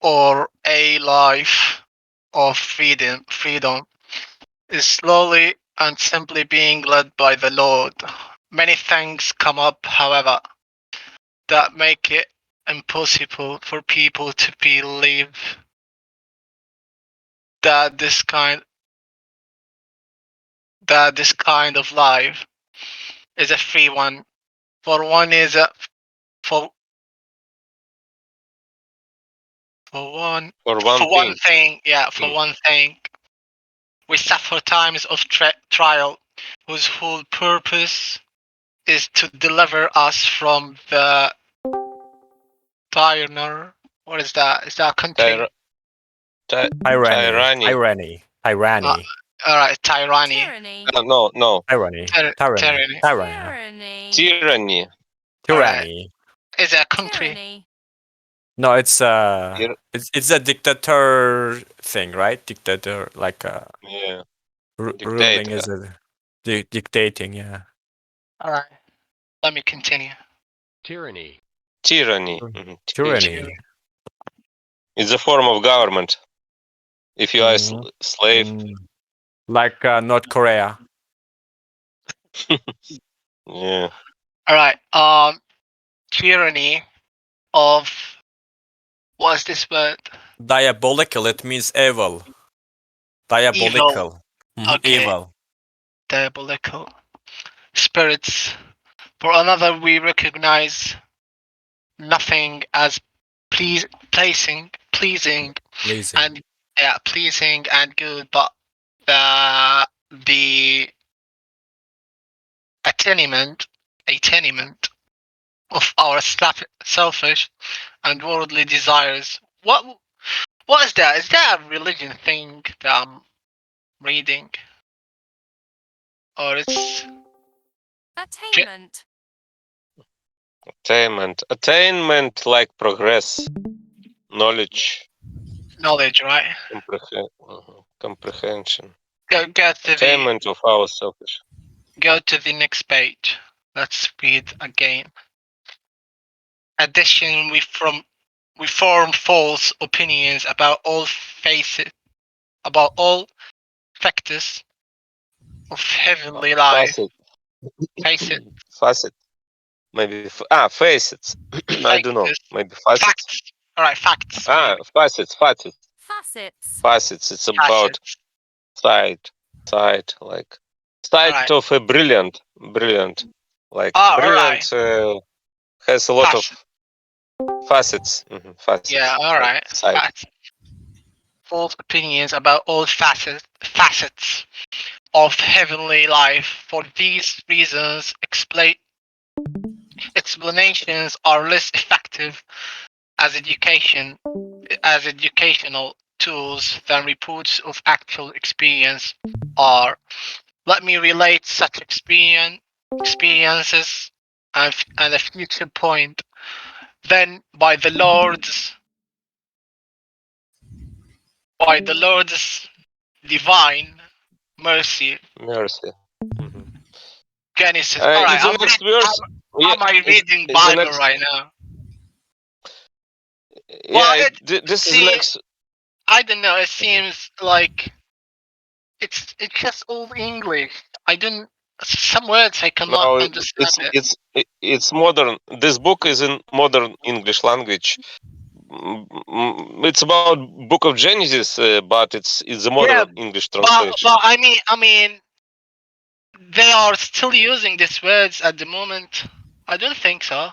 Speaker 17: or a life of freedom is slowly and simply being led by the Lord. Many things come up, however, that make it impossible for people to believe that this kind of life is a free one. For one is a for
Speaker 1: For one
Speaker 17: one
Speaker 1: thing.
Speaker 17: thing, for one thing, we suffer times of trial, whose whole purpose is to deliver us from the tyranny. What is that? Is that a country?
Speaker 12: Tyranny.
Speaker 17: Alright, tyranny.
Speaker 2: Tyranny.
Speaker 1: No.
Speaker 12: Tyranny.
Speaker 2: Tyranny.
Speaker 1: Tyranny.
Speaker 17: Alright. Is it a country?
Speaker 2: Tyranny.
Speaker 12: No, it's a dictator thing, right? Dictator, like
Speaker 1: Yeah.
Speaker 12: ruling
Speaker 1: Dictator.
Speaker 12: is a dictating. Yeah.
Speaker 17: Alright. Let me continue.
Speaker 10: Tyranny.
Speaker 1: Tyranny.
Speaker 12: Tyranny.
Speaker 1: It's a form of government. If you are a slave.
Speaker 12: Like North Korea.
Speaker 1: Yeah.
Speaker 17: Alright. Tyranny of what's this word?
Speaker 12: Diabolical. It means evil. Diabolical.
Speaker 17: Evil. Okay.
Speaker 12: Evil.
Speaker 17: Diabolical spirits. For another, we recognize nothing as pleasing, and pleasing and good, but the attainment of our selfish and worldly desires. What is that? Is that a religion thing that I'm reading, or it's
Speaker 2: Attainment.
Speaker 1: Attainment like progress, knowledge,
Speaker 17: right?
Speaker 1: comprehension.
Speaker 17: Go to the
Speaker 1: Attainment of our selfish.
Speaker 17: go to the next page. Let's read again. Addition, we form false opinions about all factors of heavenly life.
Speaker 1: Facet. Maybe facets. I don't know. Maybe facets.
Speaker 17: Facts. All right, facts.
Speaker 1: Facets.
Speaker 2: Facets.
Speaker 1: Facets. It's about side, like side of a brilliant, like brilliant has a lot of facets. Facets.
Speaker 17: Yeah, all right.
Speaker 1: Side.
Speaker 17: False opinions about all facets of heavenly life. For these reasons, explanations are less effective as educational tools than reports of actual experience are. Let me relate such experiences and a future point. Then by the Lord's divine mercy. Genesis. All right,
Speaker 1: In the next verse,
Speaker 17: am I reading Bible right now?
Speaker 1: Yeah, this is next.
Speaker 17: I don't know. It seems like it's just all English. I don't. Some words I cannot understand
Speaker 1: It's modern. This book is in modern English language. It's about Book of Genesis, but it's a modern English translation.
Speaker 17: But I mean, they are still using these words at the moment. I don't think so.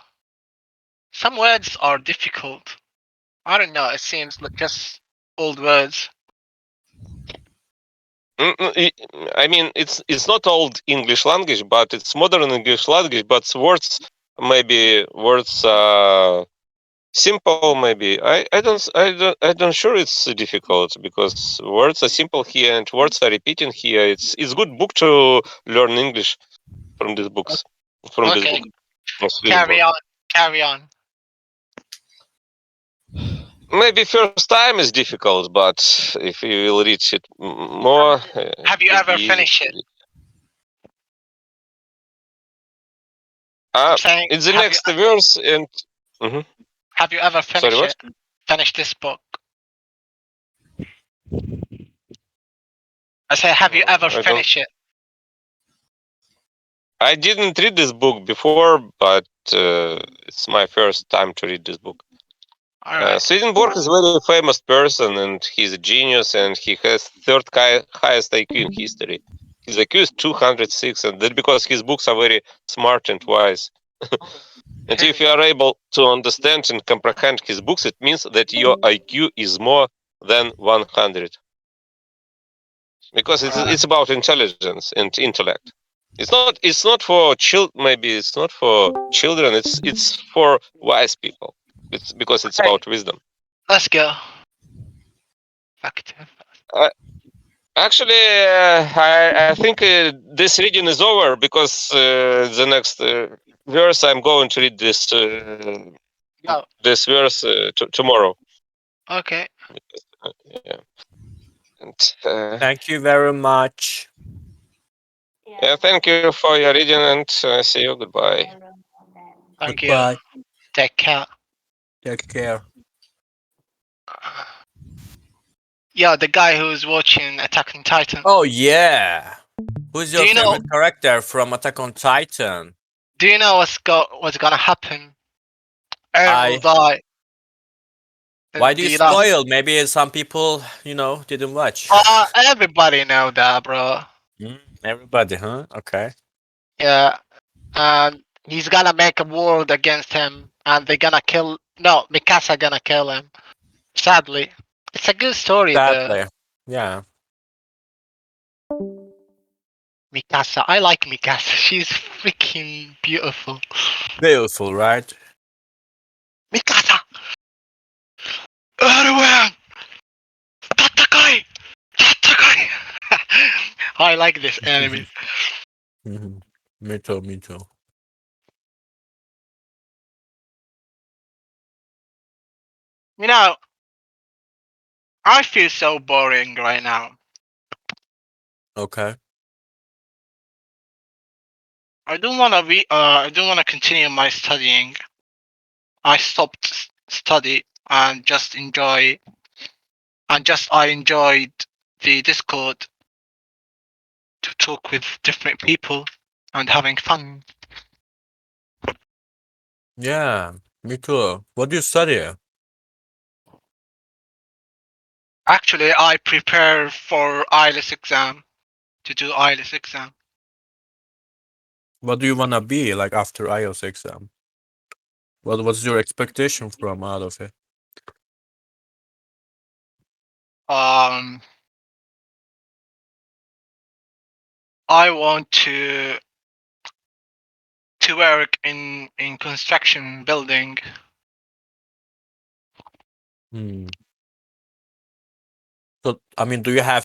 Speaker 17: Some words are difficult. I don't know. It seems like just old words.
Speaker 1: I mean, it's not old English language, but it's modern English language. But words, maybe words simple. Maybe I don't sure it's difficult because words are simple here and words are repeating here. It's good book to learn English from these books. From this book.
Speaker 17: Carry on.
Speaker 1: Maybe first time is difficult, but if you will reach it more,
Speaker 17: have you ever finished it?
Speaker 1: It's the next verse, and
Speaker 17: have you ever finished it? Finished this book? I say, have you ever finished it?
Speaker 1: I didn't read this book before, but it's my first time to read this book. Swedenborg is a very famous person, and he's a genius, and he has third highest IQ in history. His IQ is 206, and that's because his books are very smart and wise. And if you are able to understand and comprehend his books, it means that your IQ is more than 100. Because it's about intelligence and intellect. It's not for maybe it's not for children. It's for wise people. It's because it's about wisdom.
Speaker 17: Let's go.
Speaker 1: Actually, I think this reading is over because the next verse I'm going to read this verse tomorrow.
Speaker 17: Okay.
Speaker 1: Yeah. And,
Speaker 12: thank you very much.
Speaker 1: Yeah, thank you for your reading, and see you. Goodbye.
Speaker 17: Thank
Speaker 12: Goodbye.
Speaker 17: you. Take care.
Speaker 12: Take care.
Speaker 17: Yeah, the guy who's watching Attack on Titan.
Speaker 12: Oh yeah. Who's your favorite character from Attack on Titan?
Speaker 17: Do you know what's gonna happen? Eren will die.
Speaker 12: Why do you spoil? Maybe some people, didn't watch.
Speaker 17: Everybody know that, bro.
Speaker 12: Everybody, huh? Okay.
Speaker 17: Yeah. And he's gonna make a world against him, and they're gonna kill. No, Mikasa gonna kill him. Sadly, it's a good story.
Speaker 12: Sadly, yeah.
Speaker 17: Mikasa, I like Mikasa. She's freaking beautiful.
Speaker 12: Beautiful, right?
Speaker 17: Mikasa. Everyone. Tatakai. Tatakai. I like this anime.
Speaker 12: Me too.
Speaker 17: You know, I feel so boring right now.
Speaker 12: Okay.
Speaker 17: I don't want to be. I don't want to continue my studying. I stopped study and just enjoy. And just I enjoyed the Discord to talk with different people and having fun.
Speaker 12: Yeah, me too. What do you study?
Speaker 17: Actually, I prepare for IELTS exam to do IELTS exam.
Speaker 12: What do you wanna be like after IELTS exam? What's your expectation from out of it?
Speaker 17: I want to work in construction building.
Speaker 12: Hmm. So, I mean, do you have